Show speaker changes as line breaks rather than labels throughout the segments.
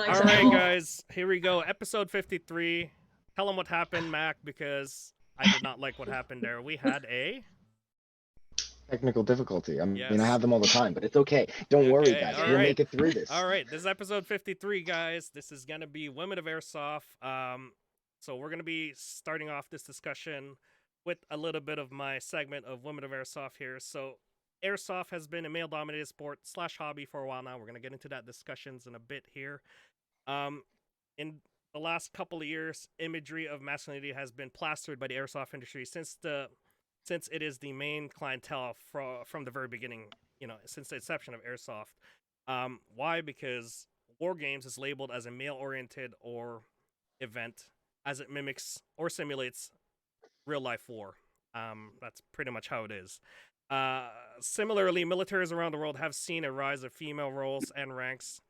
All right, guys, here we go. Episode 53. Tell them what happened, Mac, because I did not like what happened there. We had a...
Technical difficulty. I mean, I
Yes.
have them all the time, but it's okay. Don't worry,
Okay,
guys.
all
We'll
right.
make it through this.
All right, this is episode 53, guys. This is going to be Women of Airsoft. So we're going to be starting off this discussion with a little bit of my segment of Women of Airsoft here. So Airsoft has been a male-dominated sport / hobby for a while now. We're going to get into that discussions in a bit here. In the last couple of years, imagery of masculinity has been plastered by the airsoft industry since it is the main clientele from the very beginning, since the inception of airsoft. Why? Because war games is labeled as a male-oriented or event as it mimics or simulates real-life war. That's pretty much how it is. Similarly, militaries around the world have seen a rise of female roles and ranks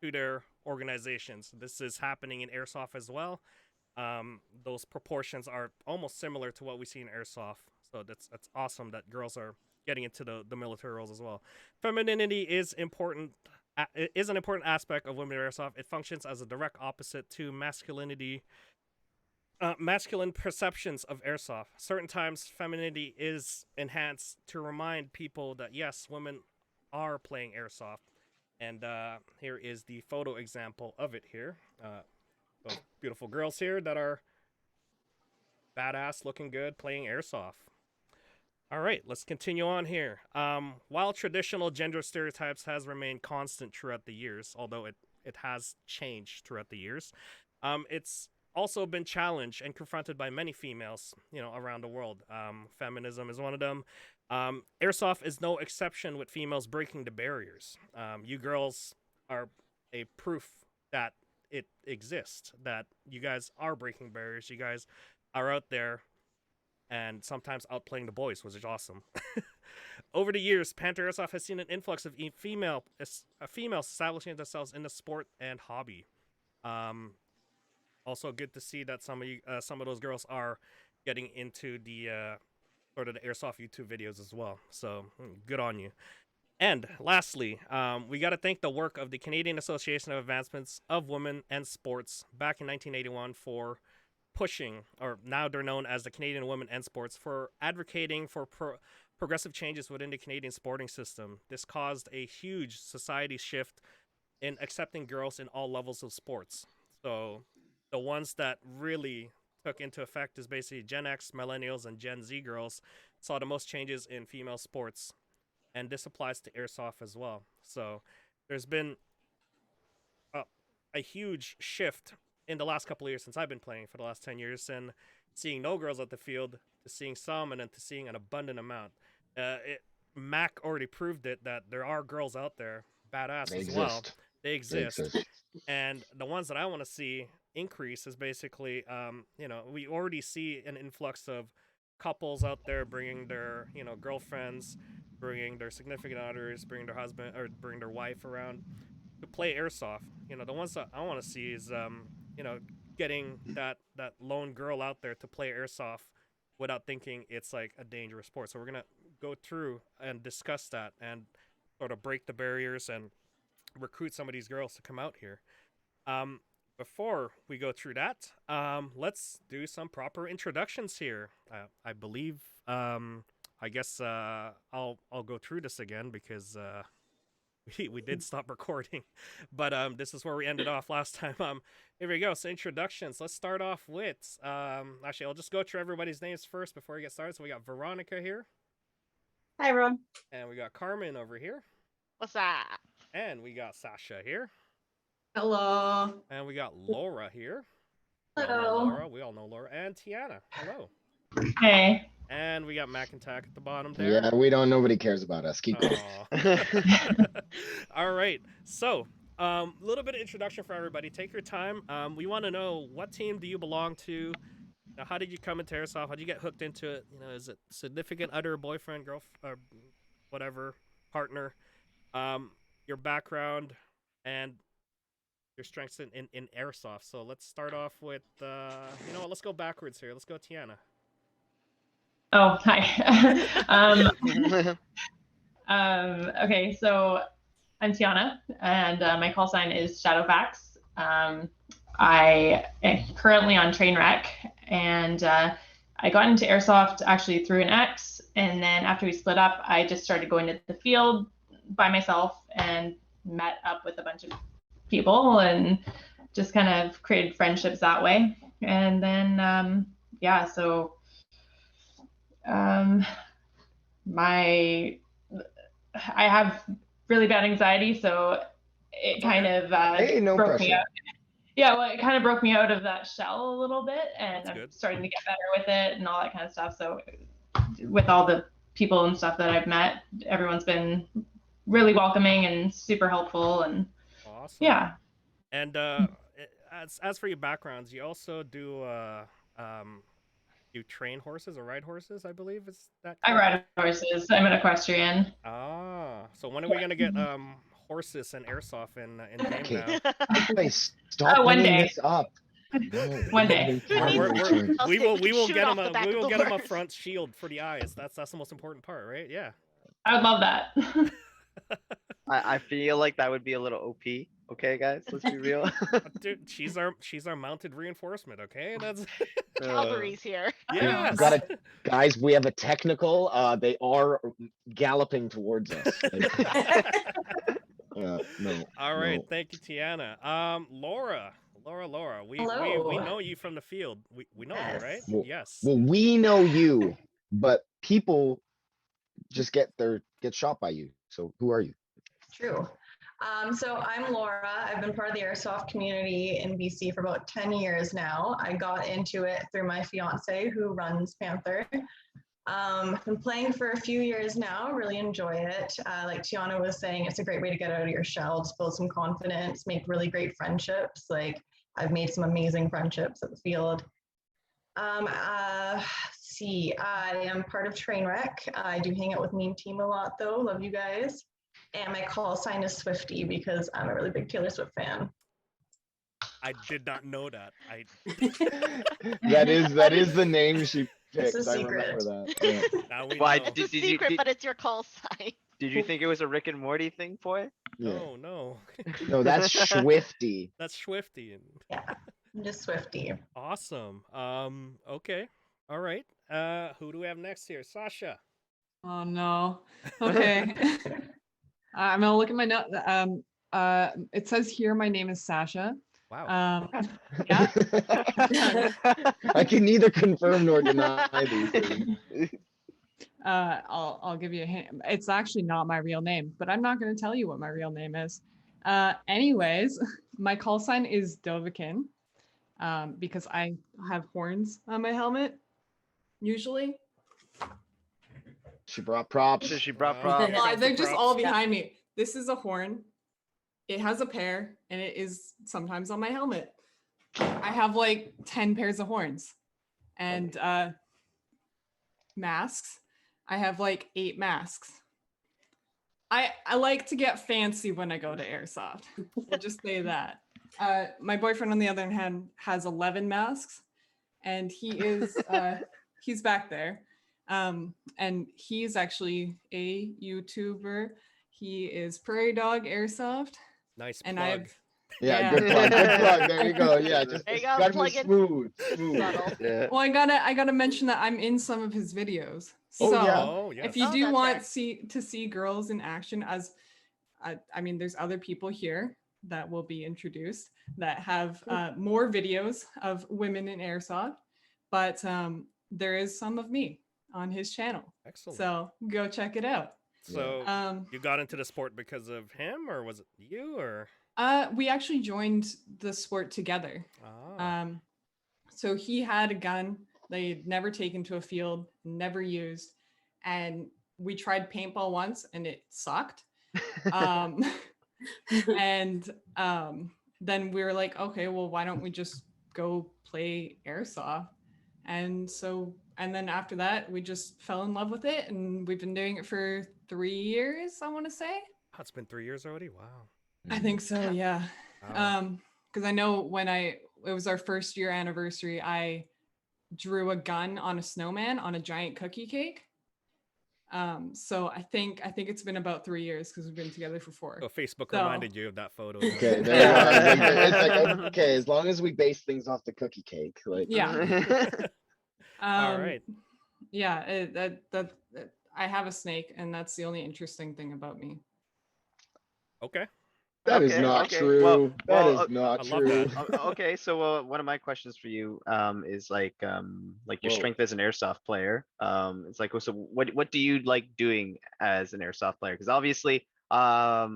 to their organizations. This is happening in airsoft as well. Those proportions are almost similar to what we see in airsoft. So that's awesome that girls are getting into the military roles as well. Femininity is important. It is an important aspect of women in airsoft. It functions as a direct opposite to masculinity. Masculine perceptions of airsoft. Certain times, femininity is enhanced to remind people that yes, women are playing airsoft. And here is the photo example of it here. Those beautiful girls here that are badass, looking good, playing airsoft. All right, let's continue on here. While traditional gender stereotypes has remained constant throughout the years, although it has changed throughout the years, it's also been challenged and confronted by many females, around the world. Feminism is one of them. Airsoft is no exception with females breaking the barriers. You girls are a proof that it exists, that you guys are breaking barriers. You guys are out there and sometimes outplaying the boys, which is awesome. Over the years, Panther Airsoft has seen an influx of females establishing themselves in the sport and hobby. Also good to see that some of those girls are getting into the sort of the airsoft YouTube videos as well. So good on you. And lastly, we got to thank the work of the Canadian Association of Advancements of Women and Sports back in 1981 for pushing, or now they're known as the Canadian Women and Sports, for advocating for progressive changes within the Canadian sporting system. This caused a huge society shift in accepting girls in all levels of sports. So the ones that really took into effect is basically Gen X, Millennials, and Gen Z girls saw the most changes in female sports. And this applies to airsoft as well. So there's been a huge shift in the last couple of years since I've been playing for the last 10 years, and seeing no girls at the field to seeing some, and then to seeing an abundant amount. Mac already proved it, that there are girls out there, badass as well. They exist. And the ones that I want to see increase is basically, we already see an influx of couples out there bringing their, girlfriends, bringing their significant others, bringing their husband or bring their wife around to play airsoft. The ones that I want to see is, getting that lone girl out there to play airsoft without thinking it's like a dangerous sport. So we're gonna go through and discuss that and sort of break the barriers and recruit some of these girls to come out here. Before we go through that, let's do some proper introductions here. I believe, I guess I'll go through this again because we did stop recording, but this is where we ended off last time. Here we go. So introductions. Let's start off with actually I'll just go through everybody's names first before we get started. So we got Veronica here.
Hi, everyone.
And we got Karmen over here.
What's up?
And we got Sascha here.
Hello.
And we got Laura here.
Hello.
We all know Laura. And Tiana. Hello.
Hey.
And we got McIntyre at the bottom there.
Yeah, nobody cares about us. Keep going.
All right. So, a little bit of introduction for everybody. Take your time. We want to know, what team do you belong to? How did you come into airsoft? How did you get hooked into it? Is it significant other, boyfriend, girlfriend, or whatever, partner? Your background and your strengths in airsoft. So let's start off with, let's go backwards here. Let's go Tiana.
Oh, hi. Okay, so I'm Tiana, and my call sign is Shadowfax, I am currently on train wreck, and I got into airsoft actually through an ex, and then after we split up, I just started going to the field by myself and met up with a bunch of people and just kind of created friendships that way. And then so I have really bad anxiety, so it kind of
no
broke me
pressure.
out. Yeah, well, it kind of broke me out of that shell a little bit, and
That's
I'm
good.
starting to get better with it and all that kind of stuff. So with all the people and stuff that I've met, everyone's been really welcoming and super helpful, and
Awesome.
yeah.
And as for your backgrounds, you also do you train horses or ride horses, I believe. Is that
I
correct?
ride horses. I'm an equestrian.
Ah, so when are we gonna get horses and airsoft in game now?
Guys, stop
one
bringing
day.
this up. No,
One day.
Who needs
We're-
to-
We will
shoot
get
off
him
the back of the
a
horse.
front shield for the eyes. That's the most important part, right? Yeah.
I would love that.
I feel like that would be a little OP. Okay, guys, let's be real.
Dude, she's our mounted reinforcement. Okay, that's
Cavalry's here.
yes.
Guys, we have a technical. They are galloping towards us. No.
All right,
no.
thank you, Tiana. Laura, we
Hello.
know you from the field. We know you, right?
Well-
Yes.
Well, we know you, but people just get shot by you. So who are you?
True. So I'm Laura. I've been part of the airsoft community in BC for about 10 years now. I got into it through my fiance who runs Panther. I've been playing for a few years now, really enjoy it. Like Tiana was saying, it's a great way to get out of your shell, just build some confidence, make really great friendships. Like I've made some amazing friendships at the field. See, I am part of Trainwreck. I do hang out with Meme Team a lot though, love you guys. And my call sign is Swiftie because I'm a really big Taylor Swift fan.
I did not know that.
That is the name she picked.
It's a
I
secret.
remember that. Yeah.
Now we
Why
know.
It's a secret, but it's your call sign.
Did you think it was a Rick and Morty thing, boy?
Yeah.
No.
No, that's Swifty.
That's Swifty.
Yeah, I'm just Swiftie.
Awesome. Okay. All right. Who do we have next here? Sascha.
Oh no. Okay. I'm gonna look at my note. It says here my name is Sascha.
Wow.
Yeah.
I can neither confirm nor deny these things.
I'll give you a hint. It's actually not my real name, but I'm not gonna tell you what my real name is. Anyways, my call sign is Dovahkiin, because I have horns on my helmet, usually.
She brought props.
So she brought
Wow.
props.
They're just
props.
all behind me. This is a horn. It has a pair, and it is sometimes on my helmet. I have like 10 pairs of horns, and masks. I have like 8 masks. I like to get fancy when I go to airsoft. We'll just say that. My boyfriend, on the other hand, has 11 masks, and he is he's back there. And he's actually a YouTuber. He is Prairie Dog Airsoft.
Nice
And
plug.
I've
Yeah, good plug. Good plug. There you go. Yeah, just
There you
it's
go,
gotta be
plug it.
smooth.
Subtle.
Yeah.
well, I gotta mention that I'm in some of his videos.
Oh,
So
yeah.
Oh, yes.
if you
Oh,
do
that's
want
fair.
to see girls in action, as I mean, there's other people here that will be introduced that have more videos of women in airsoft, but there is some of me on his channel.
Excellent.
So go check it out.
So you got into the sport because of him, or was it you, or?
We actually joined the sport together.
Ah.
So he had a gun they had never taken to a field, never used, and we tried paintball once and it sucked. And then we were like, okay, well, why don't we just go play airsoft? And then after that, we just fell in love with it, and we've been doing it for 3 years, I want to say.
Oh, it's been 3 years already. Wow.
I think so, yeah.
Wow.
Because I know when it was our first year anniversary, I drew a gun on a snowman on a giant cookie cake. So I think it's been about 3 years because we've been together for 4.
Oh, Facebook
So-
reminded you of that photo.
Okay, there you are. It's like, okay, as long as we base things off the cookie cake, like.
Yeah.
All right.
Yeah, that I have a snake, and that's the only interesting thing about me.
Okay.
That is
Okay,
not
okay.
true.
Well,
That
well,
is not
I love
true.
that.
Okay, so one of my questions for you is like your
Whoa.
strength as an airsoft player. It's like, so what do you like doing as an airsoft player? Because obviously, I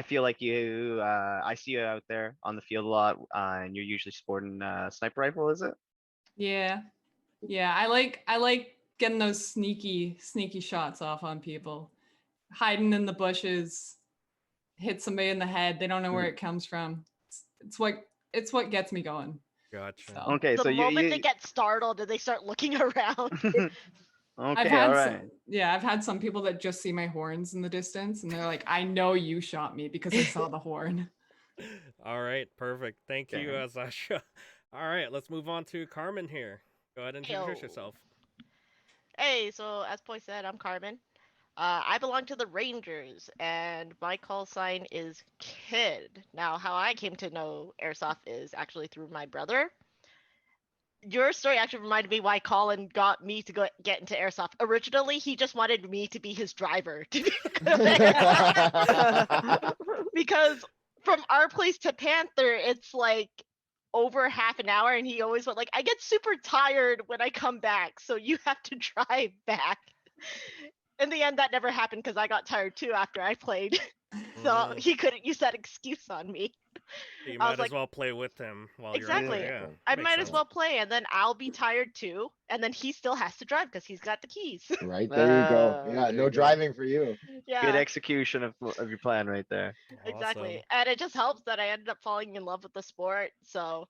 feel like you I see you out there on the field a lot, and you're usually sporting sniper rifle, is it?
Yeah. I like getting those sneaky shots off on people, hiding in the bushes, hit somebody in the head. They don't know where it comes from. It's what gets me going.
Gotcha.
So
Okay,
The
so
moment they
you
get startled and they start looking around.
I've
okay,
had
all
some,
right.
I've had some people that just see my horns in the distance and they're like, I know you shot me because I saw the horn.
All right, perfect. Thank you,
Okay.
Sascha. All right, let's move on to Karmen here. Go ahead and introduce
Yo.
yourself.
Hey, so as Poi said, I'm Karmen. I belong to the Rangers, and my call sign is Kid. Now, how I came to know Airsoft is actually through my brother. Your story actually reminded me why Colin got me to get into Airsoft. Originally, he just wanted me to be his driver. Because from our place to Panther, it's like over half an hour, and he always went like, I get super tired when I come back, so you have to drive back. In the end, that never happened because I got tired too after I played. So
Mm.
he couldn't use that excuse on me.
You
I
might
was
as
like,
well play with him while
exactly.
you're out there. Yeah,
I
makes
might as
sense.
well play, and then I'll be tired too, and then he still has to drive because he's got the keys.
Right, there you go.
Ah,
Yeah,
there
no
you go.
driving for you.
Good
Yeah,
execution of your plan right there.
exactly.
Awesome.
And it just helps that I ended up falling in love with the sport. So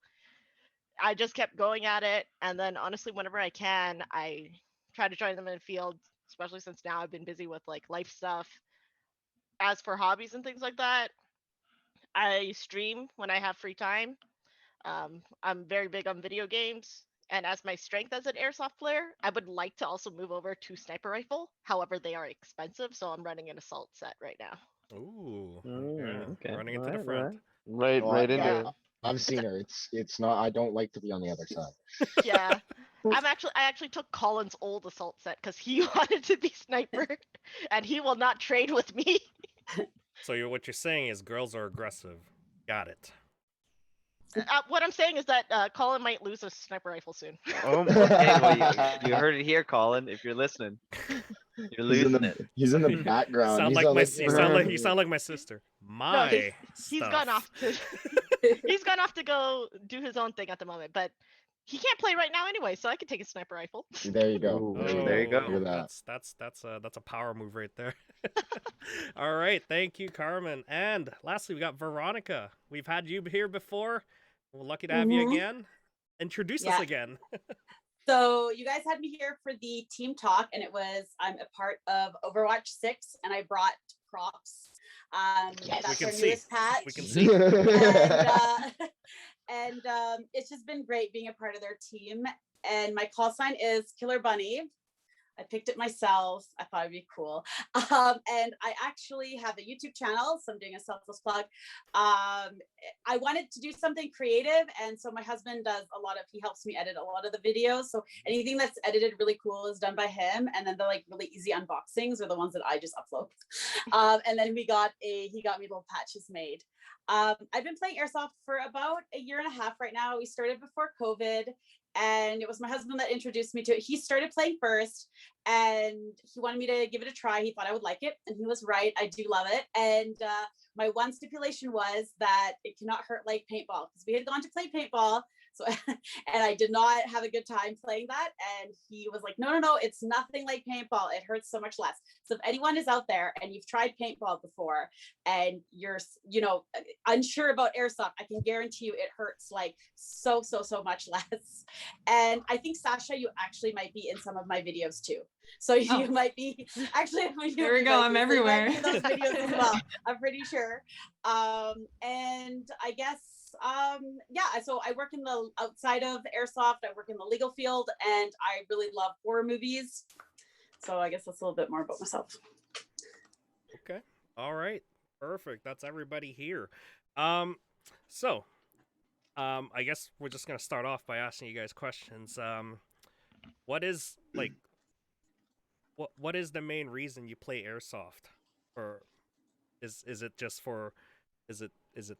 I just kept going at it. And then honestly, whenever I can, I try to join them in the field, especially since now I've been busy with like life stuff. As for hobbies and things like that, I stream when I have free time. I'm very big on video games. And as my strength as an airsoft player, I would like to also move over to sniper rifle. However, they are expensive, so I'm running an assault set right now.
Ooh, yeah,
Okay.
running into the front.
Right,
Oh,
right
I,
into
yeah,
it.
I've seen her. It's not. I don't like to be on the other side.
Yeah. I actually took Colin's old assault set because he wanted to be sniper, and he will not trade with me.
So what you're saying is girls are aggressive. Got it.
What I'm saying is that Colin might lose a sniper rifle soon.
Oh, okay. Well, you heard it here, Colin. If you're listening, you're
He's in
losing
the
it.
he's in the
You
background.
sound
He's
like
all
my
like,
you sound like my sister.
No,
My
he's
stuff.
gone off to he's gone off to go do his own thing at the moment, but he can't play right now anyway, so I can take a sniper rifle.
There you go.
Ooh,
There you
there you
go.
go.
Look at that.
That's a power move right there. All right, thank you, Karmen. And lastly, we got Veronica. We've had you here before. We're lucky to have you again. Introduce us again.
So you guys had me here for the team talk, and I'm a part of Overwatch 6, and I brought props. That's
can
our
see.
newest patch.
We can see.
And it's just been great being a part of their team. And my call sign is Killer Bunny. I picked it myself. I thought it'd be cool. And I actually have a YouTube channel, so I'm doing a selfless plug. I wanted to do something creative, and so my husband he helps me edit a lot of the videos. So anything that's edited really cool is done by him, and then the like really easy unboxings are the ones that I just upload. And then he got me little patches made. I've been playing airsoft for about a year and a half right now. We started before COVID, and it was my husband that introduced me to it. He started playing first, and he wanted me to give it a try. He thought I would like it, and he was right. I do love it. And my one stipulation was that it cannot hurt like paintball, because we had gone to play paintball. So, and I did not have a good time playing that. And he was like, no, it's nothing like paintball. It hurts so much less. So if anyone is out there and you've tried paintball before and you're, unsure about airsoft, I can guarantee you it hurts like so much less. And I think, Sascha, you actually might be in some of my videos too. So you might be actually.
There we go. I'm everywhere.
You might be in those videos as well. I'm pretty sure. And I guess, so I work in the outside of airsoft. I work in the legal field, and I really love horror movies. So I guess that's a little bit more about myself.
Okay. All right. Perfect. That's everybody here. So I guess we're just gonna start off by asking you guys questions. What is like what is the main reason you play airsoft? Or is it just for is it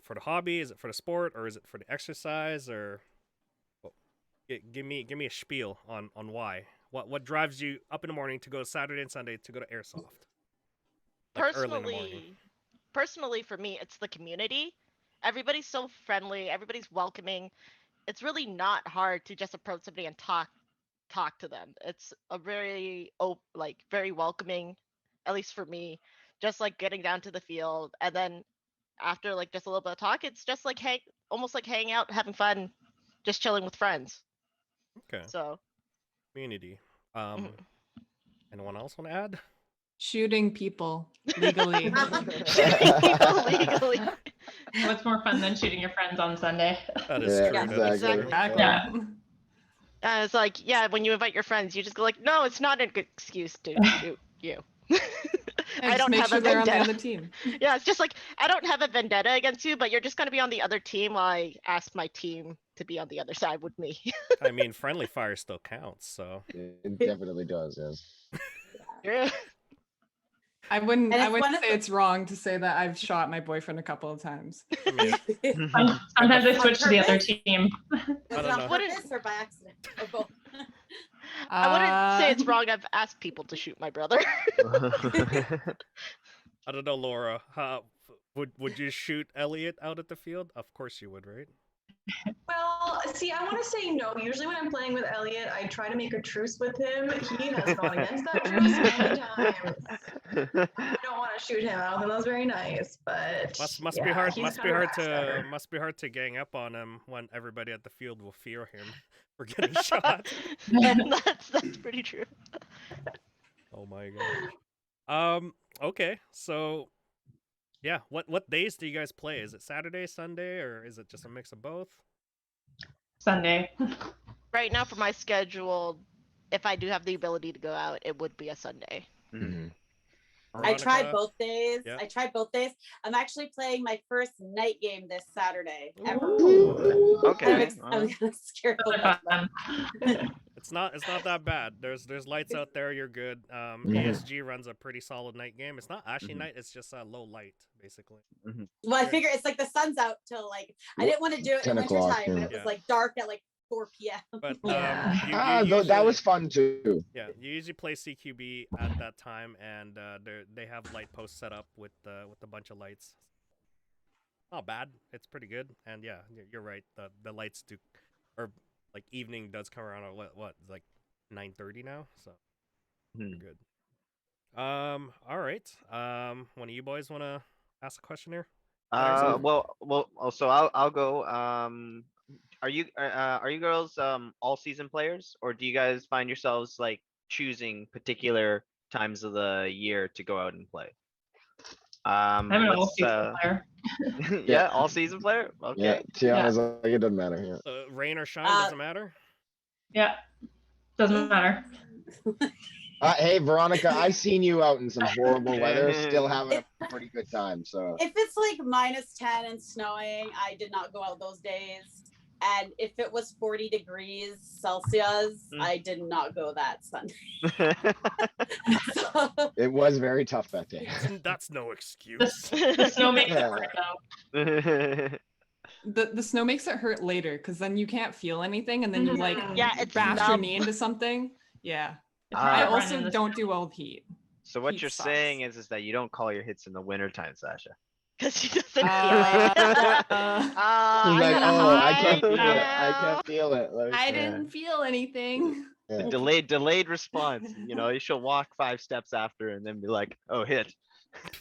for the hobby? Is it for the sport? Or is it for the exercise? Or give me a spiel on why. What drives you up in the morning to go Saturday and Sunday to go to airsoft? Like early in the morning.
Personally, for me, it's the community. Everybody's so friendly. Everybody's welcoming. It's really not hard to just approach somebody and talk to them. It's a very very welcoming, at least for me. Just like getting down to the field, and then after like just a little bit of talk, it's just like almost like hanging out, having fun, just chilling with friends.
Okay.
So
Community. Anyone else want to add?
Shooting people legally.
shooting people legally.
What's more fun than shooting your friends on Sunday?
That is
Yeah,
true.
Yeah,
that is true.
exactly.
Yeah.
It's like, yeah, when you invite your friends, you just go like, no, it's not a good excuse to shoot you.
And
I
just
don't
make
have
sure
a
they're on the
vendetta.
other team.
Yeah, it's just like, I don't have a vendetta against you, but you're just going to be on the other team while I ask my team to be on the other side with me.
I mean, friendly fire still counts, so.
It definitely does, yes.
Yeah.
I wouldn't
And it's one of
say
the-
it's wrong to say that I've shot my boyfriend a couple of times.
Yeah.
Sometimes I
On
switch to the other
purpose?
team.
Was
I
it
don't
on
know.
purpose or by accident or both?
I wouldn't say
Uh,
it's wrong. I've asked people to shoot my brother.
I don't know, Laura. Would you shoot Elliot out at the field? Of course you would, right?
Well, see, I want to say no. Usually when I'm playing with Elliot, I try to make a truce with him. He has gone against that truce many times. I don't want to shoot him. I don't think that was very nice, but
Must
yeah,
be hard.
he's
Must be
kind of a
hard to
backstabber.
must be hard to gang up on him when everybody at the field will fear him for getting shot.
That's pretty true.
Oh my gosh. Okay, so yeah, what days do you guys play? Is it Saturday, Sunday, or is it just a mix of both?
Sunday.
Right now, for my schedule, if I do have the ability to go out, it would be a Sunday.
Mhm.
I tried
Veronica?
both days.
Yeah.
I tried both days. I'm actually playing my first night game this Saturday ever.
Ooh.
Okay.
I'm kind of scared
Those
about
are
that.
fun.
It's not that bad. There's lights out there. You're good.
Yeah.
ASG runs a pretty solid night game. It's not actually
Mhm.
night. It's just low light, basically.
Well, I
Yeah.
figure it's like the sun's out till like I didn't want to do it in
10
winter
o'clock,
time, but
yeah.
it was
Yeah.
like dark at like 4 p.m.
But
Yeah.
That was fun too.
Yeah, you usually play CQB at that time, and they have light posts set up with a bunch of lights. Not bad. It's pretty good. And yeah, you're right. The lights do, or like evening does come around at what like 9:30 now. So
Mhm.
you're good. All right. One of you boys want to ask a question here?
So I'll go. Are you girls all season players, or do you guys find yourselves like choosing particular times of the year to go out and play?
I'm an
let's,
all-season player.
yeah, all season player.
Yeah,
Okay.
Tiana's like, it doesn't matter. Yeah.
Rain or shine, doesn't matter.
Yeah. Doesn't matter.
Hey, Veronica, I seen you out in some horrible weather, still having a pretty good time. So
If it's like -10 and snowing, I did not go out those days. And if it was 40 degrees Celsius, I did not go that Sunday. So,
it was very tough that day.
That's no excuse.
The snow makes it
Yeah.
hurt though.
The snow makes it hurt later because then you can't feel anything and then you like
Yeah, it's
bash your
numb.
knee into something. Yeah.
It's
Ah.
hard
I
to run
also
in the
don't
snow.
do well with heat.
So what
Heat
you're
sucks.
saying is that you don't call your hits in the wintertime, Sasha.
Because she doesn't feel it.
Uh,
He's like,
gotta
oh, I
hide
can't feel it. I
now."
can't feel it. Like,
I
Yeah.
didn't feel anything.
yeah.
Delayed response. You know, she'll walk 5 steps after and then be like, "Oh, hit."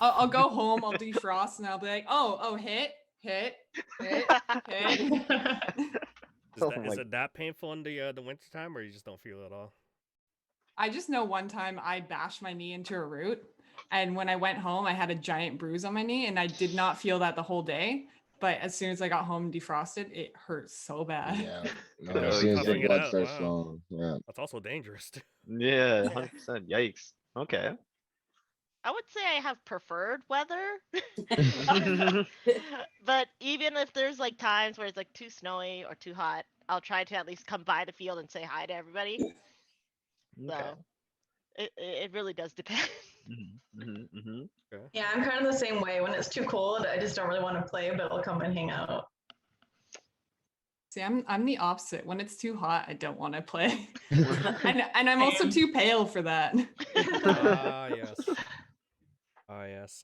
I'll go home, I'll defrost, and I'll be like, oh, hit.
Is
Oh
is
my-
it that painful in the wintertime, or you just don't feel it at all?
I just know one time I bashed my knee into a root, and when I went home, I had a giant bruise on my knee, and I did not feel that the whole day. but as soon as I got home and defrosted, it hurt so bad.
Yeah. No,
Yeah,
as soon as the
toughing it
blood
out,
starts
wow.
flowing. Yeah.
That's also dangerous.
Yeah, 100%. Yikes. Okay.
I would say I have preferred weather. But even if there's like times where it's like too snowy or too hot, I'll try to at least come by the field and say hi to everybody.
Okay.
So it really does depend.
Okay.
Yeah, I'm kind of the same way. When it's too cold, I just don't really want to play, but I'll come and hang out.
See, I'm the opposite. When it's too hot, I don't want to play. and I'm also too pale for that.
Ah, yes. Ah, yes.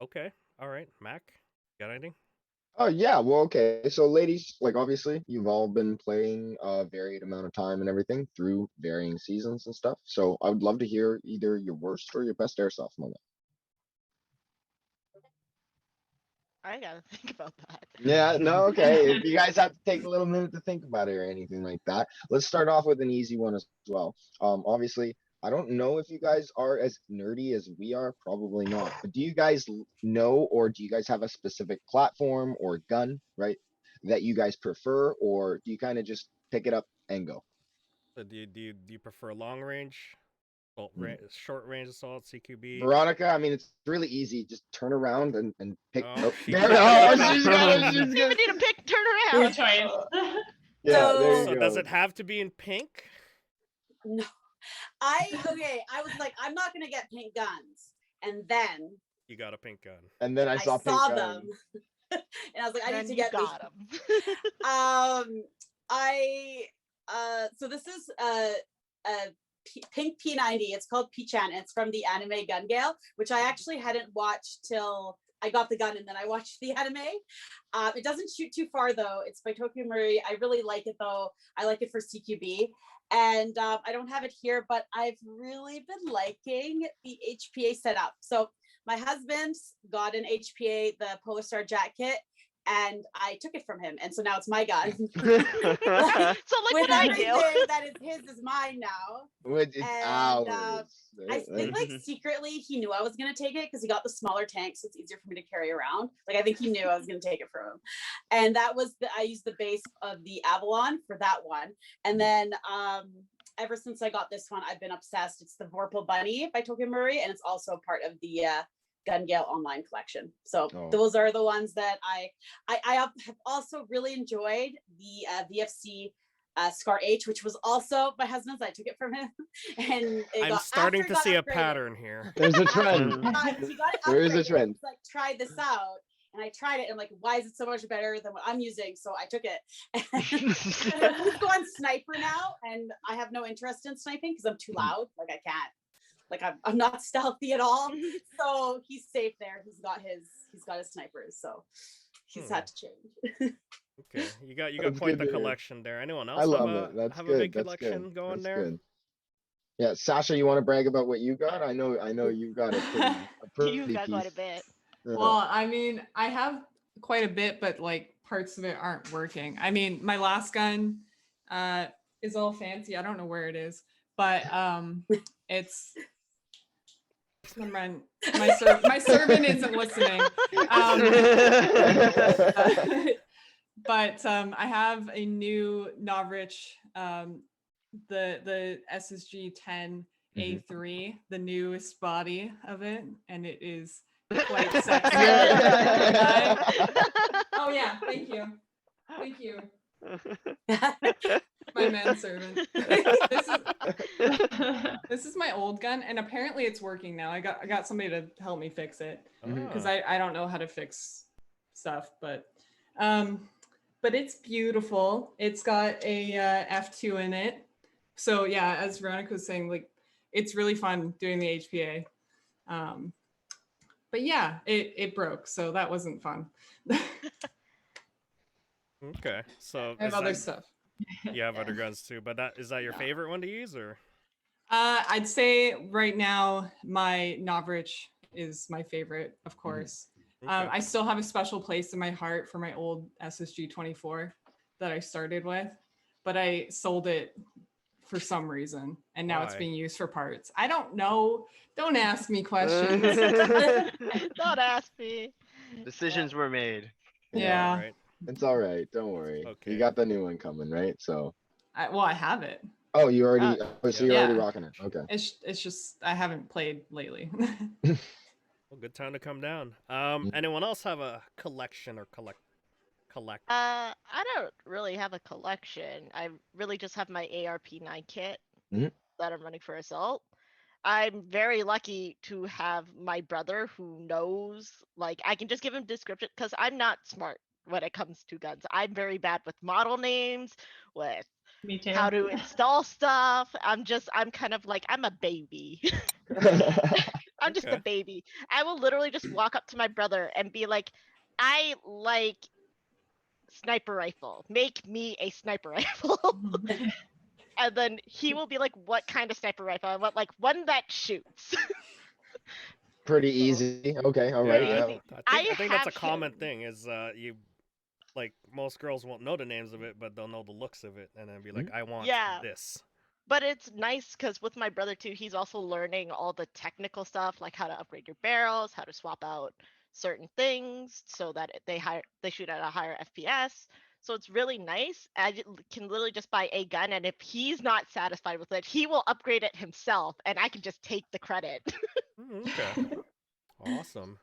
Okay. All right. Mac, got anything?
Oh yeah, well, okay. So ladies, like obviously you've all been playing a varied amount of time and everything through varying seasons and stuff. So I would love to hear either your worst or your best airsoft moment.
I gotta think about that.
Yeah, no, okay. If you guys have to take a little minute to think about it or anything like that, let's start off with an easy one as well. Obviously, I don't know if you guys are as nerdy as we are, probably not. But do you guys know, or do you guys have a specific platform or gun, right, that you guys prefer, or do you kind of just pick it up and go?
So do you prefer long range, short range assault, CQB?
Veronica, I mean, it's really easy. Just turn around and pick.
Oh,
Oh,
she
there,
got
oh,
it.
she's got it. She's
You
got
even
it.
need a pick, turn
Good
around.
choice.
Yeah, there you
So
go.
does it have to be in pink?
No, okay. I was like, I'm not gonna get pink guns, and then
You got a pink gun.
And then I
I
saw pink
saw
gun.
them, and I was like, I
Then
need to
you
get these.
got him.
So this is pink P90. It's called P-chan. And it's from the anime Gun Gale, which I actually hadn't watched till I got the gun and then I watched the anime. It doesn't shoot too far though. It's by Tokyo Murray. I really like it though. I like it for CQB. And I don't have it here, but I've really been liking the HPA setup. So my husband got an HPA, the Polar Star Jack kit, and I took it from him. And so now it's my gun.
So like
With
what I
everything
do.
that is his is mine now.
Which is
And,
ours.
I think like secretly he knew I was gonna take it because he got the smaller tank, so it's easier for me to carry around. Like I think he knew I was gonna take it from him. And that was I used the base of the Avalon for that one. And then ever since I got this one, I've been obsessed. It's the Vorpal Bunny by Tokyo Murray, and it's also part of the Gun Gale online collection. So those are the ones that I have also really enjoyed the VFC Scar H, which was also my husband's. I took it from him, and
I'm starting to see a pattern here.
There's a trend.
He got it
There is a
upgraded.
trend.
He's like, try this out. And I tried it and I'm like, why is it so much better than what I'm using? So I took it. And he's going sniper now, and I have no interest in sniping because I'm too loud. Like I can't. Like I'm not stealthy at all. So he's safe there. He's got his snipers. So he's had to change.
Okay, you got
That's
quite
good
the
to hear.
collection there. Anyone else
I love
have
it. That's
have
good.
a big
That's
collection
good.
going
That's
there?
good. Yeah, Sascha, you want to brag about what you got? I know you've got a pretty
You got
piece.
quite a bit.
Yeah.
Well, I mean, I have quite a bit, but like parts of it aren't working. I mean, my last gun is all fancy. I don't know where it is, but it's never mind. My servant isn't listening. But I have a new Novrich, the SSG 10 A3, the newest body of it, and it is quite sexy. Oh yeah, thank you. My manservant. This is my old gun, and apparently it's working now. I got somebody to help me fix it because I don't know how to fix stuff, but it's beautiful. It's got a F2 in it, so yeah, as Veronica was saying, like it's really fun doing the HPA. But yeah, it broke, so that wasn't fun.
Okay, so
I have other stuff.
You have other guns too, but is that your favorite one to use, or?
I'd say right now my Novrich is my favorite, of course.
Okay.
I still have a special place in my heart for my old SSG 24 that I started with, but I sold it for some reason, and now it's
Why?
being used for parts. I don't know. Don't ask me questions.
Don't ask me.
Decisions were made.
Yeah.
All right.
It's all right. Don't worry.
Okay.
You got the new one coming, right? So.
Well, I have it.
Oh, you already. Oh, so you're already
Yeah.
rocking it. Okay.
It's just I haven't played lately.
Well, good time to come down. Anyone else have a collection or collect?
I don't really have a collection. I really just have my ARP9 kit
Mhm.
that I'm running for assault. I'm very lucky to have my brother who knows, like, I can just give him description because I'm not smart when it comes to guns. I'm very bad with model names, with
Me too.
how to install stuff. I'm kind of like, I'm a baby. I'm just a
Okay.
baby. I will literally just walk up to my brother and be like, I like sniper rifle. Make me a sniper rifle. And then he will be like, what kind of sniper rifle? I want like one that shoots.
Pretty easy. Okay. All right.
Pretty
Yeah.
easy.
I think that's a
have
common
him.
thing. Is you like most girls won't know the names of it, but they'll know the looks of it, and then be like, I want
Yeah.
this.
But it's nice because with my brother too, he's also learning all the technical stuff, like how to upgrade your barrels, how to swap out certain things so that they shoot at a higher FPS. So it's really nice. Can literally just buy a gun, and if he's not satisfied with it, he will upgrade it himself, and I can just take the credit.
Okay. Awesome.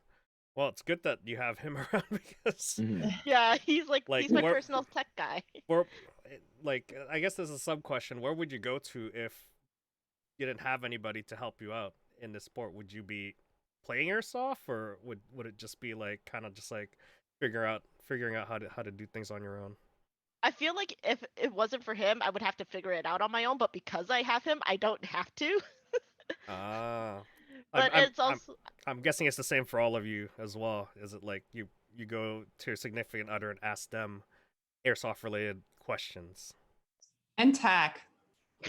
Well, it's good that you have him around because
Mhm.
Yeah, he's
Like,
my
where-
personal tech guy.
like I guess there's a sub question. Where would you go to if you didn't have anybody to help you out in this sport? Would you be playing airsoft, or would it just be like kind of just like figuring out how to do things on your own?
I feel like if it wasn't for him, I would have to figure it out on my own. But because I have him, I don't have to.
Ah.
But it's also
I'm guessing it's the same for all of you as well. Is it like you go to your significant other and ask them airsoft related questions?
And tack.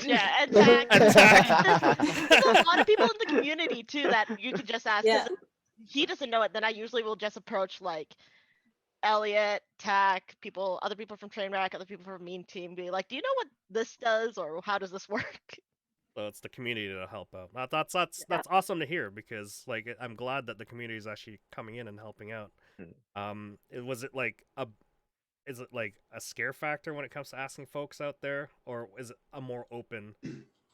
yeah, and tag. There's a lot of people in the community too that you could just ask. 'Cause
Yeah.
he doesn't know it, then I usually will just approach like Elliot, Tack, other people from Trainwreck, other people from Mean Team, be like, "Do you know what this does, or how does this work?"
So it's the community to help out. That's awesome to hear because like I'm glad that the community is actually coming in and helping out. Is it like a scare factor when it comes to asking folks out there, or is it a more open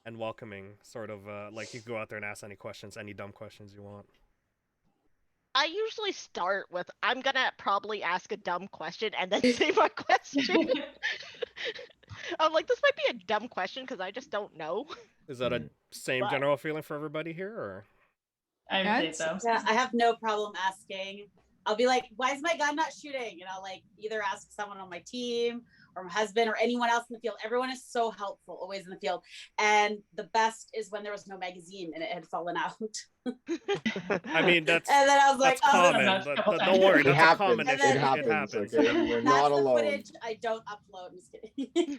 and welcoming sort of like you can go out there and ask any questions, any dumb questions you want?
I usually start with, I'm gonna probably ask a dumb question and then say my question. I'm like, this might be a dumb question because I just don't know.
Is that a same
Well-
general feeling for everybody here, or?
I
Yeah,
would say so.
Yeah, I have no problem asking. I'll be like, why is my gun not shooting? And I'll like either ask someone on my team or my husband or anyone else in the field. Everyone is so helpful, always in the field. And the best is when there was no magazine and it had fallen out.
I mean, that's
and then I was like,
that's
oh,
common.
that's a couple
Don't
times.
worry,
It
that's a
happens.
common
And
issue.
then-
It happens.
happens.
Okay,
Yeah.
you're
that's
not
the
alone.
footage I don't upload. I'm just kidding.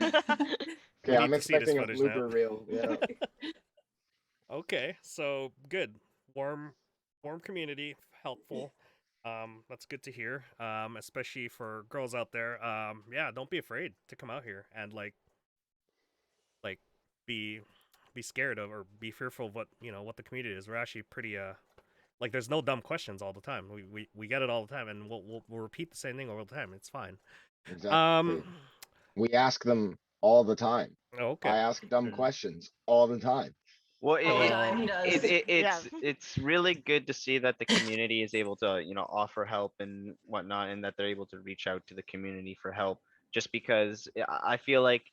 Okay,
We
I'm
need to see this
expecting a
footage now.
blooper reel. Yeah.
Okay, so good. Warm community, helpful. That's good to hear. Especially for girls out there. Yeah, don't be afraid to come out here and like be scared of or be fearful of what what the community is. We're actually pretty like there's no dumb questions all the time. We get it all the time, and we'll repeat the same thing all the time. It's fine.
Exactly. We ask them all the time.
Okay.
I ask dumb questions all the time.
Well,
All the
Oh.
time he does.
it's really good to see that the community is able to offer help and whatnot, and that they're able to reach out to the community for help. Just because I feel like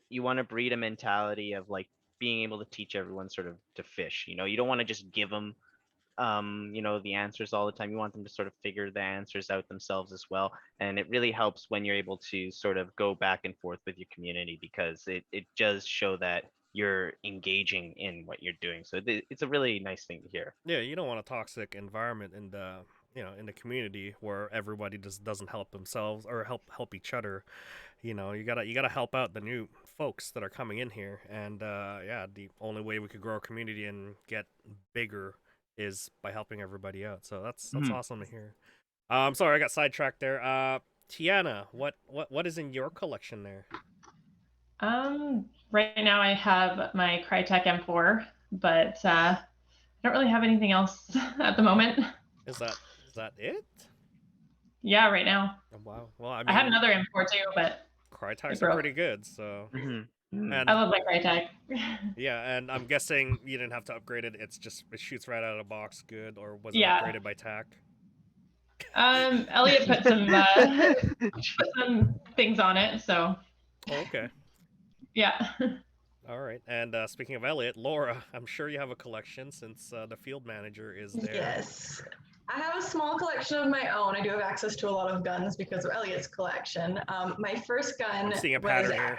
you want to breed a mentality of like being able to teach everyone sort of to fish. You don't want to just give them the answers all the time. You want them to sort of figure the answers out themselves as well. And it really helps when you're able to sort of go back and forth with your community, because it does show that you're engaging in what you're doing. So it's a really nice thing to hear.
Yeah, you don't want a toxic environment in the in the community where everybody just doesn't help themselves or help each other. You gotta help out the new folks that are coming in here, and yeah, the only way we could grow our community and get bigger is by helping everybody out. So that's awesome to hear. Sorry, I got sidetracked there. Tiana, what is in your collection there?
Right now I have my Crytek M4, but I don't really have anything else at the moment.
Is that it?
Yeah, right now.
Oh, wow. Well, I
I had
mean,
another M4 too, but
Crytags
it
are
broke.
pretty good. So, and
I love my Crytek.
yeah, and I'm guessing you didn't have to upgrade it. It's just it shoots right out of the box, good. Or was it
Yeah.
upgraded by TAC?
Elliot put some things on it, so
Oh, okay.
yeah.
All right. And speaking of Elliot, Laura, I'm sure you have a collection since the field manager is there.
Yes. I have a small collection of my own. I do have access to a lot of guns because of Elliot's collection. My first gun
I'm seeing a
was
pattern here.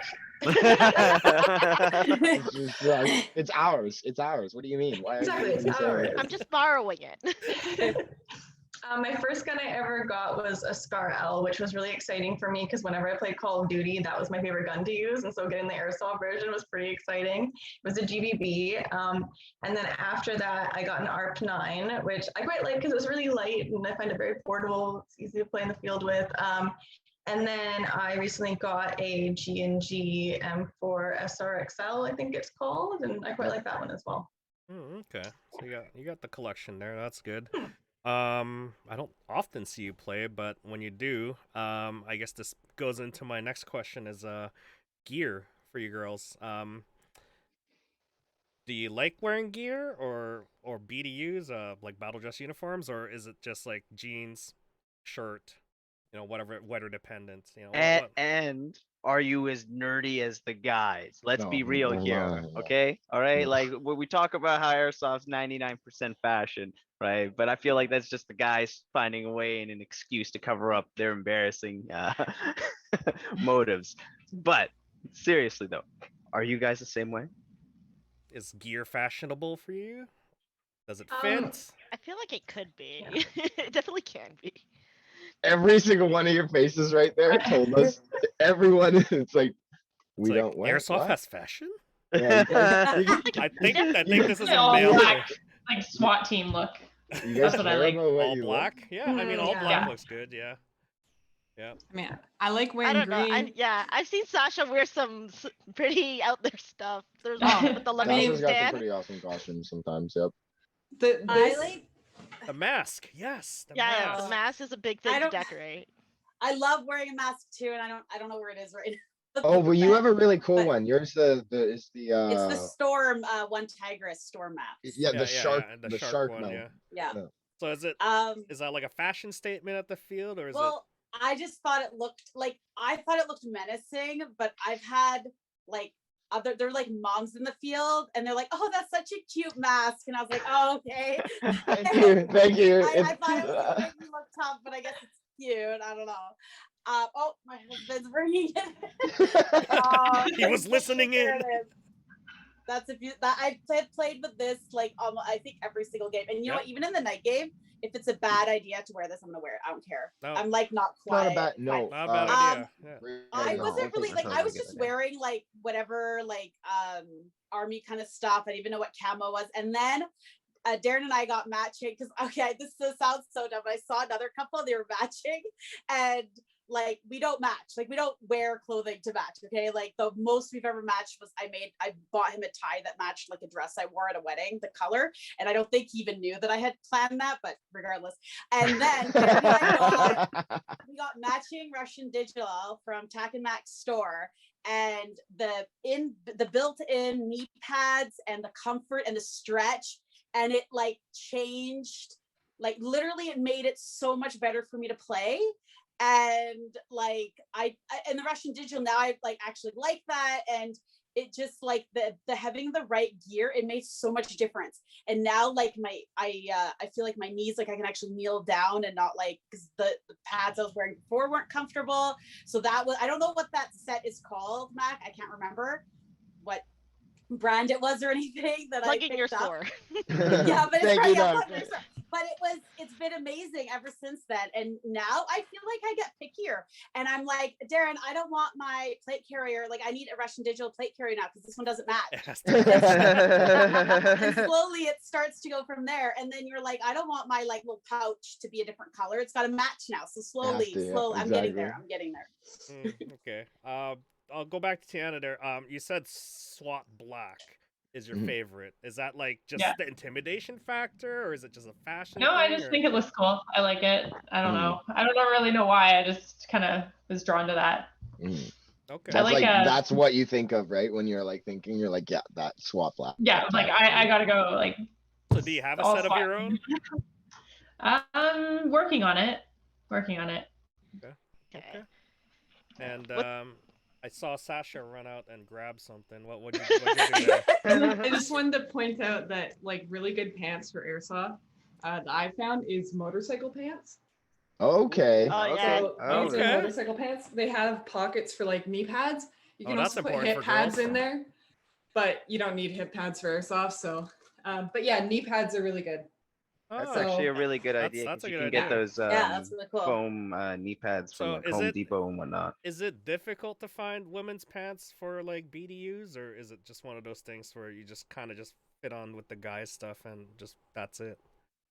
It's ours. It's ours. What do you mean? Why are
Exactly,
you
it's
saying
ours.
that?
I'm just borrowing it.
My first gun I ever got was a Scar L, which was really exciting for me because whenever I played Call of Duty, that was my favorite gun to use. And so getting the airsoft version was pretty exciting. It was a GBB. And then after that, I got an ARP9, which I quite like because it was really light and I find it very portable. It's easy to play in the field with. And then I recently got a G&G M4 SRXL, I think it's called, and I quite like that one as well.
Okay. So you got the collection there. That's good. I don't often see you play, but when you do, I guess this goes into my next question is gear for you girls. Do you like wearing gear or BDUs, like battle dress uniforms, or is it just like jeans, shirt, whatever, weather dependent,
And are you as nerdy as the guys? Let's
No,
be real
no,
here,
no, no.
okay? All right,
No.
like when we talk about how airsoft's 99% fashion, right? But I feel like that's just the guys finding a way and an excuse to cover up their embarrassing motives. But seriously though, are you guys the same way?
Is gear fashionable for you? Does it
Um,
fit?
I feel like it could be.
Yeah.
It definitely can be.
Every single one of your faces right there told us. Everyone, it's like we
It's like
don't. What?
airsoft
What?
has fashion.
Yeah, you guys,
I think this is a
All
male
black,
thing.
like SWAT team look.
you
That's
guys
what I
care
like.
about what
All
you
black. Yeah, I mean all
Yeah.
black
Yeah.
looks good. Yeah. Yeah.
I mean, I like
I
wearing
don't know.
green.
I've seen Sasha wear some pretty out there stuff. There's
Oh,
one with the
look.
lemonade
Sasha's got some
stand.
pretty awesome costumes sometimes. Yep.
This,
like.
The mask. Yes. The
Yeah,
mask.
the mask is a big
I
thing to
don't-
decorate.
I love wearing a mask too, and I don't know where it is right now.
Oh, well, you have a really cool
But
one. Yours is the
It's the Storm One Tigress Storm mask.
yeah, the shark,
the
the
shark
shark
one.
no.
Yeah.
Yeah.
No.
So is that like a fashion statement at the field, or is
Well, I just thought it looked like menacing, but I've had like they're like moms in the field and they're like, oh, that's such a cute mask. And I was like, oh, okay.
Thank you, thank you.
I thought it was gonna make me look tough, but I guess it's cute. I don't know. Oh, my husband's bringing it.
He was listening in.
There it is. That's I played with this like I think every single game, and you know
Yep.
what? Even in the night game, if it's a bad idea to wear this, I'm gonna wear it. I don't care.
No.
I'm like not
Not
quiet.
a bad no.
Not a bad idea. Yeah.
I
no,
wasn't really like
think
I was
that's a
just
good idea.
wearing like whatever like army kind of stuff. I didn't even know what camo was, and then Darren and I got matching because this sounds so dumb, but I saw another couple, they were matching, and like we don't match, like we don't wear clothing to match. Okay, like the most we've ever matched was I bought him a tie that matched like a dress I wore at a wedding, the color, and I don't think he even knew that I had planned that, but regardless. And then Darren and I we got matching Russian digital from Tac and Mac's store, and the built-in knee pads and the comfort and the stretch, and it like changed, like literally it made it so much better for me to play. And like I and the Russian digital now I like actually like that, and it just like the having the right gear, it made so much difference. And now like I feel like my knees, like I can actually kneel down and not like, because the pads I was wearing before weren't comfortable. So that was, I don't know what that set is called, Mac. I can't remember what brand it was or anything that
Plug
I
in your
picked up.
store.
Yeah, but
Thank you, Doc.
but it's been amazing ever since then. And now I feel like I get pickier, and I'm like, Darren, I don't want my plate carrier, like I need a Russian digital plate carrier now because this one doesn't match.
It has to be.
And slowly it starts to go from there, and then you're like, I don't want my like little pouch to be a different color, it's got to match now. So slowly
yeah,
I'm getting
exactly.
there.
Okay. I'll go back to Tiana there. You said SWAT black. is your
Mm-hmm.
favorite? Is that like just
Yeah.
the intimidation factor, or is it just a fashion
No, I
thing,
just
or-
think it looks cool. I like it. I don't
Mm.
know. I don't really know why. I just kind of was drawn to that.
Mm.
Okay.
That's
like,
that's what you think of, right? When you're like thinking, you're like, yeah, that swap flat.
Yeah, like I gotta go. Like,
So do you have a
all
set of
swap.
your own?
I'm working on it. Working on it.
Okay. And
What-
I saw Sascha run out and grab something. What'd you do there?
I just wanted to point out that like really good pants for airsoft that I found is motorcycle pants.
Okay.
Oh, yeah.
So
Oh,
these are
okay.
motorcycle pants. They have pockets for like knee pads. You
Oh,
can
that's
also put
important
hip
for
pads
girls.
in there, but you don't need hip pads for airsoft. So, but yeah, knee pads are really good.
That's
Oh,
actually a
So-
really good
That's-
idea
that's a
because you
good
can get
idea.
those
Yeah, that's really cool.
foam knee pads from
So
like
is
Home
it-
Depot and whatnot.
is it difficult to find women's pants for like BDUs, or is it just one of those things where you just kind of just fit on with the guys stuff and just that's it?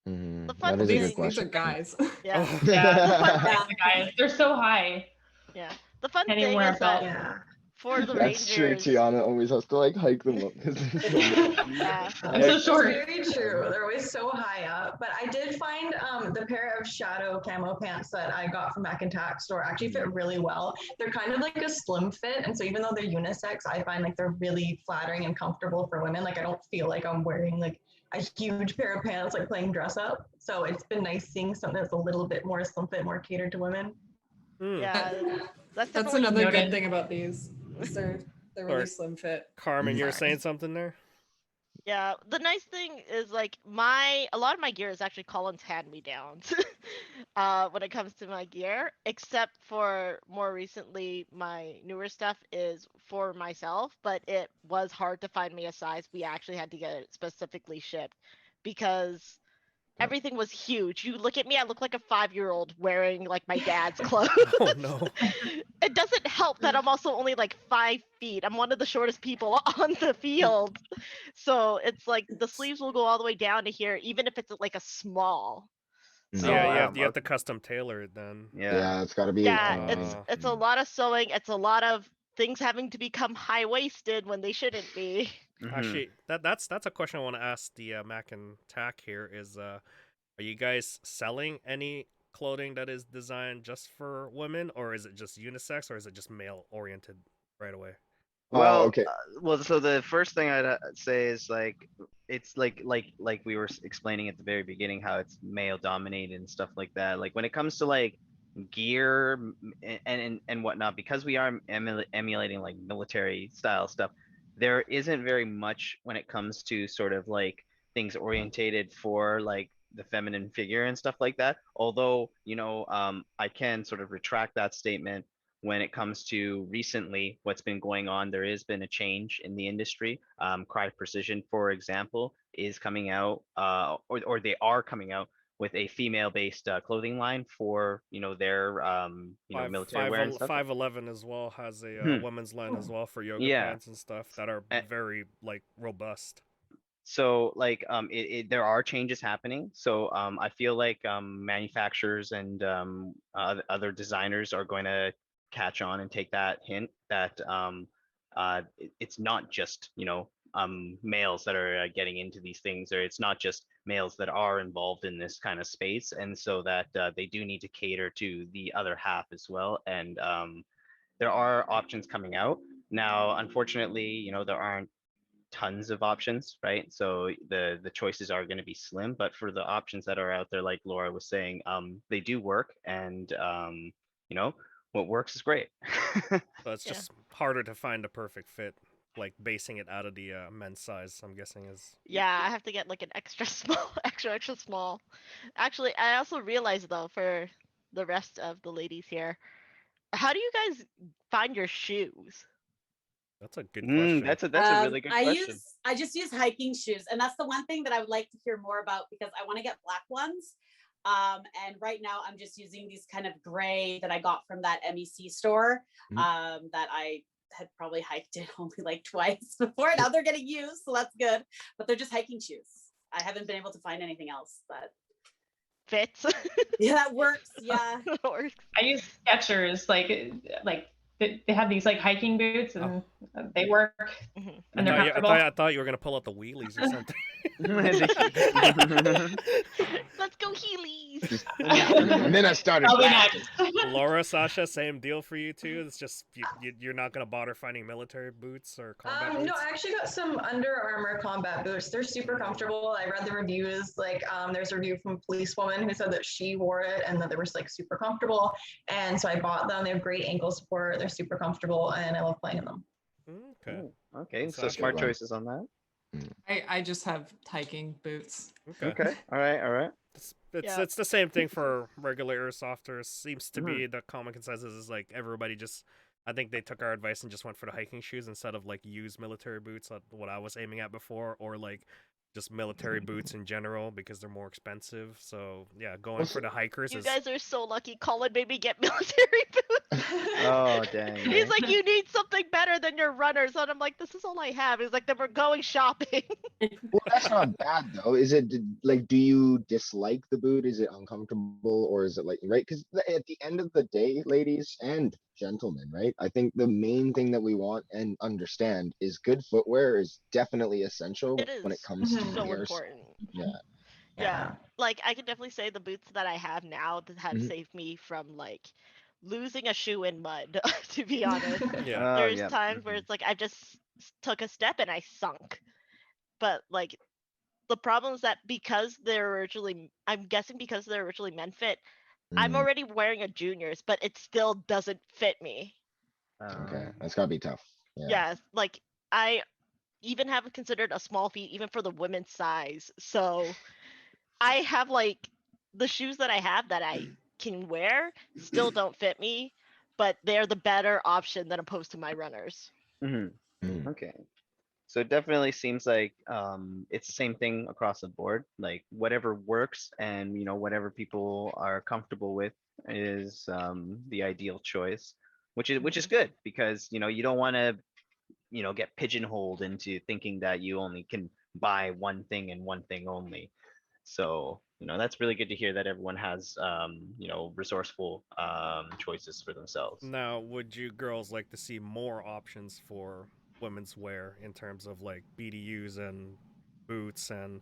Mhm.
The fun
That is a
thing-
good
These are
question.
guys.
Yeah.
Oh.
Yeah, guys, they're so high.
Yeah. The fun
Can't
thing
even wear a
is that
belt.
Yeah.
for the
That's true.
Rangers,
Tiana always has to like hike them up.
yeah.
I'm so
It's
short.
very true. They're always so high up. But I did find the pair of shadow camo pants that I got from Mac and Tack store actually fit really well. They're kind of like a slim fit. And so even though they're unisex, I find like they're really flattering and comfortable for women. Like I don't feel like I'm wearing like a huge pair of pants like playing dress up. So it's been nice seeing something that's a little bit more slim fit, more catered to women.
Hmm.
Yeah. That's
That's
definitely
another
noted.
good thing about these. Is they're really
Or-
slim fit.
Carmen, you were
Sorry.
saying something there?
Yeah, the nice thing is like a lot of my gear is actually Colin's hand-me-downs when it comes to my gear, except for more recently my newer stuff is for myself, but it was hard to find me a size. We actually had to get it specifically shipped because everything was huge. You look at me, I look like a 5-year-old wearing like my dad's clothes.
Oh no.
It doesn't help that I'm also only like 5 feet. I'm one of the shortest people on the field. So it's like the sleeves will go all the way down to here, even if it's like a small. So
Yeah,
wow.
you have to custom tailor it then.
Yeah, it's got to be.
yeah,
Uh,
it's a lot of sewing. It's a lot of things having to become high waisted when they shouldn't be.
Mhm.
Actually, that's a question I want to ask the Mac and Tack here is are you guys selling any clothing that is designed just for women, or is it just unisex, or is it just male oriented right away?
Well,
okay.
well, so the first thing I'd say is like it's like we were explaining at the very beginning how it's male dominated and stuff like that. Like when it comes to like gear and whatnot, because we are emulating like military style stuff, there isn't very much when it comes to sort of like things orientated for like the feminine figure and stuff like that. Although, you know, I can sort of retract that statement when it comes to recently what's been going on. There has been a change in the industry. Cry Precision, for example, is coming out, or they are coming out with a female-based clothing line for their military wear and stuff.
511 as well has a
Hmm.
women's line as well for yoga
Yeah.
pants and stuff that are very like robust.
So like there are changes happening. So I feel like manufacturers and other designers are going to catch on and take that hint that it's not just males that are getting into these things, or it's not just males that are involved in this kind of space, and so that they do need to cater to the other half as well. And there are options coming out now. Unfortunately, there aren't tons of options, right? So the choices are going to be slim, but for the options that are out there, like Laura was saying, they do work, and what works is great.
So it's
Yeah.
just harder to find a perfect fit, like basing it out of the men's size. I'm guessing is.
Yeah, I have to get like an extra small, extra small. Actually, I also realized though, for the rest of the ladies here, how do you guys find your shoes?
That's a good question.
That's a really good question.
I just use hiking shoes, and that's the one thing that I would like to hear more about because I want to get black ones. And right now I'm just using these kind of gray that I got from that MEC store. That I had probably hiked it only like twice before. Now they're getting used, so that's good. But they're just hiking shoes. I haven't been able to find anything else that
Fits.
yeah, that works. Yeah.
Works.
I use Skechers, like they have these like hiking boots, and they work,
Mhm.
and they're
I
comfortable.
thought you were gonna pull out the wheelies or something.
Let's go Heelys.
And then I started
I'll be
laughing.
next.
Laura, Sasha, same deal for you too. It's just you're not gonna bother finding military boots or combat boots.
No, I actually got some Under Armour combat boots. They're super comfortable. I read the reviews. Like, there's a review from a policewoman who said that she wore it and that they were like super comfortable. And so I bought them. They have great ankle support. They're super comfortable, and I love playing in them.
Okay.
Ooh, okay, so
Sasha,
smart
wow.
choices on that.
I just have hiking boots.
Okay, all right, all right.
Yeah.
It's the same thing for regular airsofters. Seems to be the common consensus is like everybody just. I think they took our advice and just went for the hiking shoes instead of like use military boots, like what I was aiming at before, or like just military boots in general because they're more expensive. So yeah, going for the hikers
You
is.
guys are so lucky. Colin made me get military boots.
Oh dang.
He's
eh?
like, you need something better than your runners, and I'm like, this is all I have. He's like, then we're going shopping.
Well, that's not bad though. Is it like, do you dislike the boot? Is it uncomfortable, or is it like, right? Because at the end of the day, ladies and gentlemen, right? I think the main thing that we want and understand is good footwear is definitely essential
It
when it
is
comes to
so
airsoft.
important.
Yeah.
Yeah. Like I can definitely say the boots that I have now that have
Mhm.
saved me from like losing a shoe in mud, to be honest.
Yeah.
Oh
There's
yeah.
times where it's like I just took a step and I sunk. But like the problem is that because they're originally, I'm guessing because they're originally men fit, I'm
Mm,
already wearing a juniors, but it still doesn't fit me.
okay,
Um,
that's gotta be tough. Yeah.
Yeah, like I even haven't considered a small feet even for the women's size. So I have like the shoes that I have that I can wear still don't fit me, but they're the better option than opposed to my runners.
mhm,
Mm.
okay. So it definitely seems like it's the same thing across the board. Like whatever works and whatever people are comfortable with is the ideal choice, which is good because you don't want to get pigeonholed into thinking that you only can buy one thing and one thing only. So that's really good to hear that everyone has resourceful choices for themselves.
Now, would you girls like to see more options for women's wear in terms of like BDUs and boots and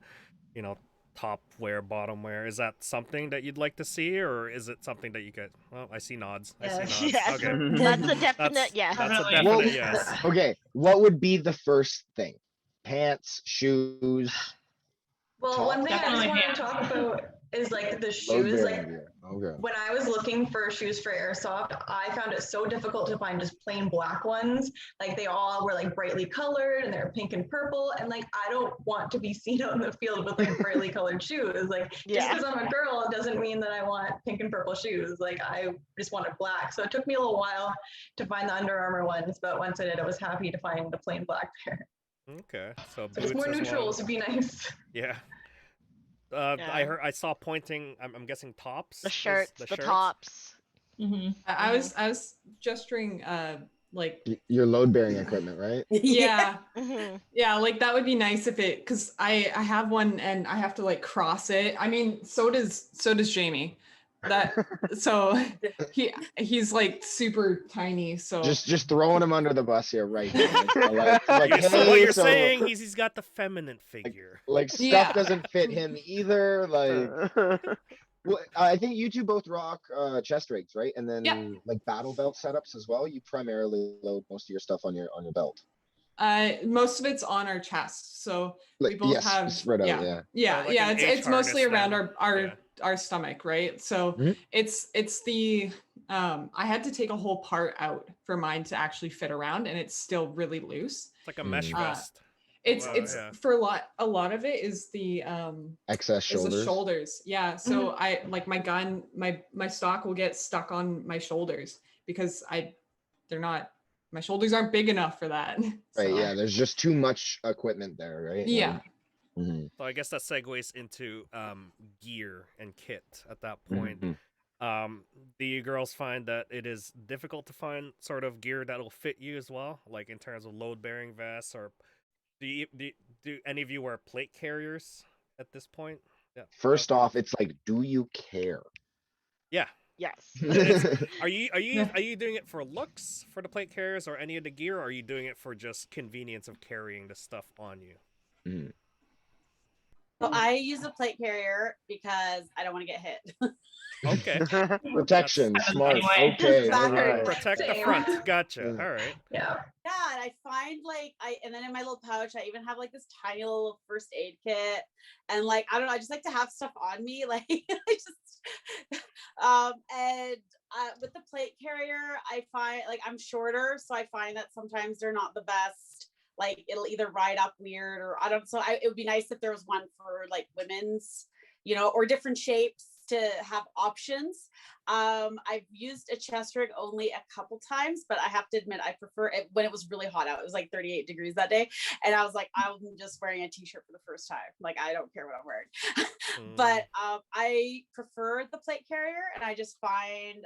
you know top wear, bottom wear? Is that something that you'd like to see, or is it something that you could? Well, I see nods. I see
Yes.
nods.
Yes,
Okay,
that's a definite
that's
yes.
that's a
Definitely.
definite
Well,
yes.
okay, what would be the first thing? Pants, shoes,
Well,
top,
one thing I just
Definitely
want to
pants.
talk about is like the
load
shoes.
bearing
Like
gear. Okay.
when I was looking for shoes for airsoft, I found it so difficult to find just plain black ones. Like they all were like brightly colored and they're pink and purple. And like I don't want to be seen out in the field with like brightly colored shoes. Like just
Yeah.
because I'm a girl doesn't mean that I want pink and purple shoes. Like I just wanted black. So it took me a little while to find the Under Armour ones, but once I did, I was happy to find the plain black pair.
Okay, so
So just
boots
more
as well.
neutrals would be nice.
Yeah.
Yeah.
I saw pointing. I'm guessing tops.
The
is
shirts, the
shirts?
tops.
Mhm.
I was gesturing like
Your load bearing equipment, right?
yeah.
hmm
Yeah, like that would be nice if it because I have one and I have to like cross it. I mean, so does Jamie. That so he's like super tiny. So
Just throwing him under the bus here right now. Like,
So what
hey,
you're
so
saying he's got the feminine figure.
like stuff
Yeah.
doesn't fit him either. Like, well, I think you two both rock chest rigs, right? And then
Yep.
like battle belt setups as well. You primarily load most of your stuff on your belt.
Most of it's on our chest. So we
Like,
both
yes,
have
spread out.
yeah.
Yeah.
So like an H
It's mostly
harness
around
then.
our
Yeah.
our stomach, right? So
Mhm.
it's the I had to take a whole part out for mine to actually fit around, and it's still really loose.
It's like a mesh
Mm.
vest.
It's
Wow,
it's
yeah.
for a lot of it is the
Excess
is the
shoulders.
shoulders. Yeah. So I like my gun, my stock will get stuck on my shoulders because they're not my shoulders aren't big enough for that.
Right.
So,
Yeah. There's just too much equipment there, right?
Yeah.
Like, mhm,
So I guess that segues into gear and kit at that point.
mhm.
Do you girls find that it is difficult to find sort of gear that'll fit you as well, like in terms of load bearing vests, or do any of you wear plate carriers at this point? Yeah.
First off, it's like, do you care?
Yeah.
Yes.
Are you doing it for looks for the plate carriers or any of the gear, or are you doing it for just convenience of carrying the stuff on you?
Mm.
So I use a plate carrier because I don't want to get hit.
Okay.
Protection,
That's-
smart.
anyway.
Okay.
Exactly.
alright.
Protect the
Same.
front. Gotcha.
Yeah.
All right.
Yeah.
Yeah, and I find like and then in my little pouch I even have like this tiny little first aid kit, and like I don't know, I just like to have stuff on me, like I just and with the plate carrier I find like I'm shorter, so I find that sometimes they're not the best. Like it'll either ride up weird or I don't. So it would be nice if there was one for like women's, or different shapes to have options. I've used a chest rig only a couple times, but I have to admit I prefer it when it was really hot out. It was like 38 degrees that day, and I was like, I'm just wearing a t-shirt for the first time. Like I don't care what I'm wearing. But I prefer the plate carrier, and I just find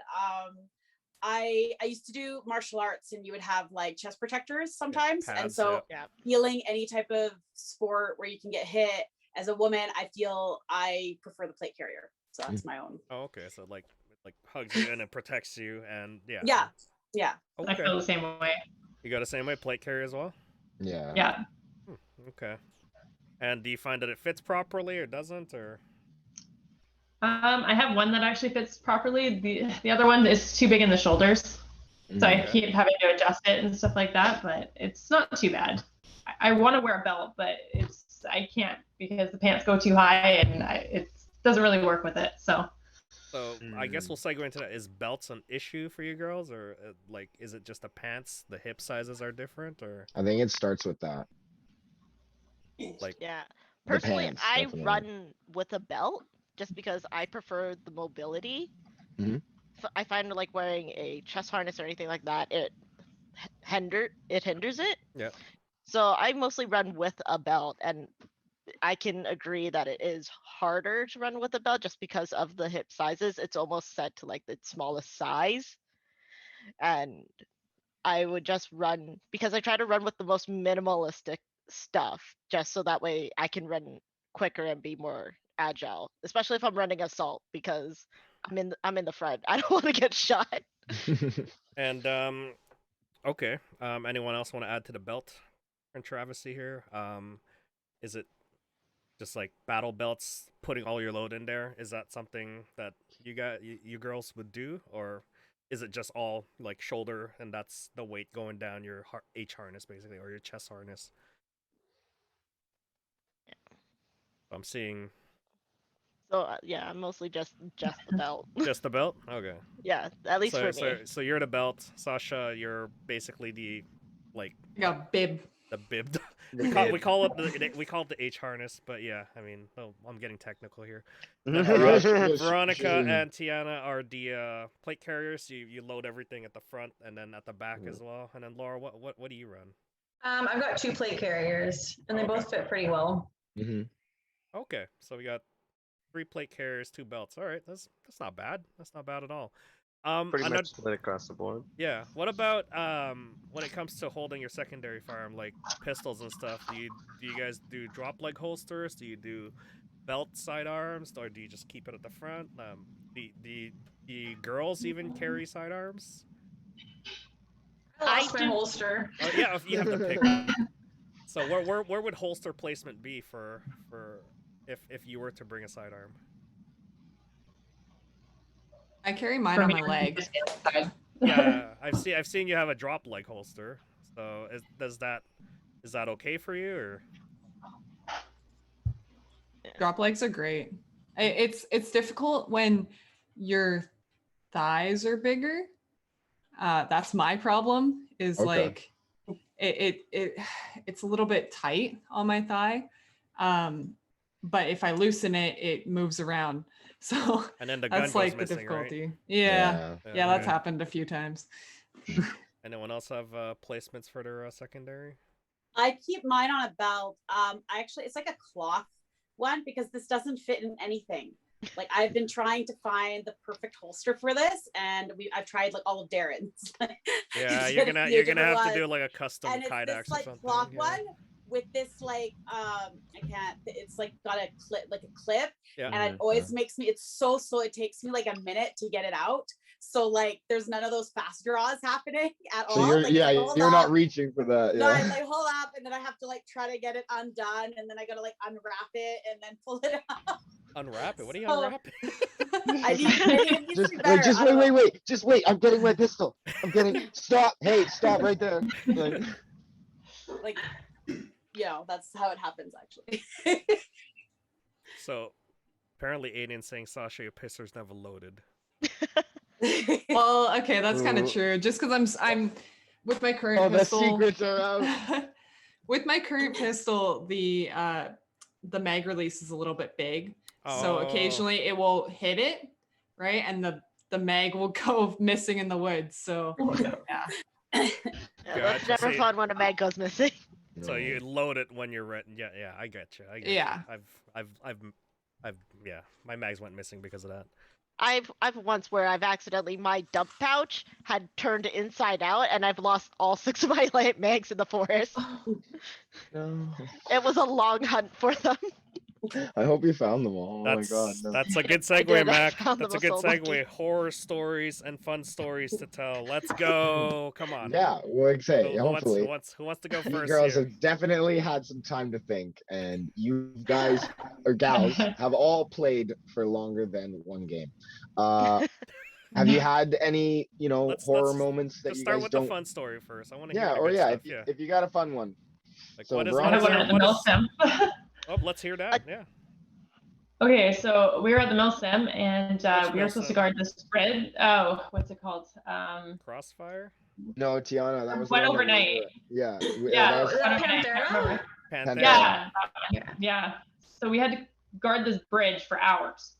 I used to do martial arts, and you would have like chest protectors sometimes, and
pads,
so
yeah.
feeling any type of sport where you can get hit as a woman, I feel I prefer the plate carrier. So that's my own.
Oh, okay. So like hugs you in and protects you, and yeah.
Yeah.
I
Okay.
feel the same way.
You got the same way plate carrier as well.
Yeah.
Yeah.
Okay. And do you find that it fits properly or doesn't, or?
I have one that actually fits properly. The other one is too big in the shoulders, so I
Okay.
keep having to adjust it and stuff like that. But it's not too bad. I want to wear a belt, but I can't because the pants go too high and it doesn't really work with it. So
I guess we'll segue into that. Is belts an issue for you girls, or like is it just the pants? The hip sizes are different, or
I think it starts with that.
like
Yeah.
The
Personally,
pants,
I
definitely.
run with a belt just because I prefer the mobility.
Mhm.
I find like wearing a chest harness or anything like that, it hinders it.
Yeah.
So I mostly run with a belt, and I can agree that it is harder to run with a belt just because of the hip sizes. It's almost set to like the smallest size. And I would just run because I try to run with the most minimalistic stuff just so that way I can run quicker and be more agile, especially if I'm running assault because I'm in the front. I don't want to get shot.
and okay. Anyone else want to add to the belt controversy here? Is it just like battle belts, putting all your load in there? Is that something that you girls would do, or is it just all like shoulder and that's the weight going down your H harness basically, or your chest harness? I'm seeing
So yeah, I'm mostly just the belt.
just the belt. Okay.
Yeah, at least
So
for me.
so you're the belt, Sascha. You're basically the like
I got a bib.
the bib.
The
we
bib.
call it the H harness, but yeah, I mean, I'm getting technical here. And
Yes,
Veronica
shame.
and Tiana are the plate carriers. You load everything at the front and then at the back as well. And then Laura, what do you run?
I've got 2 plate carriers, and they
Okay.
both fit pretty well.
Mhm.
Okay, so we got 3 plate carriers, 2 belts. All right, that's not bad. That's not bad at all.
Pretty
another-
much split across the board.
Yeah. What about when it comes to holding your secondary firearm, like pistols and stuff? Do you guys do drop leg holsters? Do you do belt sidearms, or do you just keep it at the front? The girls even carry sidearms?
I lost
I
my
do-
holster.
Oh yeah, if you have to pick one. So where would holster placement be for if you were to bring a sidearm?
I carry mine
for
on
me,
my leg.
just the other side.
Yeah, I've seen you have a drop leg holster. So is that okay for you, or?
Drop legs are great. It's difficult when your thighs are bigger. That's my problem. Is
Okay.
like it's a little bit tight on my thigh. But if I loosen it, it moves around. So
And then the gun
that's
goes
like the
missing, right?
difficulty. Yeah,
Yeah,
that's
okay.
happened a few times.
Anyone else have placements for their secondary?
I keep mine on a belt. I actually, it's like a cloth one because this doesn't fit in anything. Like I've been trying to find the perfect holster for this, and I've tried like all of Darren's.
Yeah,
To
you're
get a
gonna
few
have
different
to do
ones.
like a custom
And it's
Kydex
this
or
like
something.
cloth
yeah.
one with this like I can't. It's like got a clip,
Yeah.
and it always makes me. It's so slow. It takes me like a minute to get it out. So like, there's none of those fast draws happening at all.
So you're
Like, it's like, hold
you're not
up.
reaching for that.
No,
Yeah.
I'm like, hold up, and then I have to like try to get it undone, and then I gotta like unwrap it and then pull it out.
Unwrap it. What are you
So-
unwrapping?
I need it needs to be better.
Just
I don't know.
wait. Just wait. I'm getting my pistol. I'm getting. Stop. Hey, stop right there. Like,
Like, you know, that's how it happens actually.
So apparently Aiden's saying Sasha, your pisser's never loaded.
Well, okay, that's kind of
Ooh.
true. Just because I'm with my current
oh, the
pistol.
secrets are out.
With my current pistol, the mag release is a little bit big, so
Oh.
occasionally it will hit it, right, and the mag will go missing in the woods. So yeah.
Yeah, that's
Gotcha.
never
See-
fun when a mag goes missing.
So you load it when you're ready. Yeah, I get you.
Yeah.
I've yeah, my mags went missing because of that.
I've once where I've accidentally, my dump pouch had turned inside out and I've lost all 6 of my light mags in the forest.
No.
It was a long hunt for them.
I hope you found them all. Oh
That's
my god. No.
that's a good
I
segue,
did, I
Mac.
found
That's a
them
good
all so lucky.
segue. Horror stories and fun stories to tell. Let's go. Come on.
Yeah, well, say,
Who
hopefully.
wants to go
You
first
girls
here?
have definitely had some time to think, and you guys or gals have all played for longer than one game. Have you had any, horror moments that
Let's
you
start
guys
with
don't?
the fun story first. I want to hear
Yeah,
the
or
good
yeah,
stuff.
if you got a fun one.
Like,
So
what is
I have one
Veronica,
at the
what
mill
is-
sim.
Oh, let's hear that. Yeah.
Okay, so we were at the mill sim, and
Which
we
mill
were supposed to
sim?
guard this spread. Oh, what's it called?
Crossfire.
No, Tiana, that was the
Went
one that we
overnight.
were- Yeah,
Yeah,
that was-
Is that
went overnight, I can't
Panther?
remember.
Panther.
Yeah, yeah. So we had to guard this bridge for hours,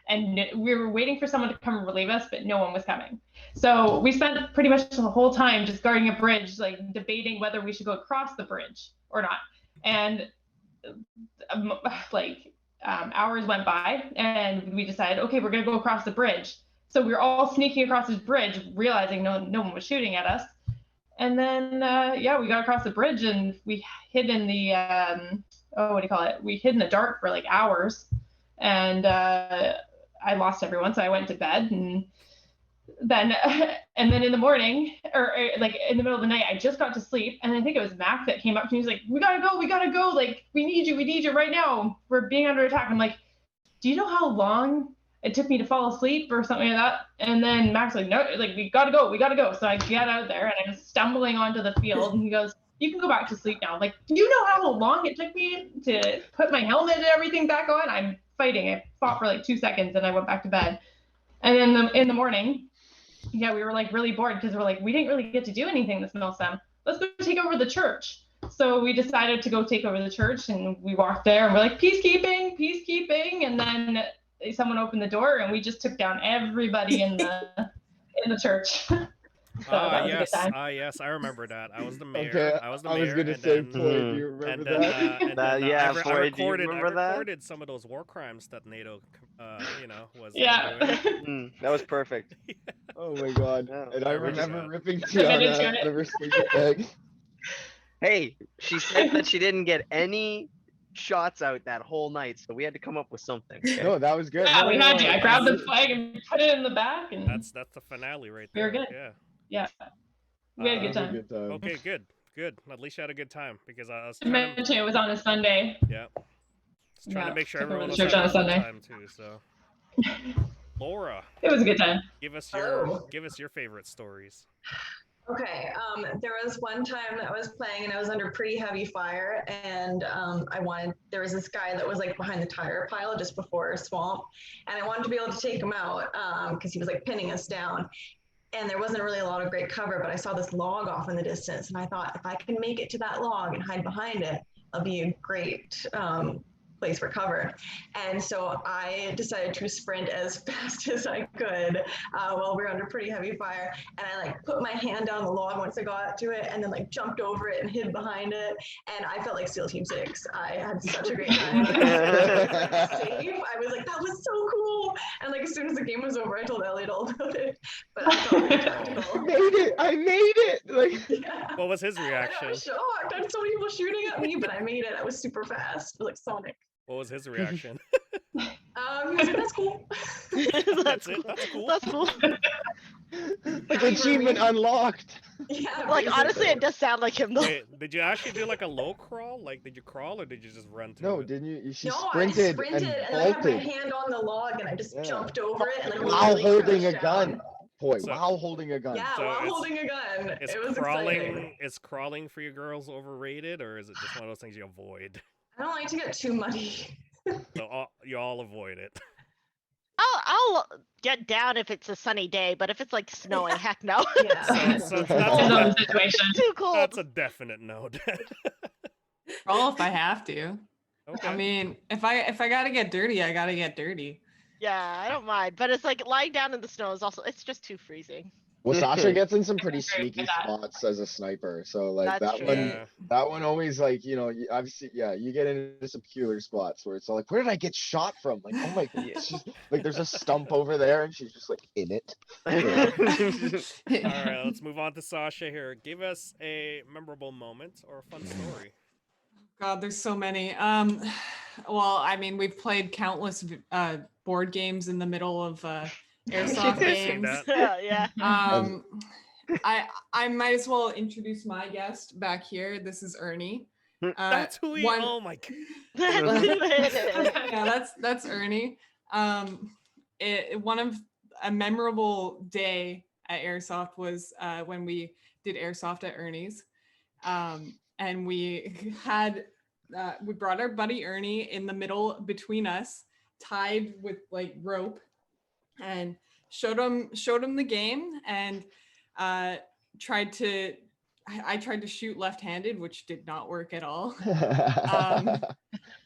and we were waiting for someone to come and relieve us, but no one was coming. So we spent pretty much the whole time just guarding a bridge, like debating whether we should go across the bridge or not. And hours went by, and we decided, okay, we're gonna go across the bridge. So we were all sneaking across this bridge, realizing no one was shooting at us. And then we got across the bridge, and we hid in the we hid in the dark for like hours, and I lost everyone, so I went to bed, and then in the morning, or like in the middle of the night, I just got to sleep, and I think it was Mac that came up to me. He was like, we gotta go, like we need you right now, we're being under attack. I'm like, do you know how long it took me to fall asleep or something like that? And then Mac's like, no, like we gotta go. So I get out there, and I'm stumbling onto the field, and he goes, you can go back to sleep now. Like, do you know how long it took me to put my helmet and everything back on? I'm fighting. I fought for like 2 seconds, and I went back to bed. And then in the morning, we were like really bored because we're like, we didn't really get to do anything this mill sim. Let's go take over the church. So we decided to go take over the church, and we walked there, and we're like, peacekeeping. And then someone opened the door, and we just took down everybody in the church. So that was a good time.
Yes, I remember that. I was the mayor.
Okay,
I was the
I
mayor.
was gonna
and
say,
then,
Floyd, do you
and
remember
then,
that?
and then
Yeah,
I
Floyd, do you
recorded,
remember that?
recorded some of those war crimes that NATO, was
Yeah.
doing.
That was perfect.
Oh my god.
Yeah,
And I
I remember
remember
that.
ripping
Admitted to
Tiana
it.
out of her sleeping bag.
Hey, she said that she didn't get any shots out that whole night, so we had to come up with something. Okay?
No, that was good.
Yeah,
No,
we
no,
had
no,
to. I grabbed the flag and put it in the back, and
That's the finale right
We were
there.
good.
Yeah.
yeah, we had a
that
good
was a
time.
good time.
Okay, good. At least you had a good time because I was
I
trying to,
mentioned it was on a Sunday.
yeah. Just trying to
Yeah,
make sure
took over
everyone
the
was
church on
having
a
a good
Sunday.
time too. So, Laura,
It was a good time.
give us
Oh.
your favorite stories.
Okay, there was one time that I was playing and I was under pretty heavy fire, and there was this guy that was like behind the tire pile just before a swamp, and I wanted to be able to take him out because he was like pinning us down, and there wasn't really a lot of great cover, but I saw this log off in the distance, and I thought if I can make it to that log and hide behind it, I'll be a great place for cover. And so I decided to sprint as fast as I could while we were under pretty heavy fire. And I like put my hand down the log once I got to it and then like jumped over it and hid behind it. And I felt like SEAL Team 6. I had such a great time. Like, safe. I was like, that was so cool. And like as soon as the game was over, I told Elliot all about it. But I felt really tactical.
I made it. Like,
Yeah.
What was his
I
reaction?
was shocked. I had so many people shooting at me, but I made it. I was super fast, like Sonic.
What was his reaction?
He was like, that's cool.
That's it. That's cool.
That's cool.
like achievement unlocked.
Yeah.
Like honestly,
basically.
it does sound like him though.
Wait, did you actually do like a low crawl? Like, did you crawl or did you just run through
No,
it?
didn't you? She
No,
sprinted,
I sprinted and I had my
bolted
hand on the log and I just
Yeah.
jumped over it and like
while
literally
holding a
crouched
gun.
down.
Boy,
So-
while holding a gun.
Yeah,
So
while
it's-
holding a gun.
Is
It was
crawling
exciting.
is crawling for you girls overrated, or is it just one of those things you avoid?
I don't like to get too muddy.
So you all avoid it.
I'll get down if it's a sunny day, but if it's like snowing, heck no.
Yeah.
So
Depends on
that's
the situation.
Too cold.
a definite no.
Crawl if I have to.
Okay.
I mean, if I gotta get dirty, I gotta get dirty.
Yeah, I don't mind, but it's like lying down in the snow is also it's just too freezing.
Well, Sasha gets in some pretty
Agree with
sneaky
that.
spots as a sniper. So like
That's
that
true.
one,
Yeah.
that one always like, you know, obviously, yeah, you get into some peculiar spots where it's all like, where did I get shot from? Like, oh my god, it's just, like there's a stump over there and she's just like in it.
All right, let's move on to Sasha here. Give us a memorable moment or a fun story.
God, there's so many. Well, I mean, we've played countless board games in the middle of airsoft
I've seen
games.
that.
Yeah.
Um, I might as well introduce my guest back here. This is Ernie.
That's who he.
one-
Oh my god.
That's who it is.
Yeah, that's Ernie. One of a memorable day at airsoft was when we did airsoft at Ernie's, and we had we brought our buddy Ernie in the middle between us, tied with like rope, and showed him the game, and tried to. I tried to shoot left-handed, which did not work at all.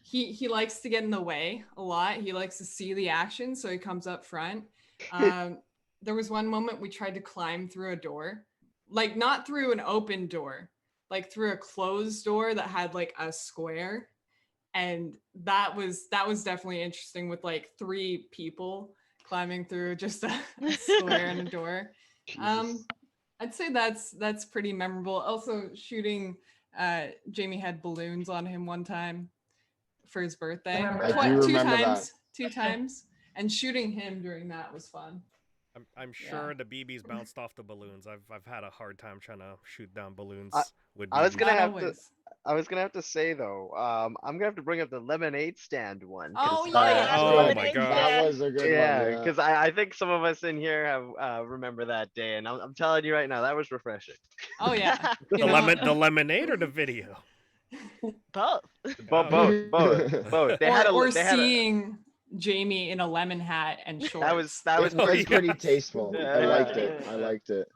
He likes to get in the way a lot. He likes to see the action, so he comes up front. There was one moment we tried to climb through a door, like not through an open door, like through a closed door that had like a square, and that was definitely interesting with like 3 people climbing through just a square and a door. I'd say that's pretty memorable. Also, shooting, Jamie had balloons on him one time for his birthday.
I do
remember
Two
that.
times, 2 times, and shooting him during that was fun.
I'm sure the BBs bounced off the balloons. I've had a hard time trying to shoot down balloons with BBs.
I was gonna
Not
have to.
always.
I was gonna have to say though, I'm gonna have to bring up the lemonade stand one.
Oh,
'cause,
yeah.
Oh
Lemonade
my
stand.
god.
That was a good
yeah,
one. Yeah.
because I think some of us in here have remember that day, and I'm telling you right now, that was refreshing.
Oh yeah.
The
You know,
the lemonade or the video?
Both.
Both, both. They had a.
or
They had a,
seeing Jamie in a lemon hat and shorts.
that was
It was
pretty.
pretty tasteful. I liked it.
Yeah.
I liked it.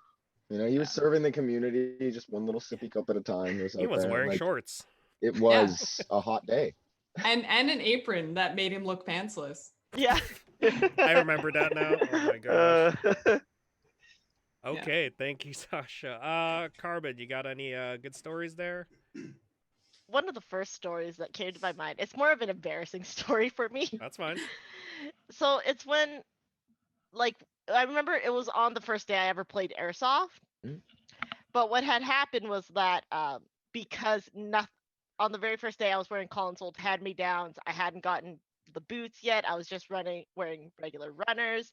You know, he was serving the community just one little sippy cup at a time.
He was wearing shorts.
It was a hot day.
and an apron that made him look pantsless.
Yeah.
I remember that now. Oh my gosh.
Uh,
Okay, thank you, Sasha. Karmen, you got any good stories there?
One of the first stories that came to my mind. It's more of an embarrassing story for me.
That's fine.
So it's when, like, I remember it was on the first day I ever played airsoft.
Mm.
But what had happened was that because on the very first day I was wearing Collins old hand-me-downs, I hadn't gotten the boots yet. I was just wearing regular runners.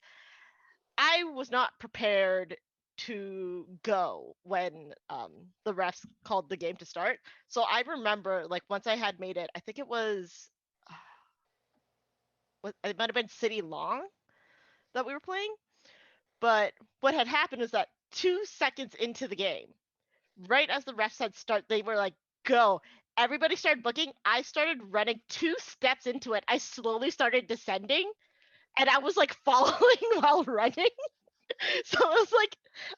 I was not prepared to go when the refs called the game to start. So I remember, like, once I had made it, I think it was it might have been City Long that we were playing. But what had happened was that 2 seconds into the game, right as the refs said start, they were like, go. Everybody started booking. I started running 2 steps into it. I slowly started descending, and I was like following while running. So it was like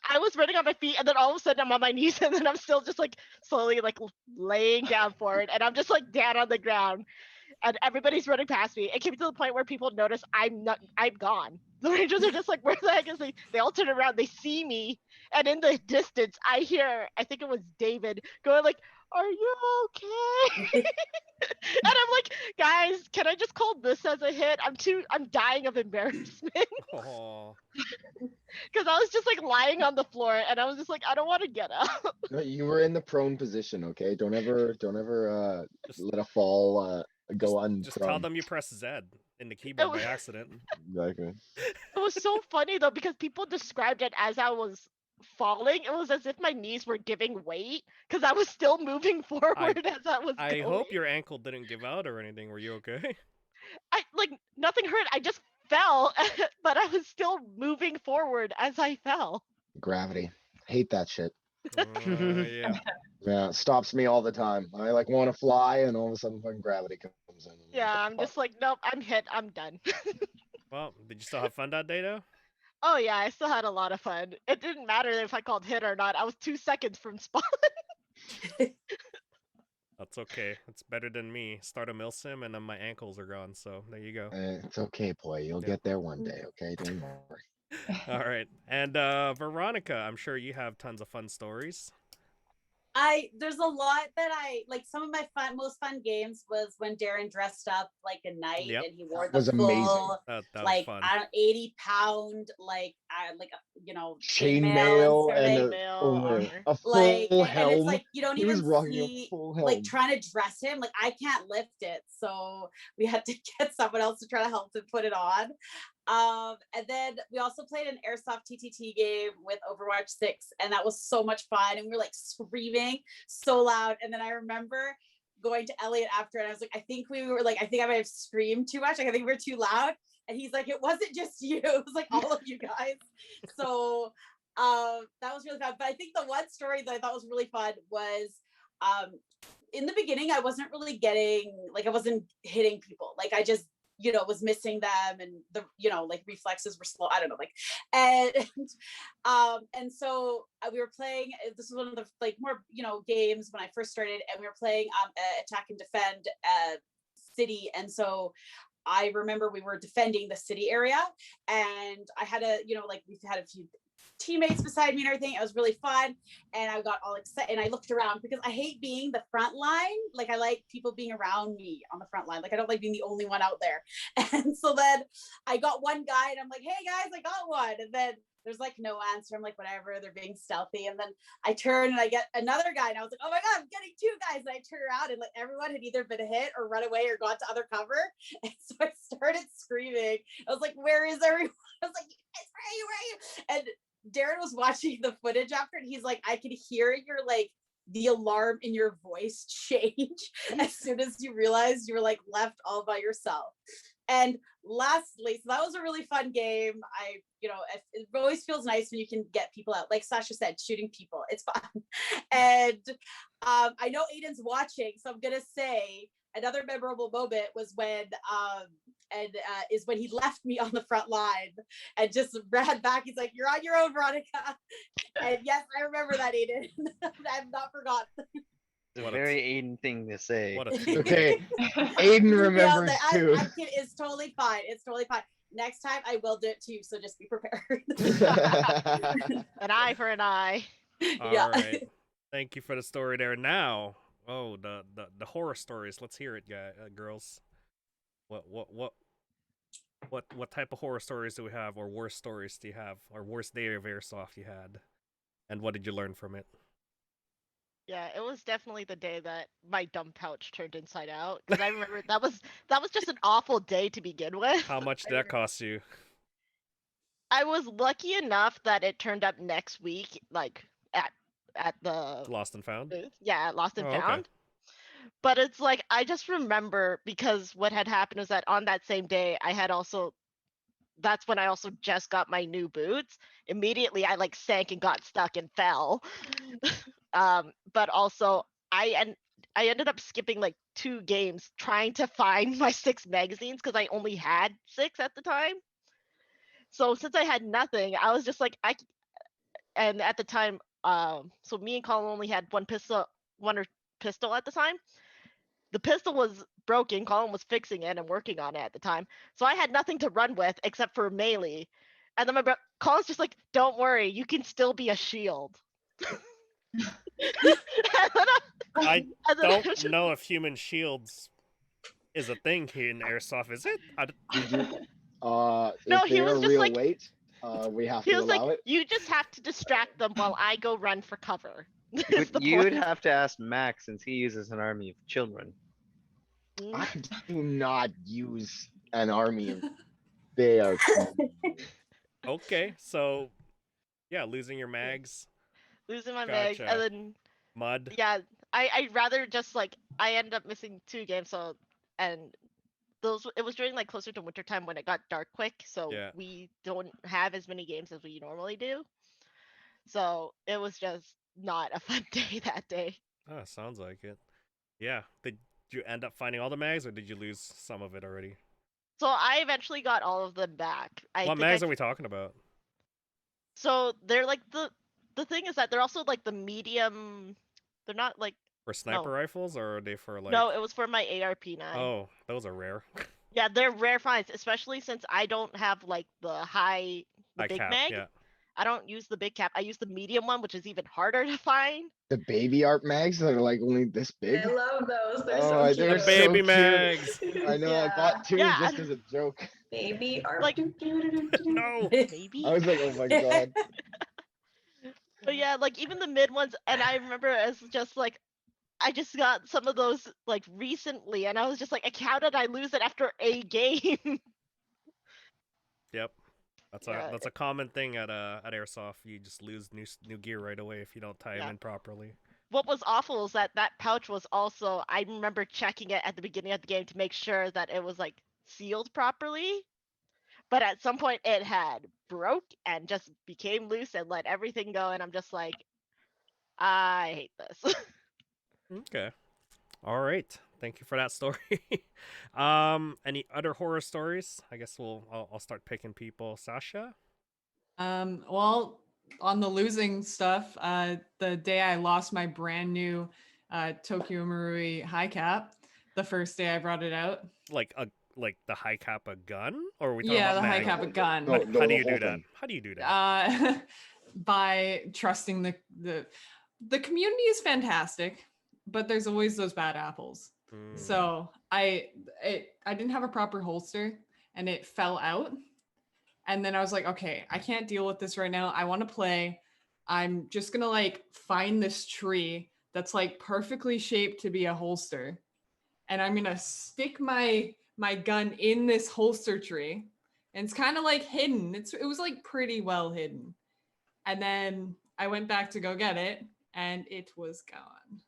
I was running on my feet, and then all of a sudden I'm on my knees, and then I'm still just like slowly like laying down for it, and I'm just like down on the ground. and everybody's running past me. It came to the point where people notice I'm gone. The Rangers are just like, where the heck is he? They all turn around, they see me, and in the distance, I hear, I think it was David, going like, "Are you okay?" And I'm like, guys, can I just call this as a hit? I'm dying of embarrassment
Oh,
because I was just like lying on the floor, and I was just like, I don't want to get up.
No, you were in the prone position, okay? Don't ever
Just-
let a fall go
just tell
unprone.
them you press Z in the
It
keyboard by
was,
accident.
Exactly.
it was so funny though because people described it as I was falling. It was as if my knees were giving weight because I was still moving forward as I was
I
going.
hope your ankle didn't give out or anything. Were you okay?
I like nothing hurt. I just fell, but I was still moving forward as I fell.
Gravity. Hate that shit.
Yeah.
Yeah, it stops me all the time. I like want to fly, and all of a sudden, fucking gravity comes in. I'm like,
Yeah,
"What
I'm
the
just like, nope, I'm hit. I'm done.
Well, did you still have fun that day though?
Oh yeah, I still had a lot of fun. It didn't matter if I called hit or not. I was 2 seconds from spawn.
That's okay. It's better than me. Start a milsim and then my ankles are gone. So there you go.
It's okay, boy. You'll
Yep.
get there one day, okay? Don't worry.
All right. And Veronica, I'm sure you have tons of fun stories.
There's a lot that I like. Some of my most fun games was when Darren dressed up like a knight
Yep.
and he wore
That
the
was amazing.
full
That was
like
fun.
80-pound like
Chainmail and
everything.
a
Like
full
and it's
helm.
like you don't
He was
even
rocking a
see
full
like
helm.
trying to dress him. Like I can't lift it, so we had to get someone else to try to help him put it on. And then we also played an airsoft TTT game with Overwatch 6, and that was so much fun. And we were like screaming so loud. And then I remember going to Elliot after, and I was like, I think I might have screamed too much. Like I think we were too loud. And he's like, it wasn't just you, it was like all of you guys. So that was really fun. But I think the one story that I thought was really fun was in the beginning, I wasn't really I wasn't hitting people. Like I just was missing them, and the like reflexes were slow. I don't know, like and so we were playing. This was one of the like more games when I first started, and we were playing attack and defend city. And so I remember we were defending the city area, and I had we've had a few teammates beside me and everything. It was really fun, and I got all excited, and I looked around because I hate being the front line. Like I like people being around me on the front line. Like I don't like being the only one out there. And so then I got one guy, and I'm like, hey guys, I got one. And then there's like no answer. I'm like, whatever, they're being stealthy. And then I turn and I get another guy, and I was like, oh my god, I'm getting two guys. And I turn around, and like everyone had either been hit or run away or gone to other cover. And so I started screaming. I was like, where is everyone? I was like, where are you? And Darren was watching the footage after, and he's like, I could hear your like the alarm in your voice change as soon as you realized you were like left all by yourself. And lastly, so that was a really fun game. It always feels nice when you can get people out. Like Sascha said, shooting people, it's fun. And I know Aiden's watching, so I'm gonna say another memorable moment was when he left me on the front line and just ran back. He's like, "You're on your own, Veronica." And yes, I remember that, Aiden. I've not forgotten.
It's a very Aiden thing to say.
What a teammate.
Okay, Aiden remembers too.
I'm kidding. It's totally fine. It's totally fine. Next time I will do it too, so just be prepared.
An eye for an eye.
All
Yeah.
right. Thank you for the story there. Now, the horror stories. Let's hear it, girls. What type of horror stories do we have, or worst stories do you have, or worst day of airsoft you had, and what did you learn from it?
Yeah, it was definitely the day that my dump pouch turned inside out. Because I remember that was just an awful day to begin with.
How much did that cost you?
I was lucky enough that it turned up next week, like at the
Lost and found?
booth. Yeah, lost and
Oh, okay.
found. But it's like I just remember because what had happened was that on that same day that's when I also just got my new boots. Immediately I like sank and got stuck and fell. But also I ended up skipping like 2 games trying to find my 6 magazines because I only had 6 at the time. So since I had nothing, I was just like and at the time, so me and Colin only had one pistol at the time. the pistol was broken. Colin was fixing it and working on it at the time, so I had nothing to run with except for melee. And then Colin's just like, "Don't worry, you can still be a shield."
I
and then
don't know if human shields is a thing here in airsoft. Is it?
No,
If
he
they
was
are
just
real
like-
weight, we have
He
to
was like,
allow it.
"You just have to distract them while I go run for cover." is the
You'd
point.
have to ask Max since he uses an army of children.
I do not use an army of they are
Okay, so yeah, losing your mags,
Losing my mags,
Gotcha.
and then
mud.
yeah, I'd rather just like I ended up missing 2 games, so and those it was during like closer to wintertime when it got dark quick, so
Yeah.
we don't have as many games as we normally do. So it was just not a fun day that day.
Oh, sounds like it. Yeah. Did you end up finding all the mags, or did you lose some of it already?
So I eventually got all of them back.
What mags are we talking about?
So they're like the thing is that they're also like the medium. They're not like
For sniper rifles, or are they for like?
no, it was for my ARP9.
Oh, those are rare.
Yeah, they're rare finds, especially since I don't have like the
High
big
cap,
mag.
yeah.
I don't use the big cap. I use the medium one, which is even harder to find.
the baby art mags that are like only this big.
I love those. They're
Oh,
so
they're
cute.
so
Baby
cute.
mags.
I know. I
Yeah.
bought 2
Yeah.
just as a joke.
Baby art.
Like-
No.
Maybe.
I was like, oh my god.
But yeah, like even the mid ones, and I remember as just like I just got some of those like recently, and I was just like, how did I lose it after a game?
Yep. That's
Yeah.
a common thing at airsoft. You just lose new gear right away if you don't tie them
Yeah.
in properly.
What was awful is that pouch was also, I remember checking it at the beginning of the game to make sure that it was like sealed properly. But at some point it had broke and just became loose and let everything go. And I'm just like, I hate this.
Okay. All right. Thank you for that story. Any other horror stories? I guess I'll start picking people. Sascha?
Well, on the losing stuff, the day I lost my brand new Tokyo Marui high cap, the first day I brought it out.
Like the high cap a gun, or are we talking
Yeah,
about
the high
mag?
cap a gun.
No,
How
no,
do
the
you do
whole
that?
thing.
How do you do that?
By trusting the community is fantastic, but there's always those bad apples.
Mm.
So I didn't have a proper holster and it fell out. And then I was like, okay, I can't deal with this right now. I want to play. I'm just gonna like find this tree that's like perfectly shaped to be a holster. And I'm gonna stick my gun in this holster tree. And it's kind of like hidden. It was like pretty well hidden. And then I went back to go get it and it was gone.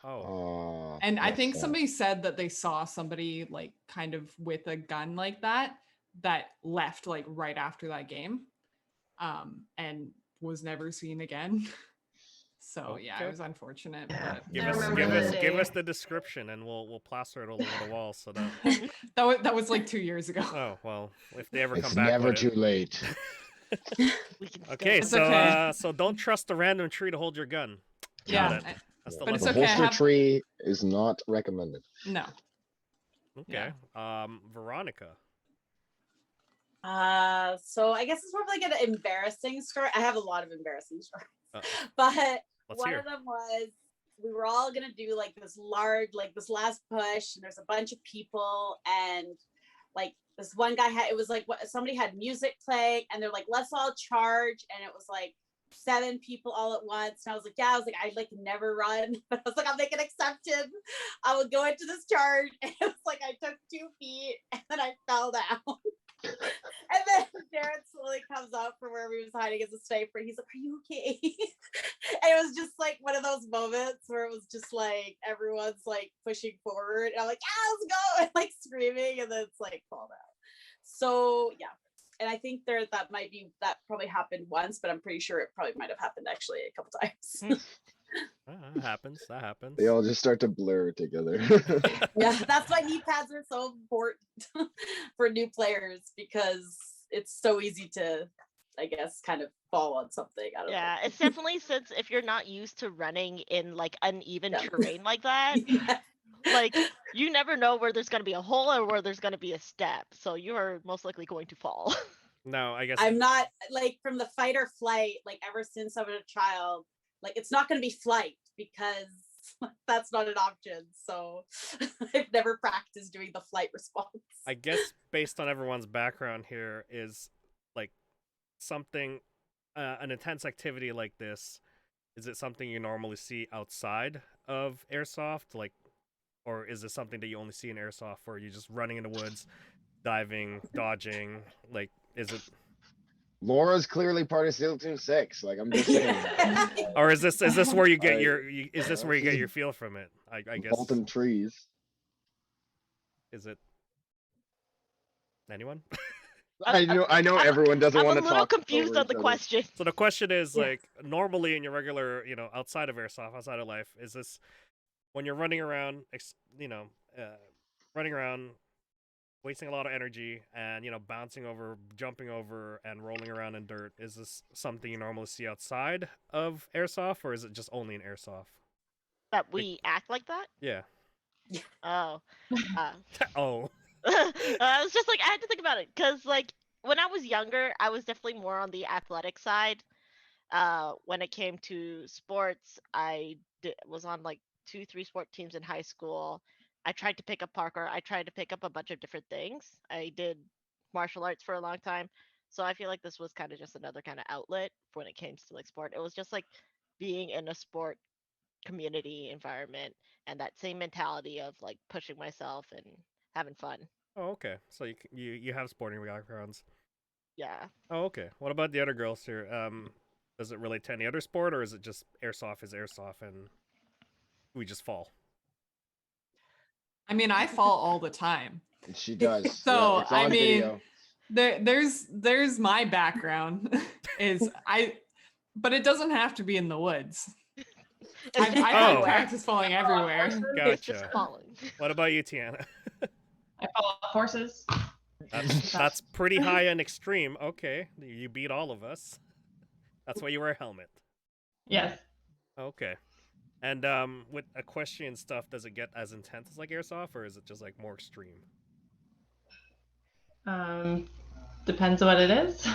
Oh.
And I
that's
think
sad.
somebody said that they saw somebody like kind of with a gun like that left like right after that game and was never seen again. So yeah,
Okay.
it was unfortunate.
Yeah.
But
Give
I
us
remember that
give
day.
us the description, and we'll plaster it all over the wall so that.
that was like 2 years ago.
Oh well, if they ever come
It's
back.
never
with
too
it.
late.
We can
Okay,
It's
so
okay.
so don't trust a random tree to hold your gun. Got
Yeah,
it. That's the
but it's
The
lesson.
okay, I
holster
have-
tree is not recommended.
no.
Okay. Veronica.
So I guess it's more of like an embarrassing story. I have a lot of embarrassing stories,
Uh-oh.
but
Let's
one
hear.
of them was we were all gonna do like this last push, and there's a bunch of people, and like this one guy had, it was like what somebody had music playing, and they're like, let's all charge, and it was like 7 people all at once, and I was like, yeah, I was like, I'd like never run, but I was like, I'll make an exception. I would go into this charge, and it was like I took 2 feet, and then I fell down. And then Jared slowly comes up from where he was hiding as a sniper. He's like, are you okay? And it was just like one of those moments where it was just like everyone's like pushing forward. And I'm like, yeah, let's go. And like screaming. And then it's like fall down. So yeah. And I think that probably happened once, but I'm pretty sure it probably might have happened actually a couple times.
That happens. That happens.
They all just start to blur together.
Yeah, that's why knee pads are so important for new players, because it's so easy to, I guess, kind of fall on something. I don't know.
Yeah, it's definitely since if you're not used to running in like uneven
Yeah.
terrain like that,
Yeah.
like you never know where there's going to be a hole or where there's going to be a step, so you are most likely going to fall.
No, I guess
I'm not like from the fight or flight, like ever since I was a child, like it's not going to be flight because that's not an option. So I've never practiced doing the flight response.
I guess based on everyone's background here is like something an intense activity like this, is it something you normally see outside of airsoft, like, or is it something that you only see in airsoft where you're just running in the woods, diving, dodging, like, is it,
Laura's clearly part of SEAL Team 6. Like, I'm just saying.
or is this where you get
Like,
is this where you get your feel from it? I guess.
Bolton trees.
Is it anyone?
I know everyone doesn't
I'm
want
a
to
little
talk
confused
over
on the
each other.
question.
So the question is,
Yeah.
like, normally in your regular, outside of airsoft, outside of life, is this when you're running around, running around, wasting a lot of energy and, bouncing over, jumping over, and rolling around in dirt, is this something you normally see outside of airsoft, or is it just only in airsoft?
That we act like that?
Yeah.
Oh.
Oh.
It's just like I had to think about it because like when I was younger, I was definitely more on the athletic side. When it came to sports, was on like 2, 3 sport teams in high school. I tried to pick up parkour. I tried to pick up a bunch of different things. I did martial arts for a long time, so I feel like this was kind of just another kind of outlet for when it came to like sport. It was just like being in a sport community environment and that same mentality of like pushing myself and having fun.
Oh, okay. So you have sporting backgrounds.
Yeah.
Oh, okay. What about the other girls here? Does it relate to any other sport, or is it just airsoft is airsoft and we just fall?
I mean, I fall all the time.
She does.
So,
Yeah, it's on
I mean,
video.
there's my background but it doesn't have to be in the woods. I've had practice falling everywhere.
It's just
Gotcha.
falling.
What about you, Tiana?
I fall off horses.
That's pretty high and extreme. Okay, you beat all of us. That's why you wear a helmet.
Yes.
Okay. And with equestrian stuff, does it get as intense as like airsoft, or is it just like more extreme?
Depends what it is.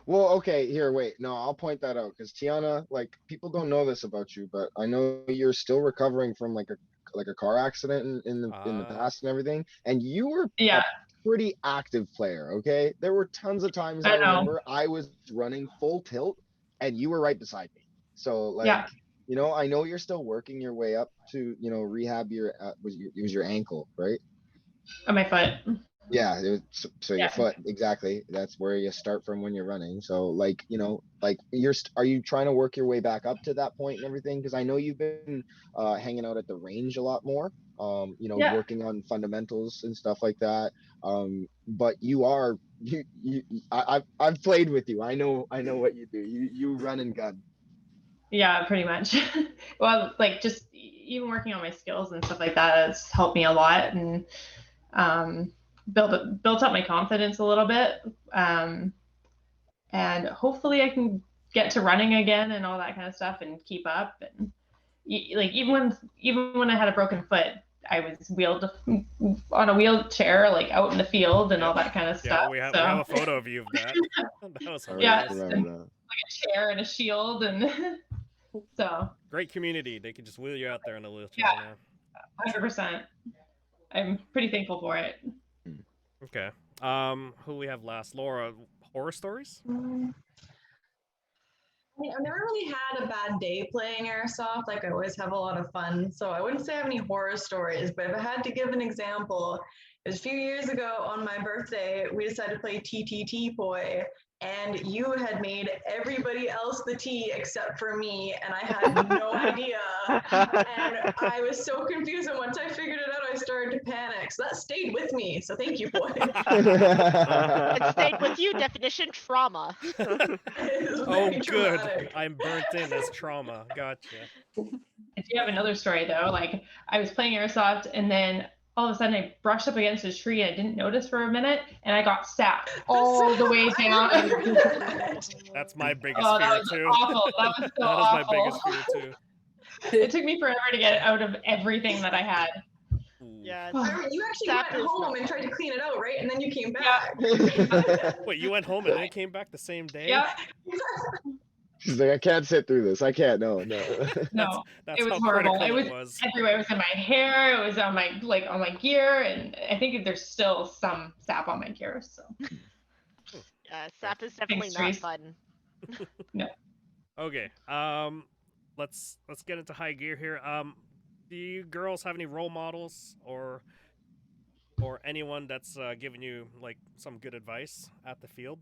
Well, okay, here, wait. No, I'll point that out because Tiana, like, people don't know this about you, but I know you're still recovering from like a car accident in the past and everything, and you were
Yeah.
a pretty active player. Okay, there were tons of times
I know.
remember I was running full tilt, and you were right beside me. So like,
Yeah.
I know you're still working your way up to rehab your it was your ankle, right?
On my foot.
Yeah, so your
Yeah.
foot, exactly. That's where you start from when you're running. So like, like are you trying to work your way back up to that point and everything? Because I know you've been hanging out at the range a lot more,
Yeah.
working on fundamentals and stuff like that. But I've played with you. I know what you do. You run and gun.
Yeah, pretty much. Well, like just even working on my skills and stuff like that has helped me a lot and built up my confidence a little bit. And hopefully I can get to running again and all that kind of stuff and keep up. And like even when I had a broken foot, I was wheeled on a wheelchair, like out in the field and all that kind of stuff.
Yeah, we have a photo of you of that. That was
Yeah,
hilarious.
and, like a chair and a shield, and so
Great community. They can just wheel you out there in a wheelchair
yeah, 100%. I'm pretty thankful for it.
Okay. Who we have last? Laura, horror stories?
I mean, I've never really had a bad day playing airsoft. Like I always have a lot of fun. So I wouldn't say I have any horror stories, but if I had to give an example, it was a few years ago on my birthday, we decided to play TTT Poi, and you had made everybody else the T except for me, and I had no idea. And I was so confused, and once I figured it out, I started to panic. So that stayed with me. So thank you, Poi.
It stayed with you. Definition: trauma.
Oh, good. I'm burnt in as trauma. Gotcha.
I do have another story though. Like I was playing airsoft, and then all of a sudden I brushed up against a tree and I didn't notice for a minute, and I got stabbed all the way down.
That's my biggest
Oh,
fear
that was
too.
awful. That was so
That is my
awful.
biggest fear too.
It took me forever to get out of everything that I had.
Yeah.
You actually
Sap
went
is
home
not
and tried to
fun.
clean it out, right? And then you came
Yeah.
back.
Wait, you went home and then came back the same day?
Yeah.
She's like, I can't sit through this. I can't. No.
No,
That's
it was
how
horrible.
critical
It
it
was
was.
everywhere. It was in my hair. It was on my on my gear, and I think there's still some sap on my gear. So
Yeah, sap is definitely not
Trace.
fun.
no.
Okay. Let's get into high gear here. Do you girls have any role models or anyone that's giving you like some good advice at the field?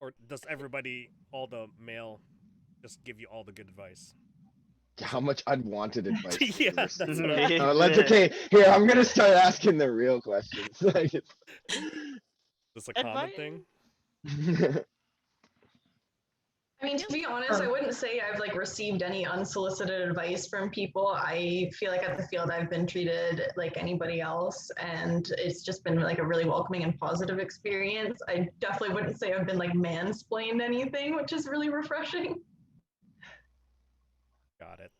Or does everybody, all the male, just give you all the good advice?
How much unwanted advice? do you
Yeah, that's
receive?
what I
Let's okay. Here, I'm gonna start asking the real questions. Like,
This a common
Advice?
thing?
I mean, to be honest, I wouldn't say I've like received any unsolicited advice from people. I feel like at the field I've been treated like anybody else, and it's just been like a really welcoming and positive experience. I definitely wouldn't say I've been like mansplained anything, which is really refreshing.
Got it.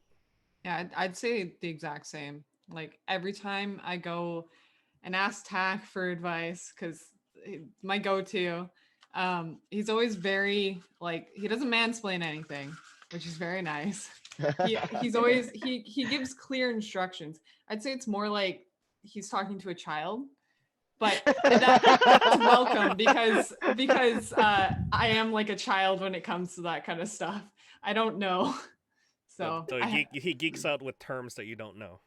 Yeah, I'd say the exact same. Like every time I go and ask Tack for advice, because my go-to, he's always very like he doesn't mansplain anything, which is very nice. He's always he gives clear instructions. I'd say it's more like he's talking to a child, but that's welcome because I am like a child when it comes to that kind of stuff. I don't know. So
he geeks out with terms that you don't know.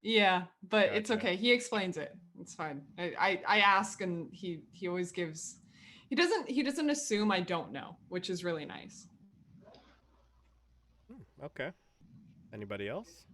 Yeah, but it's
Gotcha.
okay. He explains it. It's fine. I ask and he always gives. He doesn't assume I don't know, which is really nice.
Okay. Anybody else?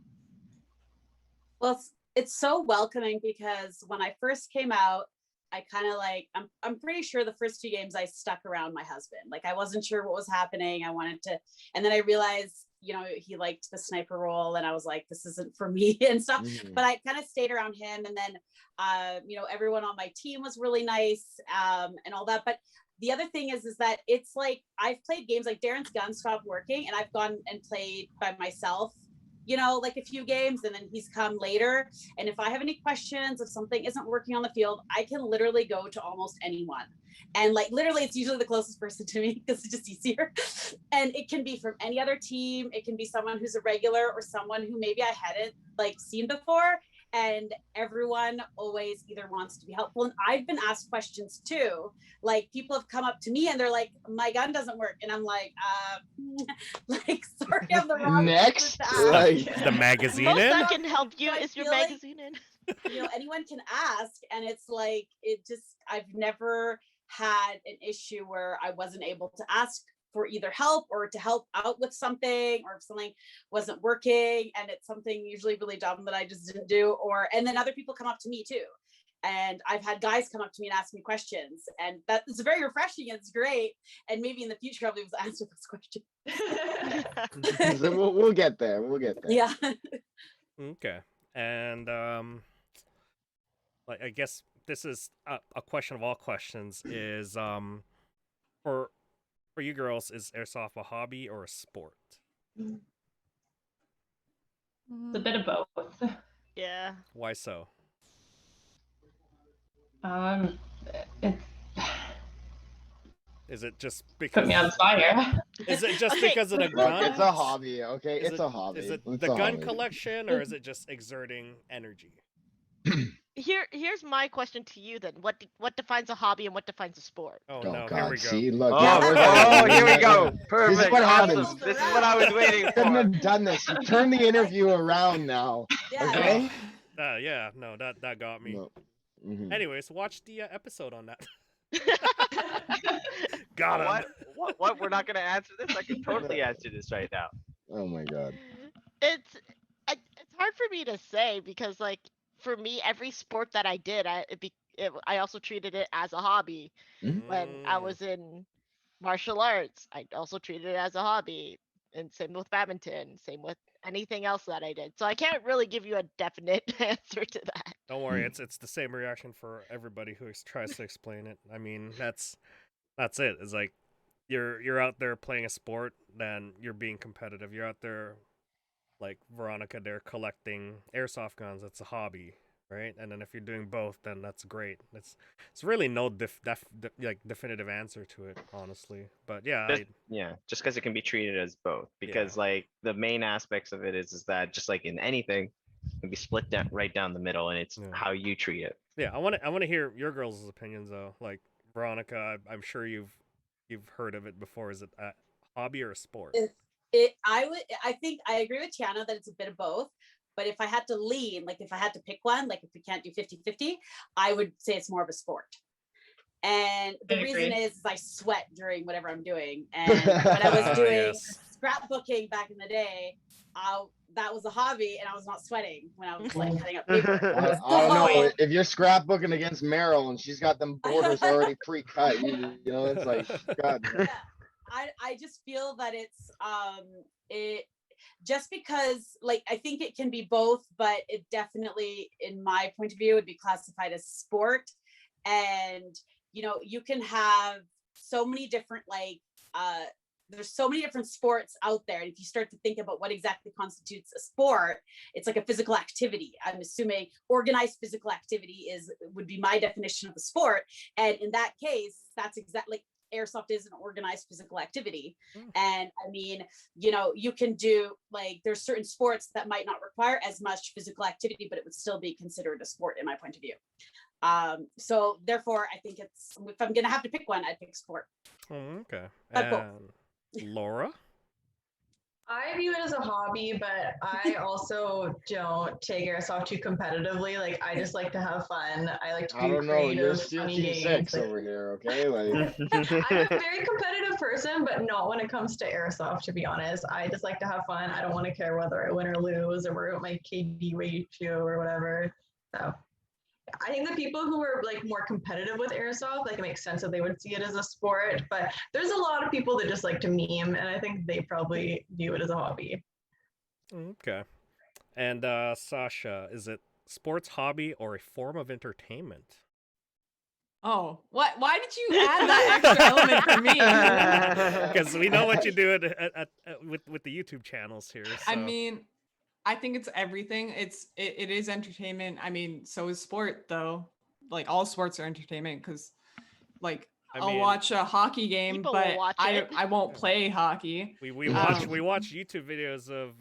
Well, it's so welcoming because when I first came out, I kind of like, I'm pretty sure the first 2 games I stuck around my husband. Like I wasn't sure what was happening. I wanted to, and then I realized, you know, he liked the sniper role and I was like, this isn't for me and stuff. But I kind of stayed around him. And then, you know, everyone on my team was really nice and all that. But the other thing is that it's like, I've played games like Darren's gun stopped working and I've gone and played by myself, you know, like a few games, and then he's come later. And if I have any questions, if something isn't working on the field, I can literally go to almost anyone. And like literally it's usually the closest person to me because it's just easier. And it can be from any other team. It can be someone who's a regular or someone who maybe I hadn't like seen before. And everyone always either wants to be helpful. And I've been asked questions too. Like people have come up to me and they're like, my gun doesn't work. And I'm like, like, sorry, I'm the wrong
Next,
person to
like,
ask.
The magazine
Most
in?
I can help you
I
is your
feel like-
magazine in.
You know, anyone can ask. And it's like, it just, I've never had an issue where I wasn't able to ask for either help or to help out with something, or if something wasn't working and it's something usually really dumb that I just didn't do, or, and then other people come up to me too. And I've had guys come up to me and ask me questions, and that is very refreshing and it's great. And maybe in the future I'll be able to answer those questions.
so we'll get there. We'll get there.
Yeah.
Okay. And like I guess this is a question of all questions is for you girls, is airsoft a hobby or a sport?
It's a bit of both.
Yeah.
Why so?
It
Is it just
put
because
me on the spot here.
is it just
Okay.
because of the
Look,
gun?
it's a hobby, okay?
Is
It's
it-
a hobby.
Is it
It's
the
a
gun
hobby.
collection or is it just exerting energy?
Here's my question to you then. What defines a hobby and what defines a sport?
Oh,
Oh
no, here
God!
we go.
See, look.
Oh,
now we're getting-
here we go.
This is
Perfect.
what
Awesome.
happens.
This is what I was waiting
Couldn't
for.
have done this. You turn the interview around now.
Yeah.
Okay.
Yeah, no, that got me.
No. Mhm.
Anyways, watch the episode on that. Got him.
What? We're not gonna answer this? I can totally answer this right now.
Oh my God.
It's hard for me to say because like for me every sport that I did I also treated it as a hobby. When I
Mm.
was in martial arts, I also treated it as a hobby, and same with badminton, same with anything else that I did. So I can't really give you a definite answer to that.
Don't worry, it's the same reaction for everybody who tries to explain it. I mean, that's it. It's like you're out there playing a sport, then you're being competitive. You're out there like Veronica, they're collecting airsoft guns. That's a hobby, right? And then if you're doing both, then that's great. It's really no like definitive answer to it, honestly. But yeah,
Just, yeah, just because it can be treated as both, because
Yeah.
like the main aspects of it is that just like in anything, it can be split down right down the middle, and it's
Yeah.
how you treat it.
yeah, I want to hear your girls' opinions though. Like Veronica, I'm sure you've heard of it before. Is it a hobby or a sport?
I think I agree with Tiana that it's a bit of both. But if I had to lean, like if I had to pick one, like if we can't do 50-50, I would say it's more of a sport. And the
I
reason
agree.
is I sweat during whatever I'm doing. And when I was doing
Yes.
scrapbooking back in the day, that was a hobby, and I was not sweating when I was like cutting up paper.
I don't know if you're scrapbooking against Meryl and she's got them borders already pre-cut. You know, it's like God.
Yeah, I just feel that it's it just because like I think it can be both, but it definitely, in my point of view, would be classified as sport. And you know, you can have so many different there's so many different sports out there. And if you start to think about what exactly constitutes a sport, it's like a physical activity. I'm assuming organized physical activity would be my definition of a sport. And in that case, that's exactly, airsoft is an organized physical activity. And I mean, you know, you can do like, there's certain sports that might not require as much physical activity, but it would still be considered a sport in my point of view. So therefore I think it's, if I'm gonna have to pick one, I'd pick sport.
Okay.
But both.
Laura?
I view it as a hobby, but I also don't take airsoft too competitively. Like I just like to have fun. I like to be
I don't know. You're
creative,
Steel
funny
Team
games.
6 over here, okay? Like
I'm a very competitive person, but not when it comes to airsoft, to be honest. I just like to have fun. I don't want to care whether I win or lose or worry about my KD ratio or whatever. So I think the people who are like more competitive with airsoft, like it makes sense that they would see it as a sport, but there's a lot of people that just like to meme, and I think they probably view it as a hobby.
Okay. And Sascha, is it sports, hobby, or a form of entertainment?
Oh, what? Why did you add that extra element for me?
Because we know what you do with the YouTube channels here. So.
I mean, I think it's everything. It is entertainment. I mean, so is sport though. Like all sports are entertainment because, like, I'll watch a hockey game, but I won't play hockey.
We watch YouTube videos of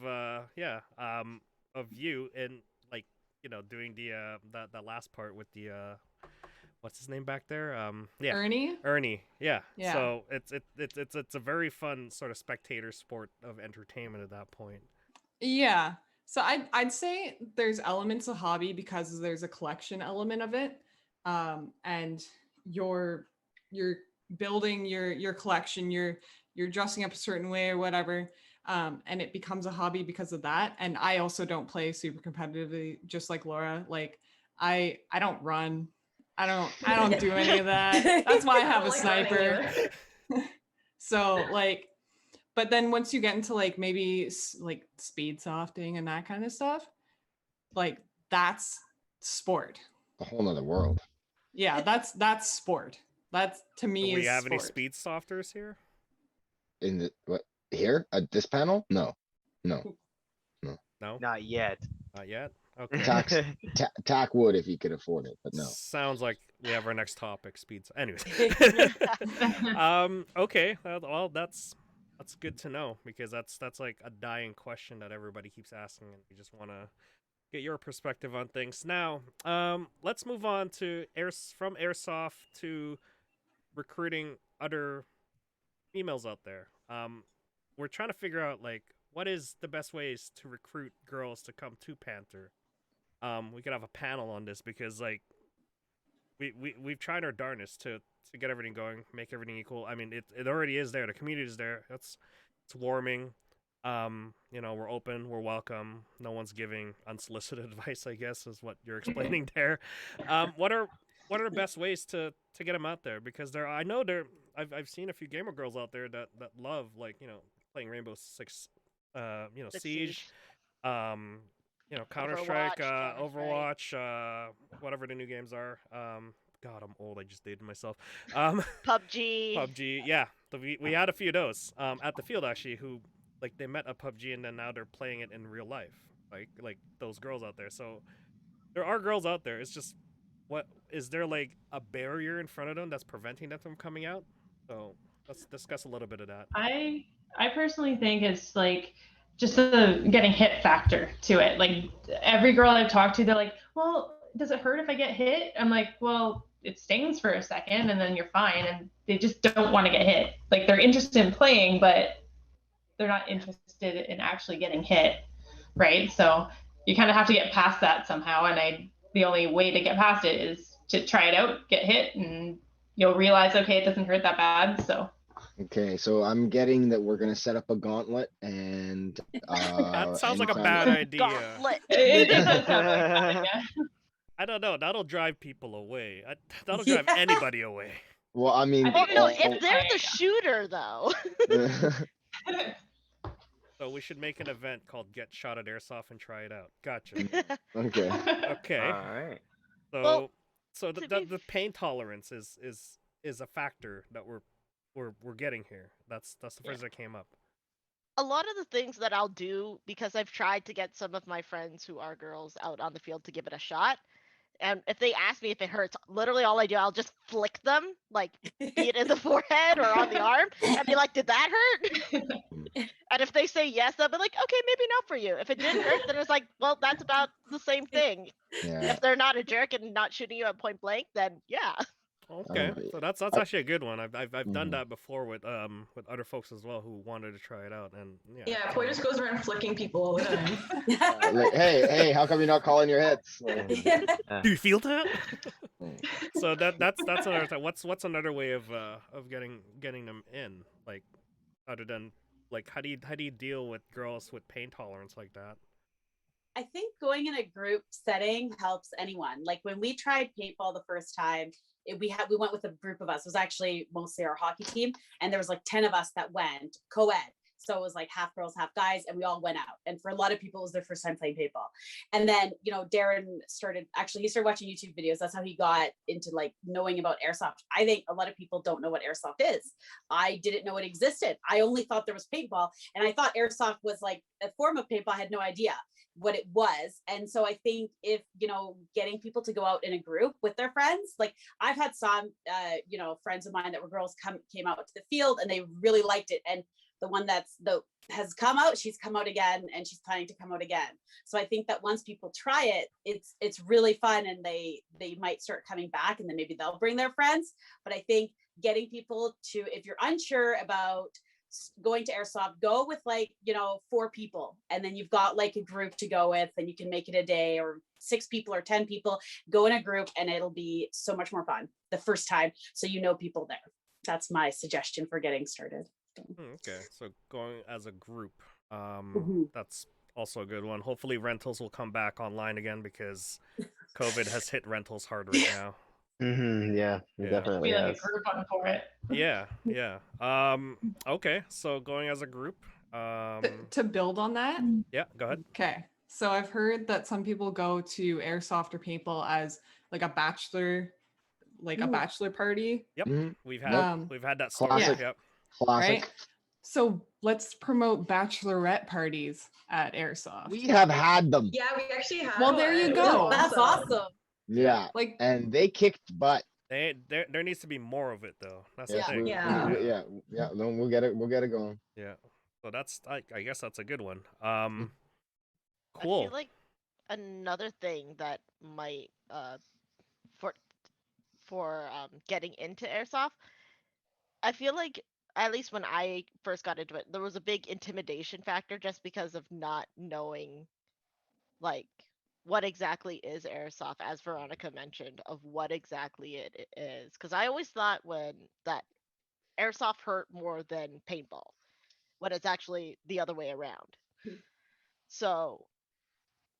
of you and like doing the last part with the what's his name back there? Yeah, Ernie. Yeah. So it's a very fun sort of spectator sport of entertainment at that point.
Yeah. So I'd say there's elements of hobby because there's a collection element of it, and you're building your collection, you're dressing up a certain way or whatever, and it becomes a hobby because of that. And I also don't play super competitively, just like Laura. Like I don't run, I don't do any of that. That's why I have a sniper. So like. But then once you get into like maybe like speed softing and that kind of stuff, like that's sport.
A whole nother world.
Yeah, that's sport. That's to me.
Do we have
sport.
any speed softers here?
In the what here at this panel? No.
Not yet.
Not yet. Okay.
Tack would if he could afford it, but no.
Sounds like we have our next topic, speeds. Anyways. Okay. Well, that's good to know because that's like a dying question that everybody keeps asking, and we just want to get your perspective on things. Now, let's move on to from airsoft to recruiting other females out there. We're trying to figure out like what is the best ways to recruit girls to come to Panther. We could have a panel on this because like we've tried our darnest to get everything going, make everything equal. I mean, it already is there. The community is there. It's warming. We're open. We're welcome. No one's giving unsolicited advice, I guess, is what you're explaining there. What are the best ways to get them out there? Because I've seen a few gamer girls out there that love playing Rainbow Six, Siege, Counter-Strike, Overwatch, whatever the new games are. God, I'm old. I just dated myself.
PUBG.
PUBG. Yeah, we had a few of those at the field actually who like they met a PUBG and then now they're playing it in real life, like those girls out there. So there are girls out there. It's just, what is there like a barrier in front of them that's preventing them from coming out? So let's discuss a little bit of that.
I personally think it's like just the getting hit factor to it. Like every girl I've talked to, they're like, well, does it hurt if I get hit? I'm like, well, it stings for a second and then you're fine. And they just don't want to get hit. Like they're interested in playing, but they're not interested in actually getting hit. Right. So you kind of have to get past that somehow. And the only way to get past it is to try it out, get hit, and you'll realize, okay, it doesn't hurt that bad. So
Okay, so I'm getting that we're gonna set up a gauntlet and
That sounds like a
anytime-
bad idea.
Gauntlet.
it does sound like that, yeah.
I don't know. That'll drive people away. That'll drive anybody away.
Well, I mean,
Well, no,
Oh,
if they're the shooter though.
So we should make an event called "Get Shot at Airsoft" and try it out. Gotcha.
okay.
Okay.
All right.
So
Well,
so
to
the,
be
the pain tolerance is a factor that we're getting here. That's the phrase that came up.
a lot of the things that I'll do, because I've tried to get some of my friends who are girls out on the field to give it a shot. And if they ask me if it hurts, literally all I do, I'll just flick them, like be it in the forehead or on the arm, and be like, "Did that hurt?" And if they say yes, I'll be like, "Okay, maybe not for you." If it didn't hurt, then it's like, "Well, that's about the same thing."
Yeah.
If they're not a jerk and not shooting you at point blank, then yeah.
Okay, so that's
I-
actually a good one. I've done
Mhm.
that before with other folks as well who wanted to try it out, and yeah.
Yeah, Poi just goes around flicking people all the time.
Like, hey, how come you're not calling your hits? Like,
Do you feel that? So that's another thing. What's another way of getting them in, like, other than like how do you deal with girls with pain tolerance like that?
I think going in a group setting helps anyone. Like when we tried paintball the first time, we went with a group of us. It was actually mostly our hockey team, and there was like 10 of us that went co-ed. So it was like half girls, half guys, and we all went out. And for a lot of people, it was their first time playing paintball. And then, Darren he started watching YouTube videos. That's how he got into like knowing about airsoft. I think a lot of people don't know what airsoft is. I didn't know it existed. I only thought there was paintball, and I thought airsoft was like a form of paintball. I had no idea what it was. And so I think if, getting people to go out in a group with their friends, like I've had some, friends of mine that were girls came out to the field and they really liked it. And the one has come out, she's come out again and she's planning to come out again. So I think that once people try it, it's really fun, and they might start coming back, and then maybe they'll bring their friends. But I think getting people to, if you're unsure about going to airsoft, go with 4 people, and then you've got like a group to go with, and you can make it a day, or 6 people or 10 people, go in a group, and it'll be so much more fun the first time, so people there. That's my suggestion for getting started.
Okay, so going as a group,
Mhm.
that's also a good one. Hopefully rentals will come back online again, because COVID has hit rentals hard right now.
Yeah,
Yeah.
it definitely
Be like a
has.
Groupon for it.
Yeah. Okay, so going as a group,
To build on that,
yeah, go ahead.
okay. So I've heard that some people go to airsoft or paintball as like a bachelor party,
Yep,
Mhm.
we've had
Um,
that story.
Classic.
Yep.
Classic.
right? So let's promote bachelorette parties at airsoft.
We have had them.
Yeah, we actually have.
Well, there you
one.
go.
That's awesome.
Yeah.
Like,
And they kicked butt.
There needs to be more of it though. That's the
Yeah.
thing.
Yeah.
No, we'll get it going.
Yeah. So that's I guess that's a good one.
Mm.
I
Cool.
feel like another thing that might for getting into airsoft, I feel like at least when I first got into it, there was a big intimidation factor just because of not knowing like what exactly is airsoft, as Veronica mentioned, of what exactly it is. Because I always thought that airsoft hurt more than paintball, when it's actually the other way around. So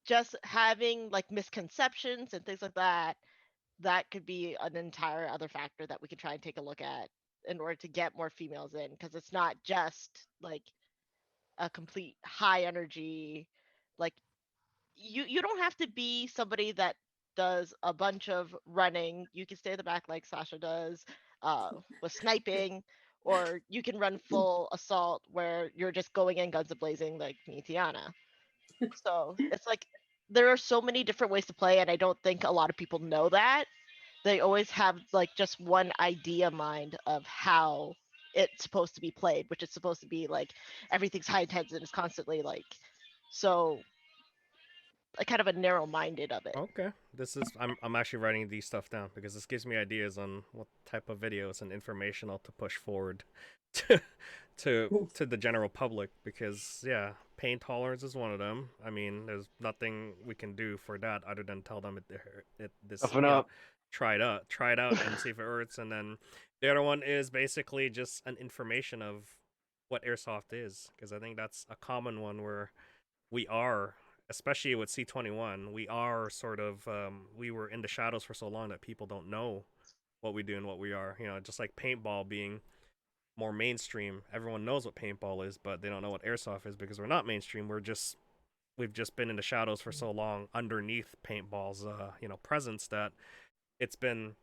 just having like misconceptions and things like that could be an entire other factor that we could try and take a look at in order to get more females in, because it's not just like a complete high energy, like you don't have to be somebody that does a bunch of running. You can stay in the back like Sascha does with sniping, or you can run full assault where you're just going in guns a-blazing like me, Tiana. So it's like there are so many different ways to play, and I don't think a lot of people know that. They always have like just one idea mind of how it's supposed to be played, which is supposed to be like everything's high intense and it's constantly like so kind of a narrow minded of it.
Okay, this is I'm actually writing these stuff down because this gives me ideas on what type of videos and informational to push forward to to the general public. Because yeah, pain tolerance is one of them. I mean, there's nothing we can do for that other than tell them
Toughen up.
try it out and see if it hurts. And then the other one is basically just an information of what airsoft is, because I think that's a common one where we are, especially with C21, we are sort of we were in the shadows for so long that people don't know what we do and what we are. You know, just like paintball being more mainstream, everyone knows what paintball is, but they don't know what airsoft is because we're not mainstream. We've just been in the shadows for so long underneath paintball's presence that it's been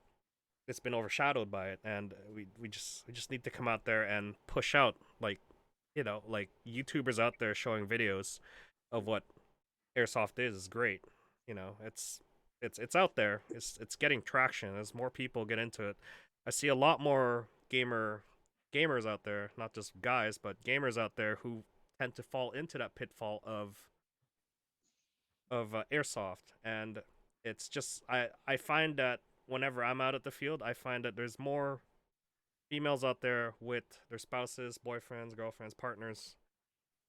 overshadowed by it. And we just need to come out there and push out, like YouTubers out there showing videos of what airsoft is great. It's out there. It's getting traction as more people get into it. I see a lot more gamers out there, not just guys, but gamers out there who tend to fall into that pitfall of airsoft. And it's just I find that whenever I'm out at the field, I find that there's more females out there with their spouses, boyfriends, girlfriends, partners,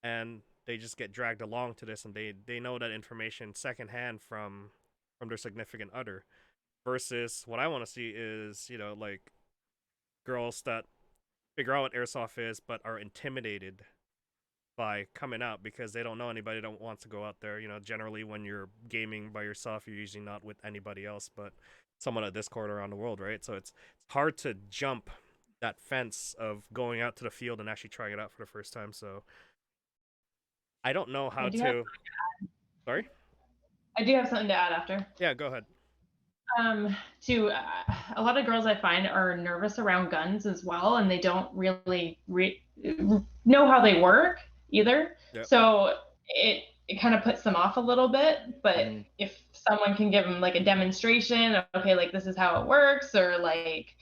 and they just get dragged along to this, and they know that information secondhand from their significant other. Versus what I want to see is like girls that figure out what airsoft is but are intimidated by coming out because they don't know anybody that wants to go out there. Generally when you're gaming by yourself, you're usually not with anybody else but someone at Discord around the world, right? So it's hard to jump that fence of going out to the field and actually trying it out for the first time. So I don't know how to. Sorry?
I do have something to add after.
Yeah, go ahead.
To a lot of girls I find are nervous around guns as well, and they don't really know how they work either. Yep. So it kind of puts them off a little bit. But if someone can give them like a demonstration of, okay, like this is how it works, or like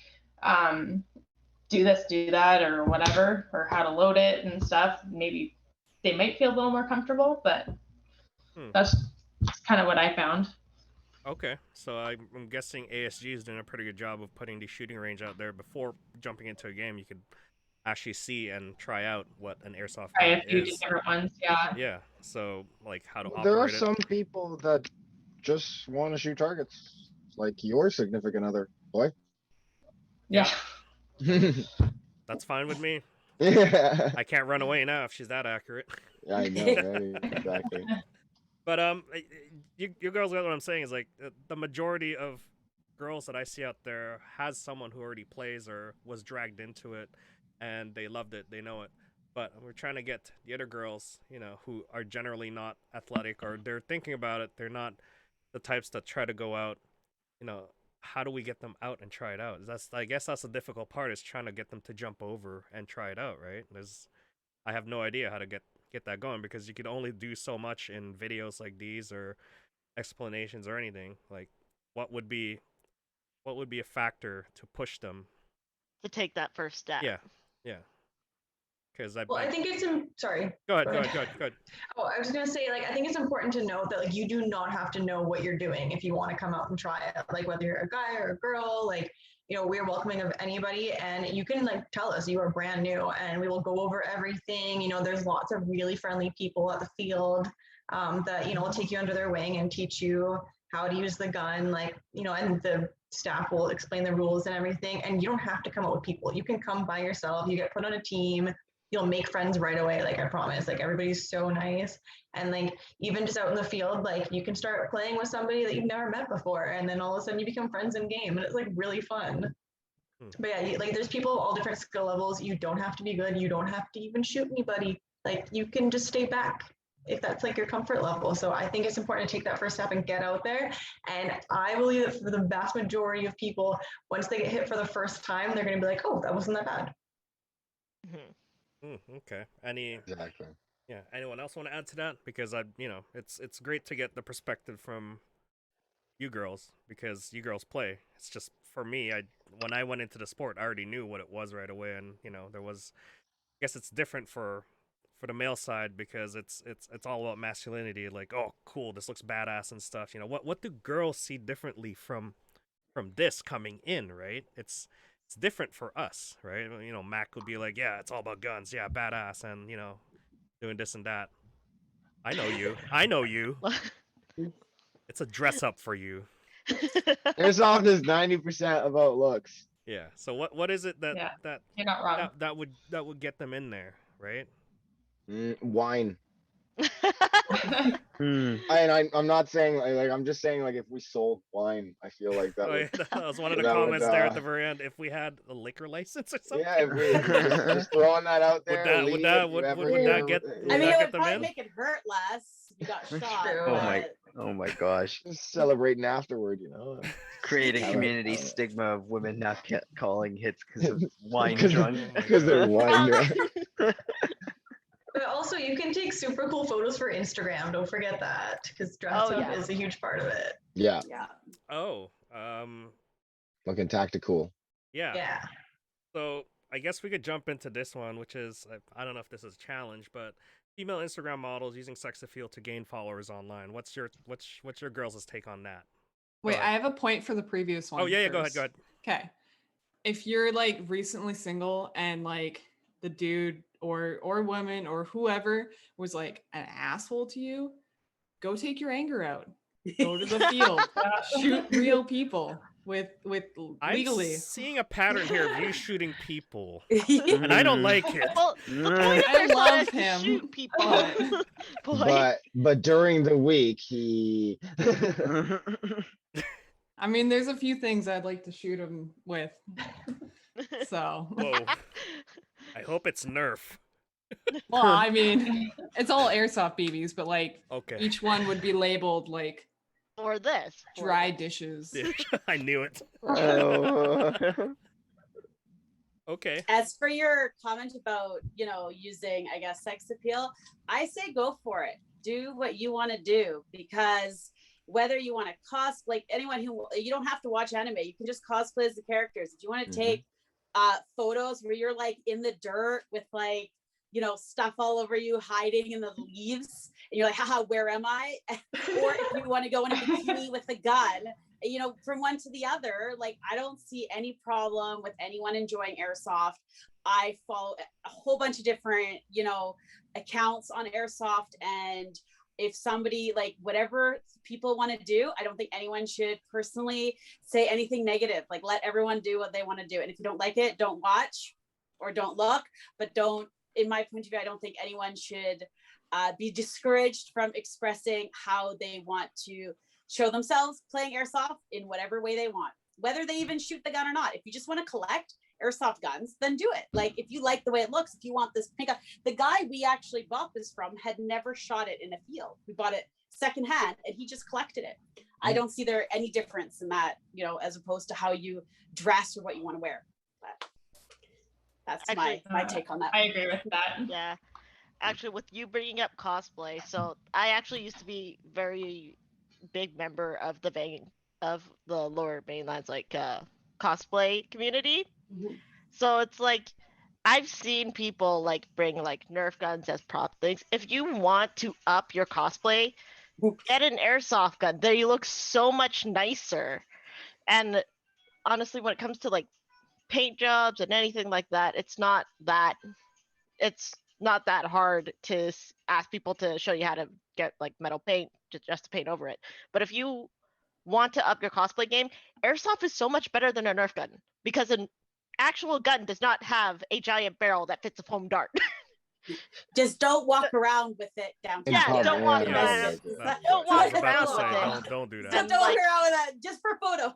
do this, do that, or whatever, or how to load it and stuff, maybe they might feel a little more comfortable. But that's kind of what I found.
Okay, so I'm guessing ASG is doing a pretty good job of putting the shooting range out there. Before jumping into a game, you could actually see and try out what an airsoft
try
gun
a few
is.
different ones, yeah.
Yeah, so like how to operate
There are
it.
some people that just want to shoot targets, like your significant other, boy.
Yeah.
That's fine with me.
Yeah.
I can't run away now if she's that accurate.
Yeah, I know, right? Exactly.
But you girls know what I'm saying is like the majority of girls that I see out there has someone who already plays or was dragged into it, and they loved it, they know it. But we're trying to get the other girls, who are generally not athletic, or they're thinking about it, they're not the types that try to go out. How do we get them out and try it out? I guess that's the difficult part, is trying to get them to jump over and try it out, right? I have no idea how to get that going, because you could only do so much in videos like these or explanations or anything. Like what would be a factor to push them
to take that first step?
Yeah because
I think it's sorry.
Go ahead.
Oh, I was gonna say, like, I think it's important to note that, like, you do not have to know what you're doing if you want to come out and try it. Like, whether you're a guy or a girl, like, we're welcoming of anybody, and you can like tell us you are brand new, and we will go over everything. There's lots of really friendly people at the field that will take you under their wing and teach you how to use the gun, like, and the staff will explain the rules and everything. And you don't have to come out with people. You can come by yourself. You get put on a team. You'll make friends right away. Like, I promise, like, everybody's so nice. And like, even just out in the field, like, you can start playing with somebody that you've never met before. And then all of a sudden you become friends in game, and it's like really fun. But yeah, like, there's people of all different skill levels. You don't have to be good. You don't have to even shoot anybody. Like, you can just stay back if that's like your comfort level. So I think it's important to take that first step and get out there. And I believe that for the vast majority of people, once they get hit for the first time, they're going to be like, oh, that wasn't that bad.
Okay. Any
Exactly.
Yeah. Anyone else want to add to that? Because it's great to get the perspective from you girls because you girls play. It's just for me, when I went into the sport, I already knew what it was right away, and there was. I guess it's different for the male side because it's all about masculinity. Like, oh, cool, this looks badass and stuff. What do girls see differently from this coming in? Right? It's different for us, right? Mac would be like, yeah, it's all about guns, yeah, badass, and doing this and that. I know you. I know you. It's a dress up for you.
Airsoft is 90% about looks.
Yeah. So what is it that
Yeah,
that
you're not wrong.
that would get them in there, right?
Wine.
Hmm.
I'm not saying like I'm just saying like if we sold wine, I feel like that
Oh
would
yeah, that was one of the
that would
comments there at the very end. If we had a liquor license or something,
yeah, if we just throwing that out
would
there,
that
Lee,
would
if
that
you
would,
ever
would, would that
hear,
get
I
would
mean,
that
it
get
would
them
probably
in?
make it hurt less if you got shot.
True.
Oh my,
But
oh my gosh.
just celebrating afterward,
Create a
Have
community
have
stigma of women not calling hits because of wine
because
drunk.
Oh my
because they're
God.
wine drunk.
But also, you can take super cool photos for Instagram. Don't forget that, because dress
Oh,
up
yeah.
is a huge part of it.
Yeah,
yeah.
Oh,
looking tactical.
yeah.
Yeah.
So I guess we could jump into this one, which is I don't know if this is a challenge, but female Instagram models using sex appeal to gain followers online. What's your girls' take on that?
Wait,
ahead.
I have a point for the previous one.
Oh yeah, go ahead,
first.
go ahead.
Okay. If you're like recently single and like the dude or woman or whoever was like an asshole to you, go take your anger out. Go to the field. Shoot real people with
I'm
legally.
seeing a pattern here of you shooting people, and I don't like it.
Well, the point of
I
Airsoft
love
is to
him,
shoot people.
but-
Boy.
But during the week he
I mean, there's a few things I'd like to shoot him with. So,
Whoa. I hope it's Nerf.
well, I mean, it's all airsoft BBs, but like
Okay.
each one would be labeled like
For this. for
dry
this.
dishes.
Yeah, I knew it.
Oh.
Okay.
As for your comment about, using, I guess, sex appeal, I say go for it. Do what you want to do, because whether you want to like anyone who, you don't have to watch anime, you can just cosplay as the characters. If you want to take photos where you're like in the dirt with like, stuff all over you hiding in the leaves, and you're like, haha, where am I? Or if you want to go in a bikini with a gun, from one to the other, like, I don't see any problem with anyone enjoying airsoft. I follow a whole bunch of different, accounts on airsoft, and if somebody, like, whatever people want to do, I don't think anyone should personally say anything negative. Like, let everyone do what they want to do, and if you don't like it, don't watch or don't look, but don't, in my point of view, I don't think anyone should be discouraged from expressing how they want to show themselves playing airsoft in whatever way they want, whether they even shoot the gun or not. If you just want to collect airsoft guns, then do it. Like, if you like the way it looks, if you want this pickup, the guy we actually bought this from had never shot it in a field. We bought it secondhand and he just collected it. I don't see there any difference in that, as opposed to how you dress or what you want to wear. But that's
Actually,
my take on that.
I agree with that.
Yeah. Actually, with you bringing up cosplay, so I actually used to be very big member of the lower mainland's cosplay community.
Mhm.
So it's like I've seen people like bring like Nerf guns as prop things. If you want to up your cosplay, get an airsoft gun. They look so much nicer. And honestly, when it comes to like paint jobs and anything like that, it's not that hard to ask people to show you how to get like metal paint just to paint over it. But if you want to up your cosplay game, airsoft is so much better than a Nerf gun, because an actual gun does not have a giant barrel that fits a foam dart.
Just don't walk around with it down.
In
Yeah,
public,
don't walk
yeah,
around.
yeah.
Don't
I
walk
was about
around
to
with
say,
it.
don't do
So
that.
don't walk
like-
around with that just for photo.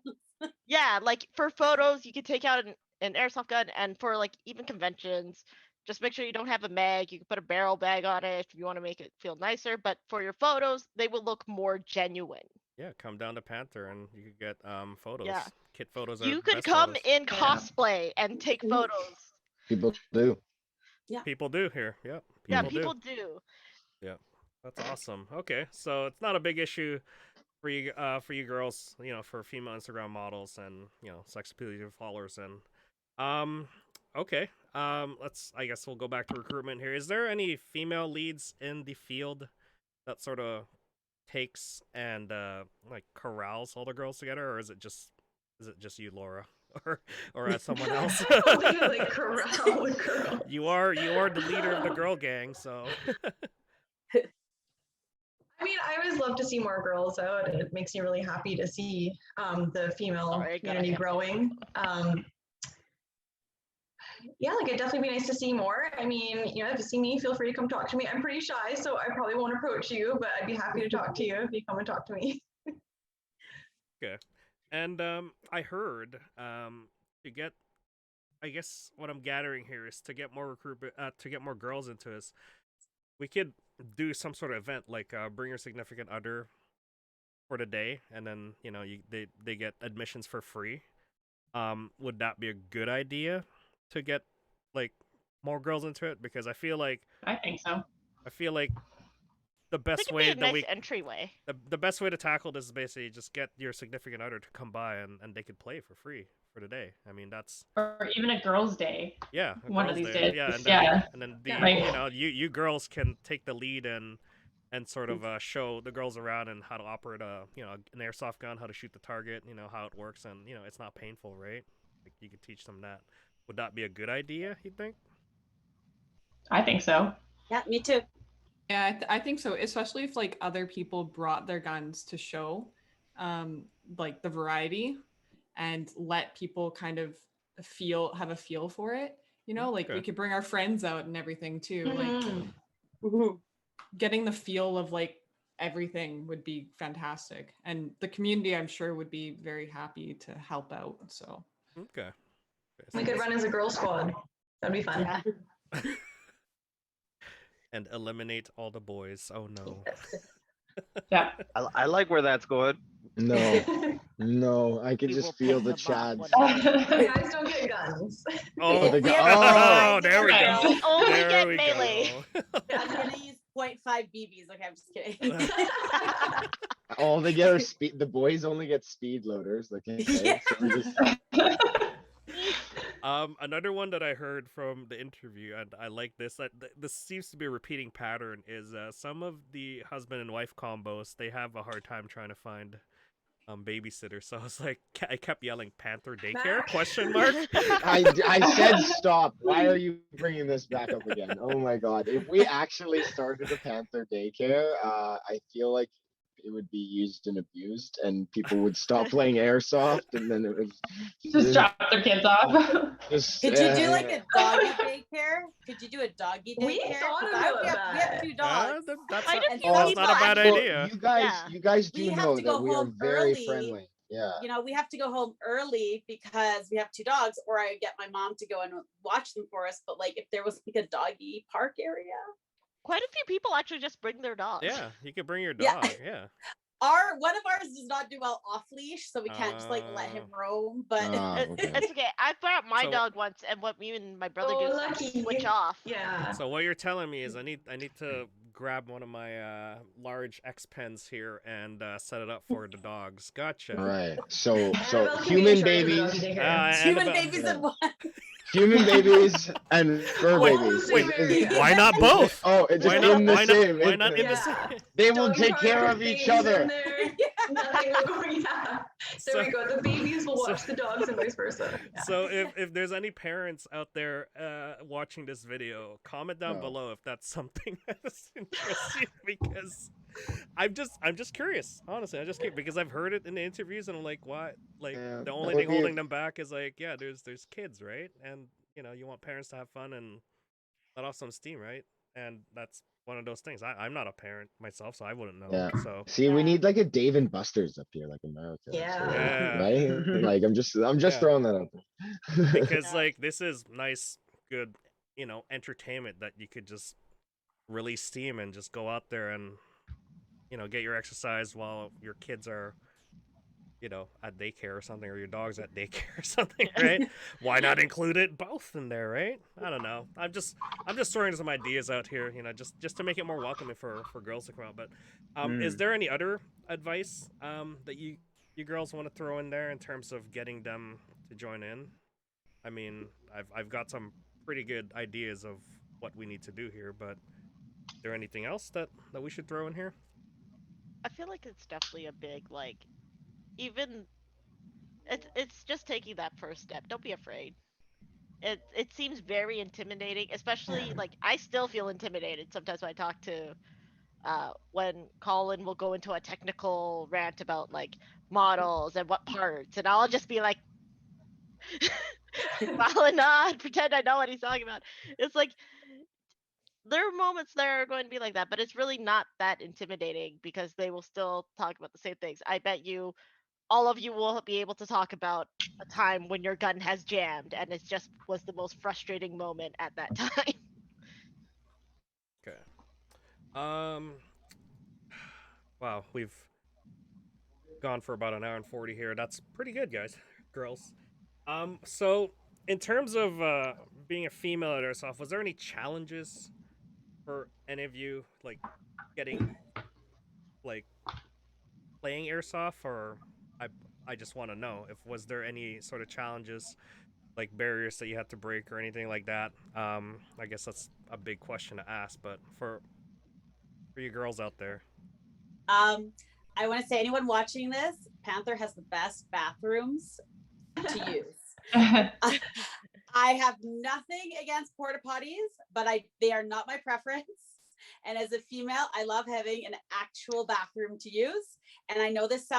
Yeah, like for photos, you can take out an airsoft gun, and for like even conventions, just make sure you don't have a mag. You can put a barrel bag on it if you want to make it feel nicer. But for your photos, they will look more genuine.
Yeah, come down to Panther and you could get photos.
Yeah.
Kit photos are
You could
best
come
photos.
in cosplay and take photos.
People do.
Yeah.
People do here. Yep.
Yeah,
do.
people do.
Yeah, that's awesome. Okay, so it's not a big issue for you girls, for female Instagram models and sex appealing followers. And okay, I guess we'll go back to recruitment here. Is there any female leads in the field that sort of takes and like corrals all the girls together, or is it just you, Laura, or someone else?
Like corral the girl.
You are the leader of the girl gang, so.
I mean, I always love to see more girls out. It makes me really happy to see the female
Sorry, I got
community
it.
growing. Yeah, like it'd definitely be nice to see more. I mean, if you see me, feel free to come talk to me. I'm pretty shy, so I probably won't approach you, but I'd be happy to talk to you if you come and talk to me.
Okay. And I heard to get, I guess what I'm gathering here is to get more to get more girls into this, we could do some sort of event like bring your significant other for the day, and then they get admissions for free. Would that be a good idea to get like more girls into it? Because I feel like
so.
the best
It could
way
be a
that
nice
we
entryway.
the best way to tackle this is basically just get your significant other to come by and they could play for free for the day. I mean, that's
Or even a girls' day.
yeah,
One of
girls'
these
day.
days.
Yeah, and
Yeah.
then
Like-
you girls can take the lead and sort of show the girls around and how to operate an airsoft gun, how to shoot the target, how it works, and it's not painful, right? Like you could teach them that. Would that be a good idea, you think?
I think so.
Yeah, me too.
Yeah, I think so, especially if like other people brought their guns to show like the variety and let people kind of have a feel for it. Like we
Okay.
could bring our friends out and everything too.
Mhm.
Like getting the feel of like everything would be fantastic. And the community, I'm sure, would be very happy to help out. So
Okay.
We could run as a girl squad. That'd be fun.
Yeah.
And eliminate all the boys. Oh no.
Yeah.
I like where that's going.
No, I could
We
just
will
feel
pick
the
them up
Chads.
one by one.
The guys don't get guns.
Oh,
the
We
guy-
have
there we
guys.
go.
We only
There
get
we
melee.
go.
I'm gonna use 0.5 BBs. Okay, I'm just kidding.
All they get are speed. The boys only get speed loaders. Like, okay,
Yeah.
so we just
Another one that I heard from the interview, and I like this. This seems to be a repeating pattern. Is some of the husband and wife combos, they have a hard time trying to find babysitters. So I was like, I kept yelling "Panther daycare?" Question mark.
I said stop. Why are you bringing this back up again? Oh my god! If we actually started a Panther daycare, I feel like it would be used and abused, and people would stop playing airsoft, and then it would
Just drop their kids off.
just.
Could you do like a doggy daycare? Could you do a doggy daycare?
We thought
'Cause
about
we have
that.
2 dogs.
That's
Quite a
not,
few
that's
people
not a bad
actually-
idea.
Yeah.
You guys do
We have
know
to
that
go
we are
home
very
early.
friendly. Yeah.
We have to go home early because we have 2 dogs, or I get my mom to go and watch them for us. But like, if there was like a doggy park area,
Quite a few people actually just bring their dogs.
Yeah, you could bring your
Yeah.
dog. Yeah.
one of ours does not do well off leash, so we can't just like let him roam. But
Okay.
It's okay. I brought my
So-
dog once, and what me and my brother
Oh,
do is
lucky.
switch off.
Yeah.
So what you're telling me is I need to grab one of my large X pens here and set it up for the dogs. Gotcha.
Right. So
Annabelle can be in
human
charge of the
babies,
doggy daycare.
human
Annabelle-
babies and one.
human babies, and fur
Wait,
babies.
wait,
Why not both?
Oh, it's
Why
just
not?
in the
Why
same.
not? Why not in the
Yeah.
same?
They will
Doggy
take
park
care
with
of each
babies in
other.
there. Nothing will go. Yeah. There
So-
we go. The babies will watch the dogs and vice versa. Yeah.
So if there's any parents out there watching this video, comment down
No.
below if that's something that's interesting, because I'm just curious. Honestly, I'm just curious because I've heard it in the interviews and I'm like, why? Like
Yeah,
the only
that would
thing
be-
holding them back is like, yeah, there's kids, right? And you want parents to have fun and let off some steam, right? And that's one of those things. I'm not a parent myself, so I wouldn't know.
Yeah.
So
See, we
Yeah.
need like a Dave and Buster's up here, like America. so,
Yeah.
right? Like I'm just
Yeah.
throwing that out there.
because
Yeah.
like this is nice, good, entertainment that you could just release steam and just go out there and get your exercise while your kids are at daycare or something, or your dog's at daycare or something, right? Why not include it both in there, right? I don't know. I'm just throwing some ideas out here, just to make it more welcoming for girls to come out. But is
Mm.
there any other advice that you girls want to throw in there in terms of getting them to join in? I mean, I've got some pretty good ideas of what we need to do here, but is there anything else that we should throw in here?
I feel like it's definitely a big like even it's just taking that first step. Don't be afraid. It seems very intimidating, especially like I still feel intimidated sometimes when I talk to when Colin will go into a technical rant about like models and what parts, and I'll just be like smile and nod, pretend I know what he's talking about. It's like there are moments that are going to be like that, but it's really not that intimidating because they will still talk about the same things. I bet you all of you will be able to talk about a time when your gun has jammed and it just was the most frustrating moment at that time.
Okay. Um. Wow, we've gone for about an hour and 40 here. That's pretty good, guys, girls. So in terms of being a female at airsoft, was there any challenges for any of you, like getting like playing airsoft, or I I just want to know if was there any sort of challenges like barriers that you had to break or anything like that. I guess that's a big question to ask, but for you girls out there.
Um, I want to say, anyone watching this, Panther has the best bathrooms to use. I have nothing against porta potties, but they are not my preference. And as a female, I love having an actual bathroom to use. And I know this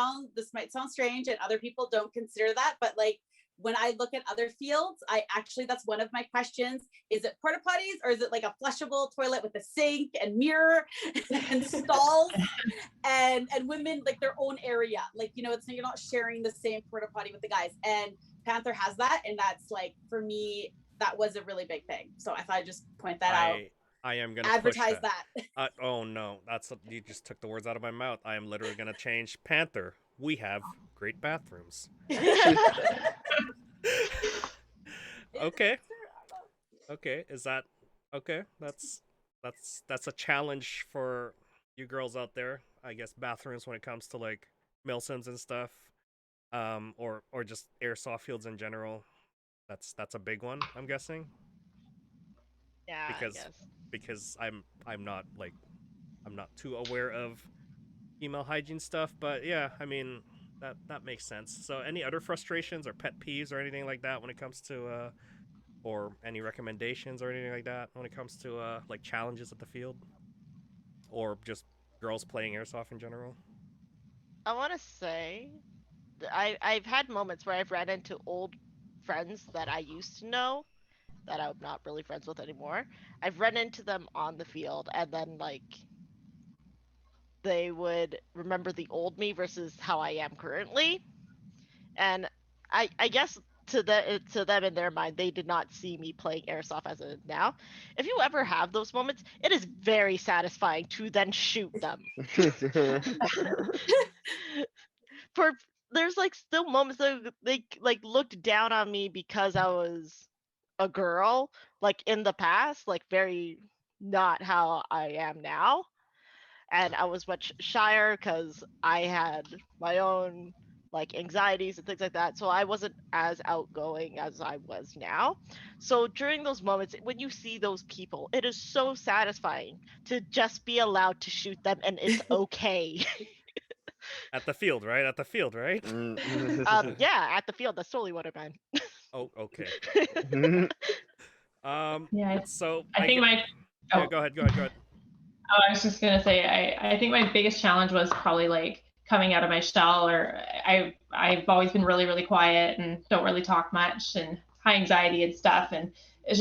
might sound strange, and other people don't consider that, but like when I look at other fields, that's one of my questions. Is it porta potties, or is it like a flushable toilet with a sink and mirror and stalls and women like their own area? Like, you're not sharing the same porta potty with the guys. And Panther has that. And that's like, for me, that was a really big thing. So I thought I'd just point that out.
I am gonna
Advertise
push that. Oh no, you just took the words out of my mouth. I am literally gonna change Panther. We have great bathrooms. Okay. Okay. Is that okay? That's a challenge for you girls out there. I guess bathrooms when it comes to like Milsims and stuff, or just airsoft fields in general. That's a big one. I'm guessing
Yeah, I
because
guess.
I'm not like I'm not too aware of female hygiene stuff, but yeah, I mean that makes sense. So any other frustrations or pet peeves or anything like that when it comes to or any recommendations or anything like that when it comes to like challenges at the field or just girls playing airsoft in general?
I want to say I've had moments where I've ran into old friends that I used to know that I'm not really friends with anymore. I've run into them on the field, and then like they would remember the old me versus how I am currently. And I guess to them in their mind, they did not see me playing airsoft as a now. If you ever have those moments, it is very satisfying to then shoot them. For there's like still moments that they like looked down on me because I was a girl, like in the past, like very not how I am now. And I was much shyer because I had my own like anxieties and things like that. So I wasn't as outgoing as I was now. So during those moments, when you see those people, it is so satisfying to just be allowed to shoot them and it's okay.
At the field, right? At the field, right?
Yeah, at the field, that's totally what I meant.
Oh, okay.
Yeah,
So
I think my
yeah, go ahead.
Oh, I was just gonna say, I think my biggest challenge was probably like coming out of my shell, or I've always been really, really quiet and don't really talk much and high anxiety and stuff. And it's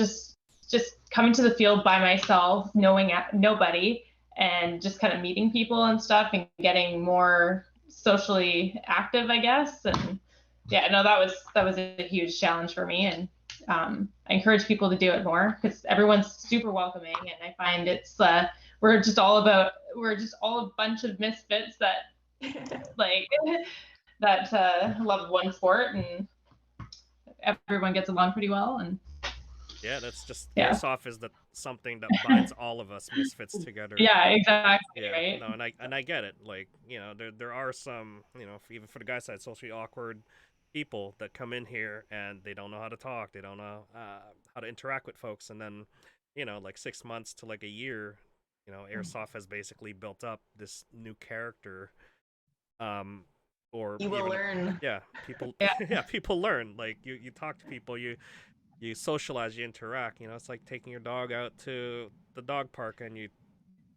just coming to the field by myself, knowing nobody, and just kind of meeting people and stuff and getting more socially active, I guess. And yeah, no, that was a huge challenge for me. And I encourage people to do it more because everyone's super welcoming, and I find it's we're just all a bunch of misfits that like that love one sport, and everyone gets along pretty well. And
Yeah, that's just
yeah,
airsoft is the something that binds all of us misfits together.
yeah, exactly,
Yeah,
right?
no, and I get it. Like, you know, there are some, you know, even for the guy side, socially awkward people that come in here and they don't know how to talk, they don't know how to interact with folks, and then, you know, like 6 months to like a year, you know, airsoft has basically built up this new character, or
You will
even
learn.
yeah, people
Yeah.
yeah, people learn. Like you talk to people, you socialize, you interact. You know, it's like taking your dog out to the dog park and you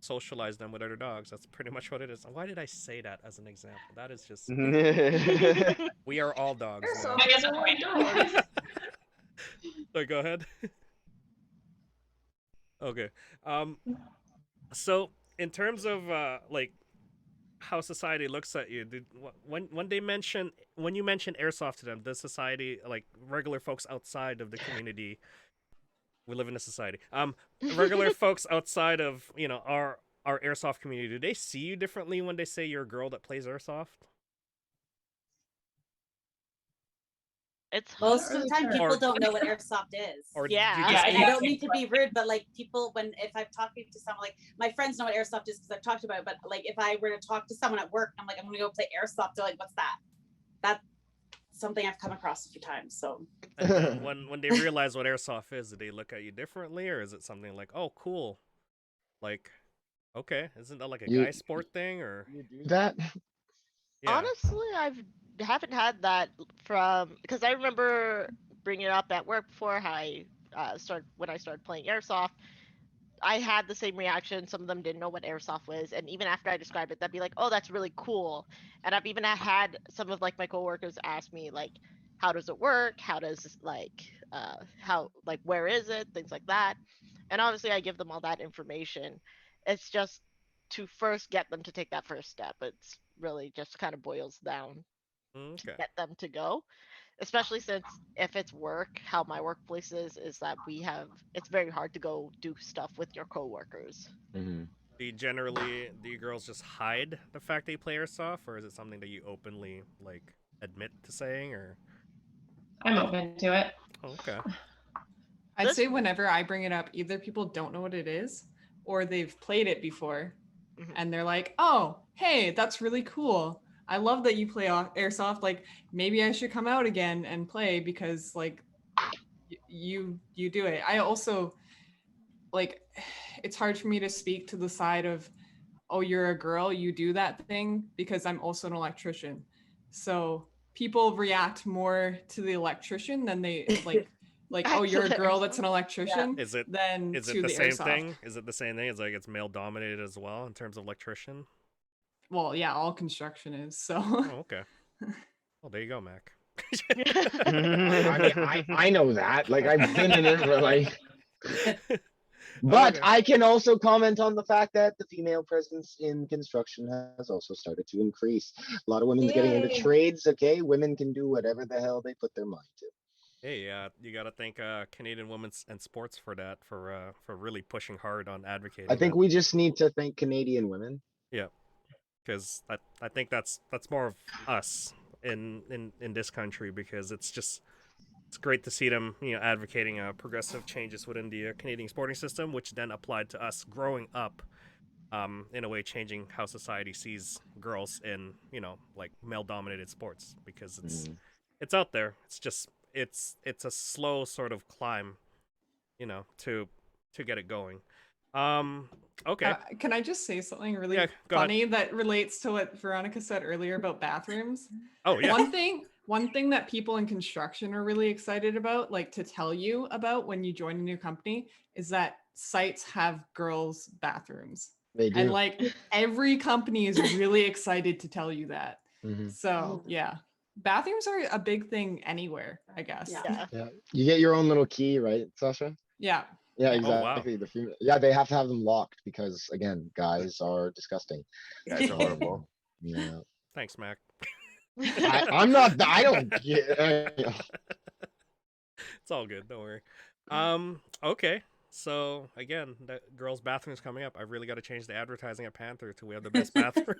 socialize them with other dogs. That's pretty much what it is. Why did I say that as an example? That is just we are all dogs now.
Airsoft is all dogs.
So go ahead. Okay. So in terms of like how society looks at you, when they mention when you mention airsoft to them, does society, like regular folks outside of the community, we live in a society, regular folks outside of, you know, our airsoft community, do they see you differently when they say you're a girl that plays airsoft?
It's
Most of
really
the time,
sure.
people
Or-
don't know what airsoft is.
Or do
Yeah.
you
Yeah,
just
And
eat-
I don't mean to be rude, but like people, when if I've talked to someone, like my friends know what airsoft is because I've talked about it. But like if I were to talk to someone at work, I'm like, I'm gonna go play airsoft. They're like, what's that? That's something I've come across a few times. So
and then when they realize what airsoft is, do they look at you differently, or is it something like, oh, cool, like, okay, isn't that like a
You-
guy sport thing, or
You do that?
yeah?
honestly, haven't had that from, because I remember bringing it up at work before how I when I started playing airsoft. I had the same reaction. Some of them didn't know what airsoft was, and even after I described it, they'd be like, "Oh, that's really cool." And I've even had some of like my coworkers ask me like, "How does it work? How does how like where is it? Things like that." And obviously, I give them all that information. It's just to first get them to take that first step. It's really just kind of boils down to
Okay.
get them to go, especially since if it's work, how my workplace is that it's very hard to go do stuff with your coworkers.
Mhm.
Do you girls just hide the fact that you play airsoft, or is it something that you openly like admit to saying, or
I'm open to it.
oh, okay.
I'd
This-
say whenever I bring it up, either people don't know what it is or they've played it before
Mhm.
and they're like, oh, hey, that's really cool. I love that you play airsoft. Like, maybe I should come out again and play because, like, you do it. I also, like, it's hard for me to speak to the side of, oh, you're a girl, you do that thing, because I'm also an electrician. So people react more to the electrician than they like, oh, you're a girl that's an electrician,
Is it
than
is
to
it the same
airsoft.
thing? Is it the same thing? It's like it's male dominated as well in terms of electrician.
Well, yeah, all construction is. So
Oh, okay. Well, there you go, Mac.
I mean, I know that. Like I've been in it for like. But
Okay.
I can also comment on the fact that the female presence in construction has also started to increase. A lot of women's getting into
Yay.
trades. Okay, women can do whatever the hell they put their mind to.
Hey, you gotta thank Canadian Women and Sports for that, for really pushing hard on advocating.
I think
that.
we just need to thank Canadian women.
Yeah, because I think that's more of us in this country, because it's great to see them, you know, advocating progressive changes within the Canadian sporting system, which then applied to us growing up, in a way changing how society sees girls in, you know, like male dominated sports, because it's out there. It's just it's a slow sort of climb, you know, to get it going. Okay.
can I just say something really
Yeah, go ahead.
funny that relates to what Veronica said earlier about bathrooms?
Oh yeah.
One thing that people in construction are really excited about, like to tell you about when you join a new company, is that sites have girls' bathrooms.
They do.
And like every company is really excited to tell you that.
Mhm.
So yeah, bathrooms are a big thing anywhere, I guess.
Yeah.
Yeah, you get your own little key, right, Sasha?
Yeah.
Yeah,
Yeah.
Oh, wow.
exactly. The female, yeah, they have to have them locked because again, guys are disgusting. Guys are horrible. Yeah,
Thanks, Mac.
I'm not. I don't get.
It's all good. Don't worry. Okay. So again, the girls' bathroom's coming up. I've really got to change the advertising at Panther till we have the best bathroom.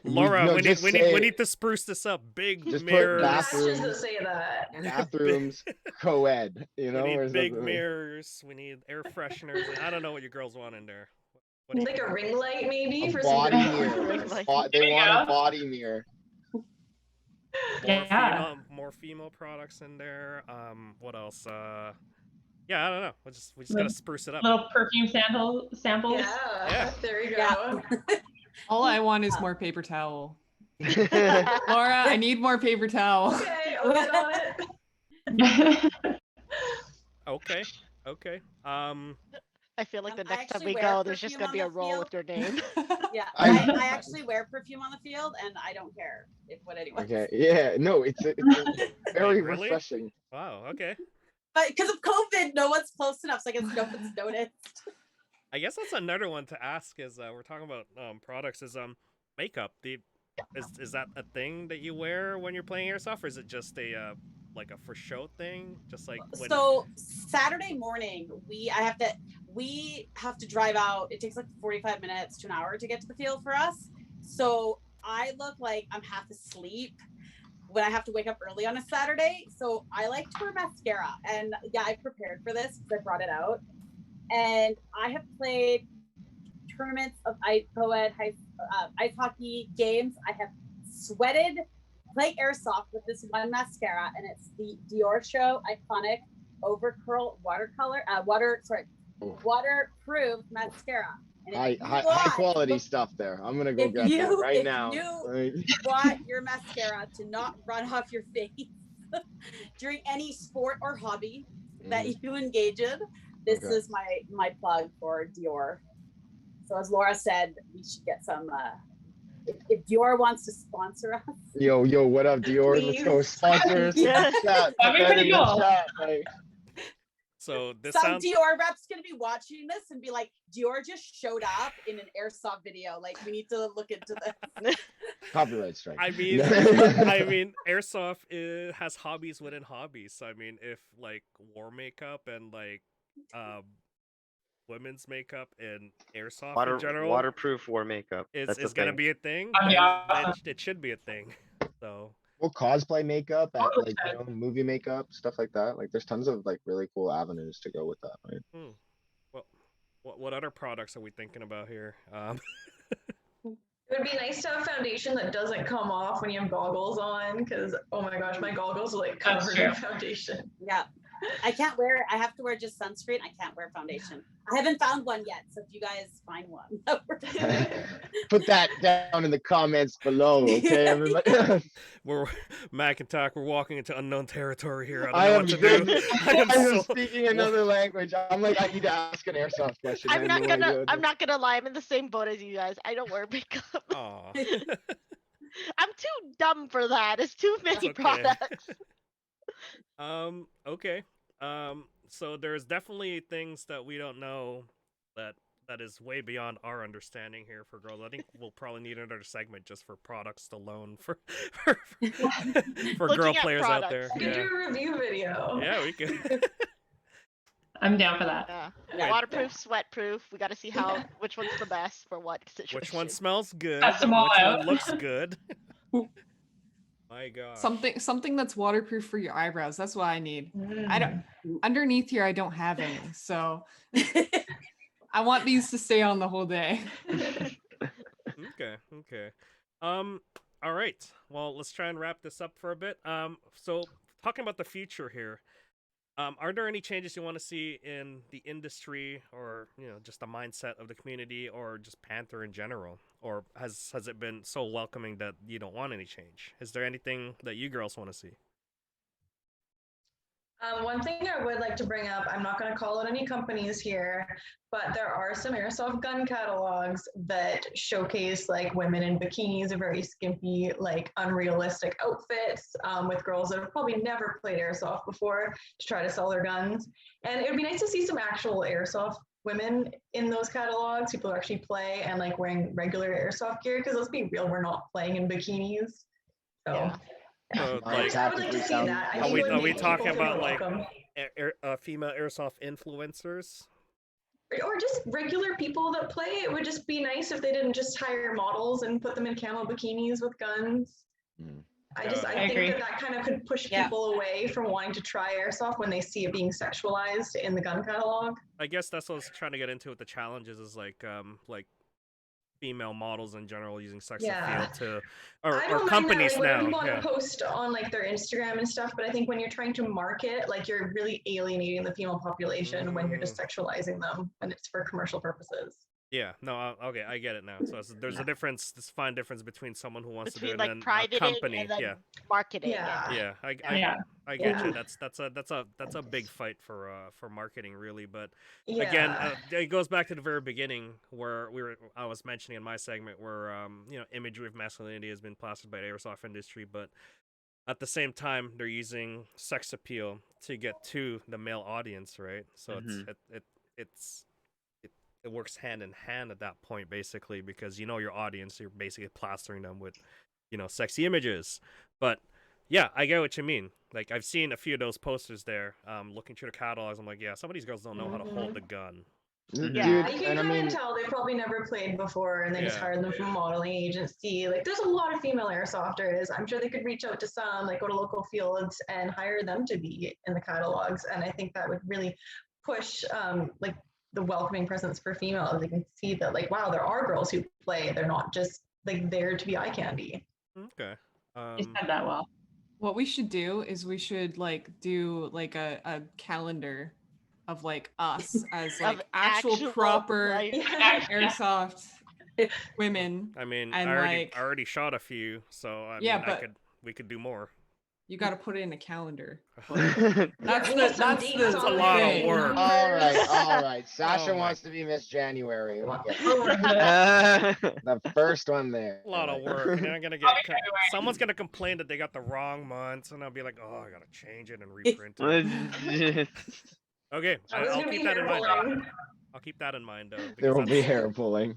Laura,
No,
we
just
need
say-
to spruce this up. Big
Just put
mirrors.
Patches that say that.
Bathrooms co-ed, you know,
we
or
need big
something.
mirrors. We need air fresheners. I don't know what you girls want in there. What do you
Like a
think?
ring light, maybe
A
for
body
some
mirror.
Ring light.
They
There you
want a
go.
body mirror.
More female products in there. What else? Yeah, I don't know. We just gotta spruce it up.
Little perfume samples.
Yeah, there you go.
Yeah.
All I want is more paper towel. Laura, I need more paper towel.
Okay, I'll get on it.
Okay.
I feel like the
I
next time
actually
we
wear
go, there's just
perfume
gonna
on
be a
the
roll with
field.
your name.
Yeah,
I-
I actually wear perfume on the field, and I don't care what anyone.
Okay, yeah, no, it's very
Really?
refreshing.
Wow. Okay.
But because of COVID, no one's close enough, so I guess no one's noticed.
I guess that's another one to ask. Is we're talking about products? Is makeup? Is that a thing that you wear when you're playing airsoft, or is it just a like a for show thing? Just like when...
So Saturday morning, we have to drive out. It takes like 45 minutes to an hour to get to the field for us. So I look like I'm half asleep when I have to wake up early on a Saturday. So I like to wear mascara, and yeah, I prepared for this because I brought it out. And I have played tournaments of ice hockey games. I have sweated playing airsoft with this one mascara, and it's the Dior Show Iconic Overcurl waterproof mascara. And if
High quality stuff there. I'm gonna go get that right now.
You want your mascara to not run off your face during any sport or hobby that you engage in, this is my plug for Dior. So as Laura said, we should get some. If Dior wants to sponsor us,
yo, what up, Dior? Let's go sponsor us.
Yeah.
Chat.
That'd be pretty cool.
So this
some
sounds...
Dior rep's gonna be watching this and be like, Dior just showed up in an airsoft video. Like, we need to look into this.
Copyright strike.
I mean, airsoft has hobbies within hobbies. So I mean, if like war makeup and like women's makeup and airsoft in general,
waterproof war makeup.
is gonna be a thing. It should be a thing. So.
Well, cosplay makeup, like movie makeup, stuff like that. Like, there's tons of like really cool avenues to go with that, right?
Well, what other products are we thinking about here?
It would be nice to have foundation that doesn't come off when you have goggles on, because oh my gosh, my goggles are like covered in foundation.
Yeah. I have to wear just sunscreen. I can't wear foundation. I haven't found one yet, so if you guys find one,
put that down in the comments below, okay, everybody?
We're Mac and Tack. We're walking into unknown territory here.
I
don't know what to do.
I am speaking another language. I'm like, I need to ask an airsoft question.
I'm not gonna lie. I'm in the same boat as you guys. I don't wear makeup.
Aw.
I'm too dumb for that. It's too many products.
Okay. So there's definitely things that we don't know that is way beyond our understanding here for girls. I think we'll probably need another segment just for products alone for girl players out there.
We could do a review video.
Yeah, we could.
I'm down for that.
Yeah. Waterproof, sweatproof. We got to see which one's the best for what situation.
Which one smells good?
Test them all
which
out.
one looks good? My God.
Something that's waterproof for your eyebrows. That's what I need. I don't underneath here. I don't have any, so I want these to stay on the whole day.
Okay. All right. Well, let's try and wrap this up for a bit. So talking about the future here, are there any changes you want to see in the industry, or just the mindset of the community, or just Panther in general? Or has it been so welcoming that you don't want any change? Is there anything that you girls want to see?
One thing I would like to bring up, I'm not going to call out any companies here, but there are some airsoft gun catalogs that showcase like women in bikinis or very skimpy, like unrealistic outfits with girls that have probably never played airsoft before to try to sell their guns. And it would be nice to see some actual airsoft women in those catalogs, people who actually play and like wearing regular airsoft gear, because let's be real, we're not playing in bikinis. So
Like,
I would like to see that.
are we talking about like female airsoft influencers.
Or just regular people that play. It would just be nice if they didn't just hire models and put them in camo bikinis with guns.
Mm.
I
I
think
agree.
that kind of could push
Yeah.
people away from wanting to try airsoft when they see it being sexualized in the gun catalog.
I guess that's what I was trying to get into with the challenges is like female models in general using sex
Yeah.
appeal to
I
or
don't mind
companies
that, like, when
now.
people
Yeah.
post on like their Instagram and stuff, but I think when you're trying to market, like you're really alienating the female population when you're just sexualizing them and it's for commercial purposes.
Yeah, no, okay, I get it now. So there's a difference, this fine difference between someone who wants to do
Between
it
like
and a
privating
company.
and then
Yeah,
marketing.
Yeah.
yeah,
Yeah.
I get
Yeah.
you. That's a big fight for marketing, really. But
Yeah.
again, it goes back to the very beginning where I was mentioning in my segment where imagery of masculinity has been plastered by the airsoft industry, but at the same time they're using sex appeal to get to the male audience, right? So it's it works hand in hand at that point, basically, because your audience, you're basically plastering them with sexy images. But yeah, I get what you mean. Like, I've seen a few of those posters there. Looking through the catalogs, I'm like, yeah, some of these girls don't know how to hold the gun.
Dude,
Yeah.
You can
and I
kind
mean,
of tell they probably never played before and they just
Yeah.
hired them from a modeling agency. Like there's a lot of female airsofters. I'm sure they could reach out to some, like go to local fields and hire them to be in the catalogs. And I think that would really push like the welcoming presence for females. They can see that like, wow, there are girls who play. They're not just like there to be eye candy.
Okay.
You said that well.
What we should do is we should like do like a calendar of like us as like actual proper
like,
airsoft women.
I mean,
And,
I already shot a few, so I
Yeah,
mean,
but-
we could do more.
You got to put it in a calendar.
Yeah,
That's
we
the
need some
that's
dates
the
That's a
on it,
lot of
thing.
work.
all right, all
numbers.
right. Sasha
Oh my-
wants to be Miss January. We get it.
Uh,
The first one there.
A lot of
right?
work, and then I'm gonna get someone's gonna complain that they got the wrong months, and I'll be like, oh, I gotta change it and reprint it. Okay,
There's
I'll
gonna be
keep that
hair
in mind. Though.
pulling.
I'll keep that in mind, though.
There
because
will be
that's-
hair pulling.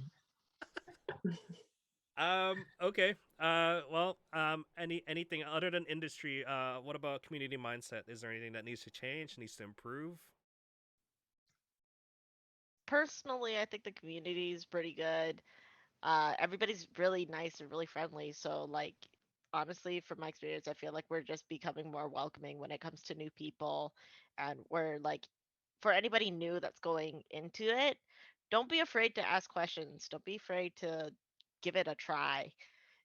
Okay. Well. Anything other than industry? What about community mindset? Is there anything that needs to change? Needs to improve?
personally, I think the community is pretty good. Everybody's really nice and really friendly. So, like, honestly, from my experience, I feel like we're just becoming more welcoming when it comes to new people. And we're like, for anybody new that's going into it, don't be afraid to ask questions. Don't be afraid to give it a try.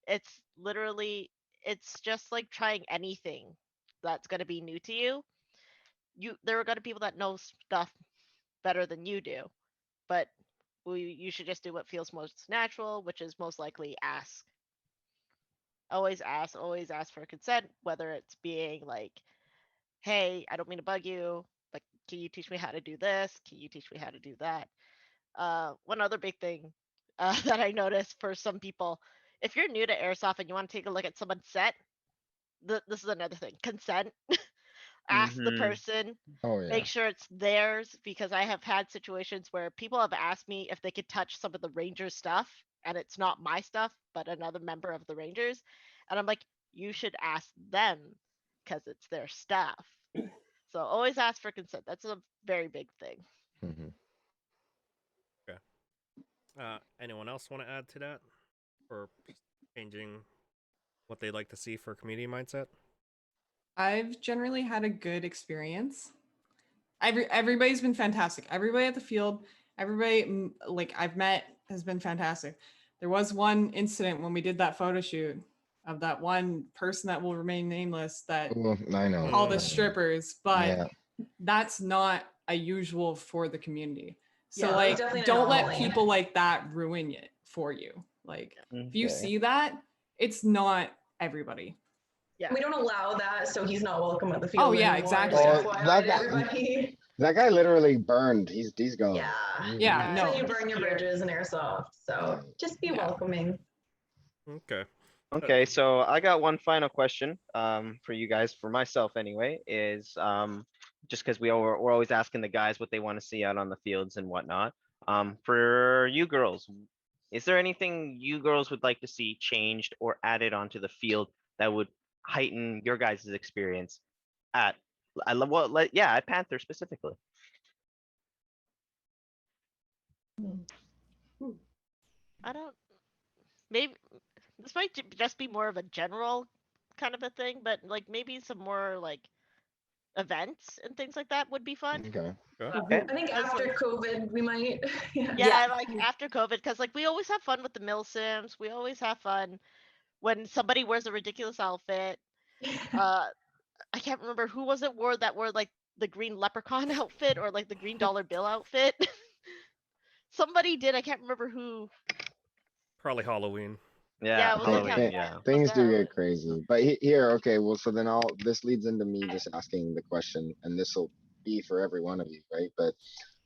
It's literally, it's just like trying anything that's going to be new to you. There are going to be people that know stuff better than you do, but you should just do what feels most natural, which is most likely ask. Always ask for consent, whether it's being like, hey, I don't mean to bug you, but can you teach me how to do this? Can you teach me how to do that? One other big thing that I noticed for some people, if you're new to airsoft and you want to take a look at someone's set, this is another thing, consent. Ask the
Mhm.
person,
Oh yeah.
make sure it's theirs, because I have had situations where people have asked me if they could touch some of the Rangers stuff and it's not my stuff, but another member of the Rangers. And I'm like, you should ask them because it's their stuff. So always ask for consent. That's a very big thing.
Mhm.
Anyone else want to add to that, or changing what they'd like to see for community mindset?
I've generally had a good experience. Everybody's been fantastic. Everybody at the field, everybody like I've met has been fantastic. There was one incident when we did that photo shoot of that one person that will remain nameless that
Ooh, I know.
called
Mm.
us strippers, but
Yeah.
that's not a usual for the community. So
Yeah, that's
like
definitely an
don't let
anomaly.
people like that ruin it for you. Like if you
Okay.
see that, it's not everybody.
Yeah.
We don't allow that, so he's not welcome at the field.
Oh, yeah,
anymore.
exactly.
Just
Oh,
FYI
that
to
guy-
everybody.
That guy literally burned. He's gone.
Yeah.
Yeah,
Yeah.
So
no.
you burn your bridges in airsoft. So just be
Yeah.
welcoming.
Okay.
Okay, so I got one final question for you guys, for myself anyway, is just because we're always asking the guys what they want to see out on the fields and whatnot. For you girls, is there anything you girls would like to see changed or added onto the field that would heighten your guys' experience at I love what yeah, at Panther specifically.
I don't. Maybe this might just be more of a general kind of a thing, but like maybe some more like events and things like that would be fun.
Okay.
Okay.
I think
As
after
like-
COVID, we might. Yeah.
Yeah, like after COVID, because like we always have fun with the mil sims. We always have fun when somebody wears a ridiculous outfit. I can't remember who was it wore like the green leprechaun outfit or like the green dollar bill outfit. Somebody did. I can't remember who.
Probably Halloween.
Yeah,
it was
Yeah,
like
Halloween,
thi-
yeah.
things do
Halloween.
get crazy. But here, okay, well, so then this leads into me just asking the question, and this will be for every one of you, right? But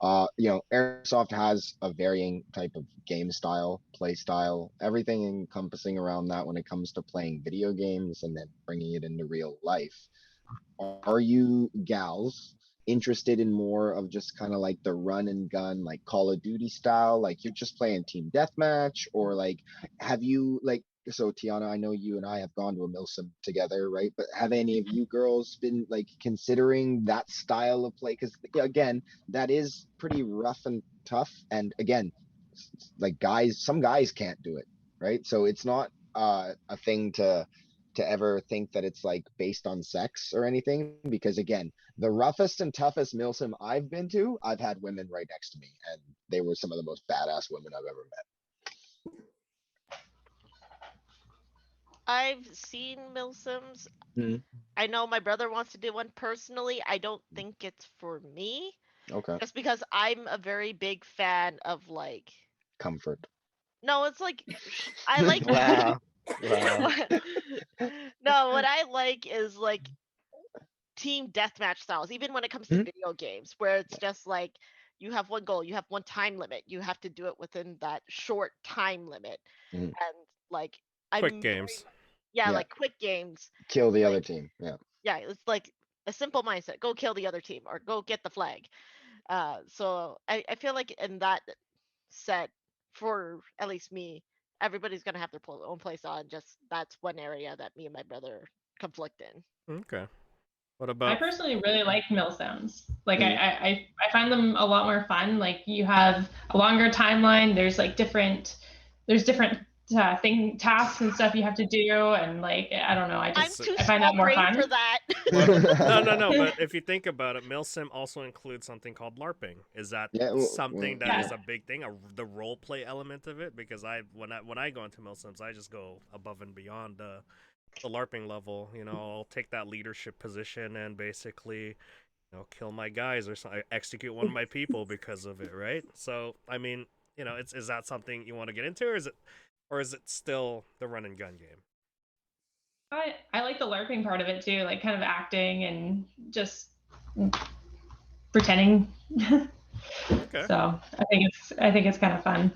Airsoft has a varying type of game style, play style, everything encompassing around that when it comes to playing video games and then bringing it into real life. Are you gals interested in more of just kind of like the run and gun, like Call of Duty style, like you're just playing team deathmatch, or like have you like so Tiana, I know you and I have gone to a milsim together, right? But have any of you girls been like considering that style of play? Because again, that is pretty rough and tough. And again, like some guys can't do it, right? So it's not a thing to ever think that it's like based on sex or anything, because again, the roughest and toughest milsim I've been to, I've had women right next to me, and they were some of the most badass women I've ever met.
I've seen milsims.
Mhm.
I know my brother wants to do one personally. I don't think it's for me.
Okay.
Just because I'm a very big fan of like
Comfort.
no, it's like I like
Wow. Wow.
no, what I like is like team deathmatch styles, even when it comes to
Mhm.
video games, where it's just like you have one goal, you have one time limit, you have to do it within that short time limit.
Mhm.
And like
Quick
I'm
games.
Yeah.
like quick games.
Kill the other
Like
team. Yeah.
yeah, it's like a simple mindset. Go kill the other team or go get the flag. So I feel like in that set, for at least me, everybody's gonna have their own play style, and just that's one area that me and my brother conflict in.
Okay. What
I
about
personally really like mill sims. Like
Mhm.
I find them a lot more fun. Like you have a longer timeline. There's like different tasks and stuff you have to do, and like I don't know.
I'm too
I find
small
that more
brain
fun.
for that.
no, but if you think about it, milsim also includes something called LARPing. Is that
Yeah,
something that
Yeah.
is a big thing, the role play element of it? Because when I go into milsims, I just go above and beyond the LARPing level. I'll take that leadership position and basically, kill my guys or execute one of my people because of it, right? So I mean, is that something you want to get into, or is it still the run and gun game?
I like the LARPing part of it too, like kind of acting and just pretending.
Okay.
So I think it's kind of fun.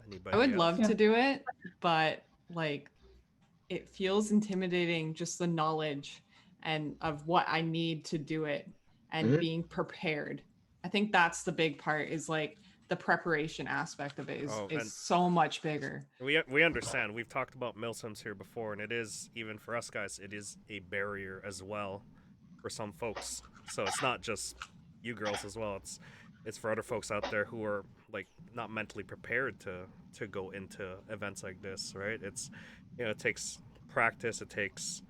Anybody
I would
else?
love
Yeah.
to do it, but like it feels intimidating, just the knowledge and of what I need to do it and
Mhm.
being prepared. I think that's the big part, is like the preparation aspect of it
Oh, and
is so much bigger.
we understand. We've talked about milsims here before, and it is, even for us guys, it is a barrier as well for some folks. So it's not just you girls as well. It's for other folks out there who are like not mentally prepared to go into events like this, right? It takes practice, it takes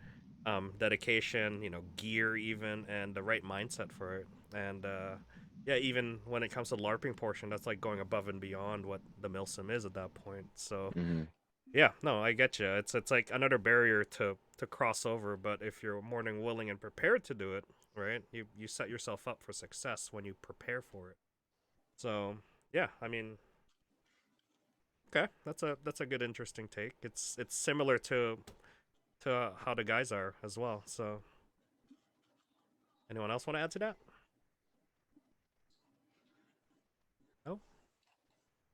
dedication, gear even, and the right mindset for it. And yeah, even when it comes to the LARPing portion, that's like going above and beyond what the milsim is at that point. So
Mhm.
yeah, no, I get you. It's like another barrier to cross over, but if you're more than willing and prepared to do it, right? You set yourself up for success when you prepare for it. So yeah, I mean, okay, that's a good interesting take. It's similar to how the guys are as well. So anyone else want to add to that? No,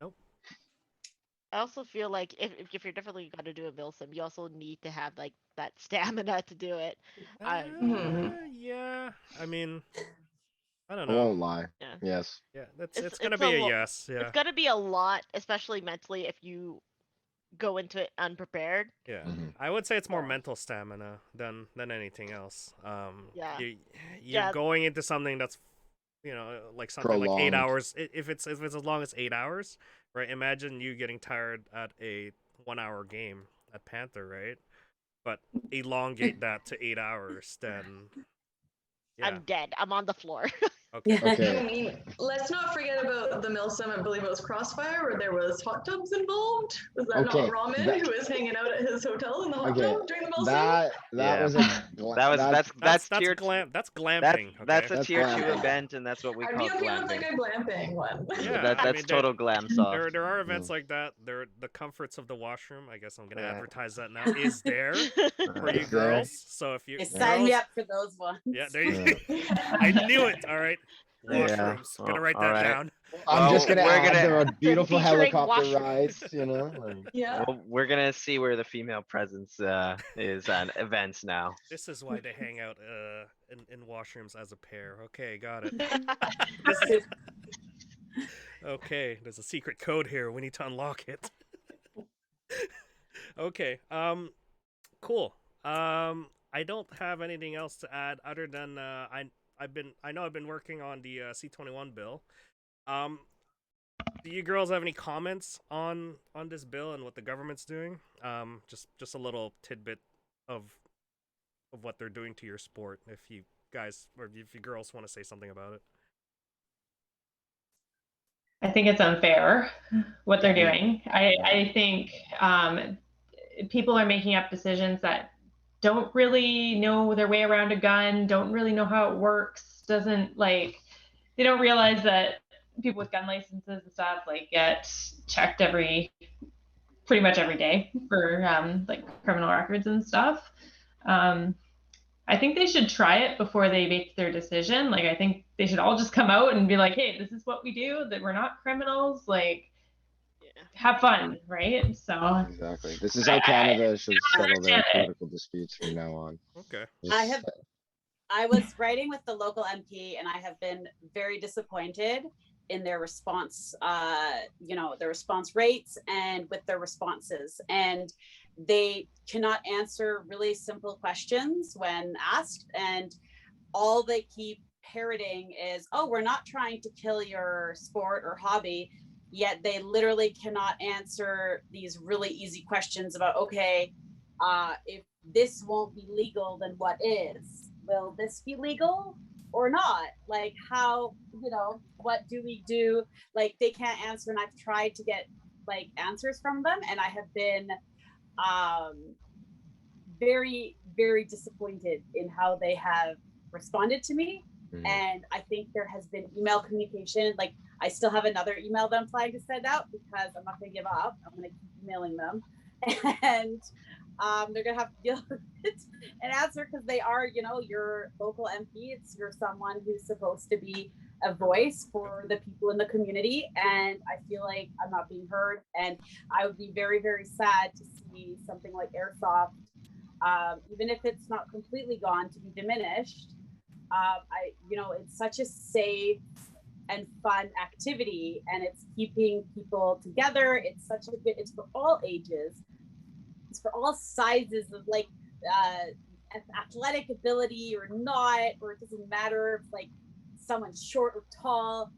nope.
I also feel like if you're definitely gonna do a milsim, you also need to have like that stamina to do it.
Yeah, I mean, I don't
I
know.
won't lie.
Yeah.
Yes.
Yeah, it's gonna
It's
be a yes.
it's
Yeah.
gonna be a lot, especially mentally, if you go into it unprepared.
Yeah,
Mhm.
I would say it's more mental stamina than anything else.
Yeah.
You're
Yeah.
going into something that's, like something like 8
Prolonged.
hours. If it's as long as 8 hours, right? Imagine you getting tired at a 1 hour game at Panther, right? But elongate that to 8 hours, then yeah,
I'm dead. I'm on the floor.
okay.
Okay.
I mean, let's not forget about the Mill Summit, I believe it was Crossfire, where there was hot tubs involved. Was that
Okay,
not Ramen
that-
who was hanging out at his hotel in the hot
Okay,
tub during the Mill Summit?
that
Yeah.
was
That's
That's
tier
that's
that's
glamping.
that's
Okay.
a
That's
tier 2
glamping.
event, and that's what we
I'd
call
be okay with like
glamping.
a glamping one.
Yeah,
That
I
that's
mean,
total glam soft.
there are events like that. There, the comforts of the washroom. I guess I'm gonna
Yeah.
advertise that now. Is there for you
It's there.
girls? So if you
They sign me
girls,
up for those ones.
yeah, there you. I knew it. All right,
Yeah,
washrooms. Gonna
well,
write
all
that
right.
down.
I'm just
Well,
gonna
we're
add
gonna-
there are beautiful
Featuring
helicopter
washroom.
rides, and
Yeah.
Well, we're gonna see where the female presence is at events now.
This is why they hang out in washrooms as a pair. Okay, got it. This is- okay, there's a secret code here. We need to unlock it. Okay. Cool. I don't have anything else to add other than I know I've been working on the C-21 bill. Do you girls have any comments on this bill and what the government's doing? Just a little tidbit of what they're doing to your sport, if you guys or if you girls want to say something about it.
I think it's unfair what they're
Yeah.
doing. I think people are making up decisions that don't really know their way around a gun, don't really know how it works, they don't realize that people with gun licenses and stuff get checked pretty much every day for criminal records and stuff. I think they should try it before they make their decision. I think they should all just come out and be like, hey, this is what we do, that we're not criminals, have fun, right? So
exactly. This is how Canada should settle their
understand it.
political disputes from now on.
Okay.
I was writing with the local MP, and I have been very disappointed in their response, their response rates and with their responses. And they cannot answer really simple questions when asked. And all they keep parroting is, oh, we're not trying to kill your sport or hobby. Yet they literally cannot answer these really easy questions about, okay, if this won't be legal, then what is? Will this be legal or not? How, what do we do? They can't answer, and I've tried to get answers from them, and I have been very, very disappointed in how they have responded to me.
Mhm.
And I think there has been email communication. I still have another email that I'm planning to send out because I'm not going to give up. I'm going to keep emailing them, and they're going to have to deal with it and answer, because they are, your local MP. You're someone who's supposed to be a voice for the people in the community, and I feel like I'm not being heard. And I would be very, very sad to see something like airsoft, even if it's not completely gone, to be diminished. It's such a safe and fun activity, and it's keeping people together. It's it's for all ages. It's for all sizes of athletic ability or not, or it doesn't matter if someone's short or tall.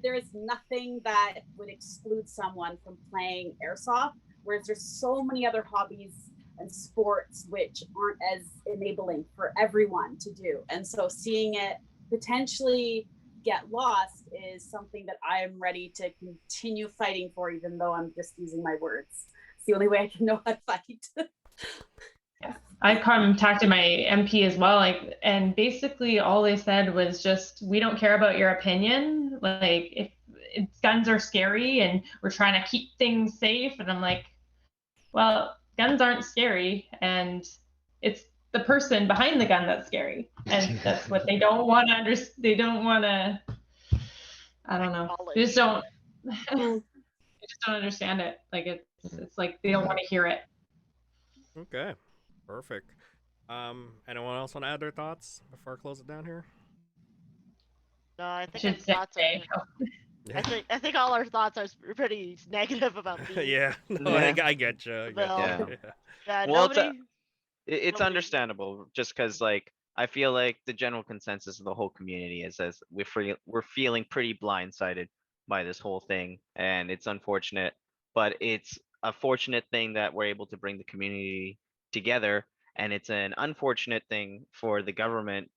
There is nothing that would exclude someone from playing airsoft, whereas there's so many other hobbies and sports which aren't as enabling for everyone to do. And so seeing it potentially get lost is something that I am ready to continue fighting for, even though I'm just using my words. It's the only way I can know how to fight.
I contacted my MP as well, and basically all they said was just, we don't care about your opinion. If guns are scary and we're trying to keep things safe. And I'm like, well, guns aren't scary, and it's the person behind the gun that's scary. And that's what they don't want to understand. They don't want to, I don't know. They just don't, they just don't understand it. It's like they don't want to hear it.
Okay. Perfect. Anyone else want to add their thoughts before I close it down here?
No, I think
Should
our thoughts are. I think all our thoughts are pretty negative about these.
Yeah, no,
Yeah.
I get you. I get
Well,
Yeah.
you.
Yeah,
Well, it's
nobody.
it's
Nobody-
understandable just because like I feel like the general consensus of the whole community is as we're feeling pretty blindsided by this whole thing, and it's unfortunate, but it's a fortunate thing that we're able to bring the community together, and it's an unfortunate thing for the government,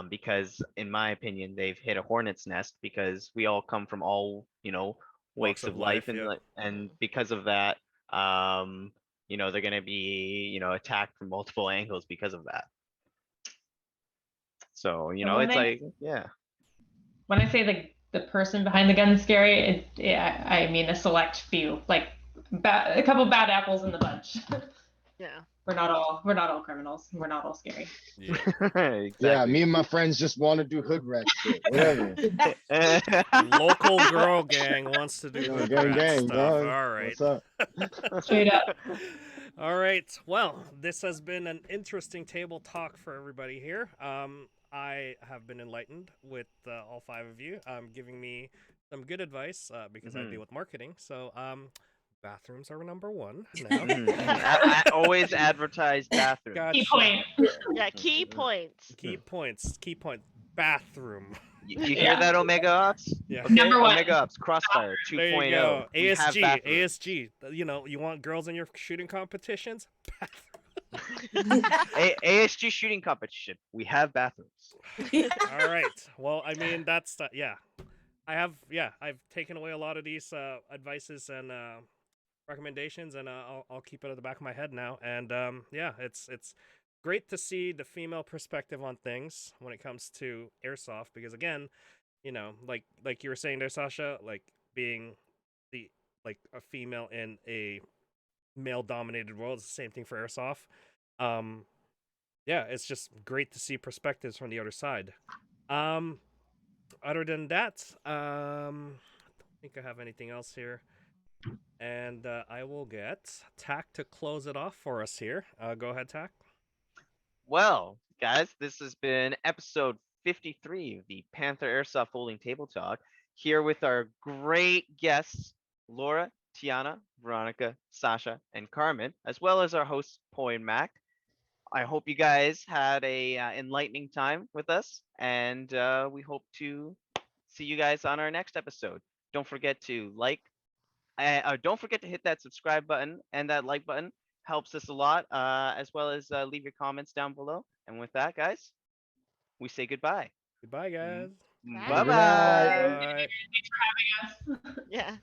because in my opinion they've hit a hornet's nest because we all come from all
Walks
wakes
of
of life,
life,
and
yeah.
and because of that, they're going to be, attacked from multiple angles because of that. So,
And when
it's
I-
like, yeah.
When I say the person behind the gun is scary, I mean a select few, like a couple bad apples in the bunch.
Yeah.
We're not all criminals. We're not all scary.
Yeah.
Exactly.
Yeah, me and my friends just want to do hood rat shit. Whatever.
Local girl gang wants to do
You know,
hood
gang,
rat
gang,
stuff.
dog.
All right.
What's up?
Straight up.
All right. Well, this has been an interesting table talk for everybody here. I have been enlightened with all five of you, giving me some good advice because I deal with marketing. So, bathrooms are number one now.
I always advertise bathrooms.
Gotcha.
Key point.
Yeah. Key points.
Key points. Key point. Bathroom.
You hear that, Omega Ops?
Yeah.
Okay,
Number one.
Omega Ops, Crossfire 2.0.
There you go.
We have
ASG.
bathrooms.
ASG. You want girls in your shooting competitions?
ASG shooting competition. We have bathrooms.
All right. Well, I mean, that's yeah. I've taken away a lot of these advices and recommendations, and I'll keep it at the back of my head now. And yeah, it's great to see the female perspective on things when it comes to airsoft, because again, like you were saying there, Sascha, like being a female in a male dominated world is the same thing for airsoft. Yeah, it's just great to see perspectives from the other side. Other than that, I don't think I have anything else here. And I will get Tack to close it off for us here. Go ahead, Tack.
Well, guys, this has been episode 53 of the Panther Airsoft Folding Table Talk, here with our great guests, Laura, Tiana, Veronica, Sascha, and Karmen, as well as our hosts, Poi and Mac. I hope you guys had a enlightening time with us, and we hope to see you guys on our next episode. Don't forget to don't forget to hit that subscribe button and that like button. Helps us a lot, as well as leave your comments down below. And with that, guys, we say goodbye.
Goodbye, guys.
Bye
Good
bye.
night.
Bye.
Thanks for having us.
Yeah.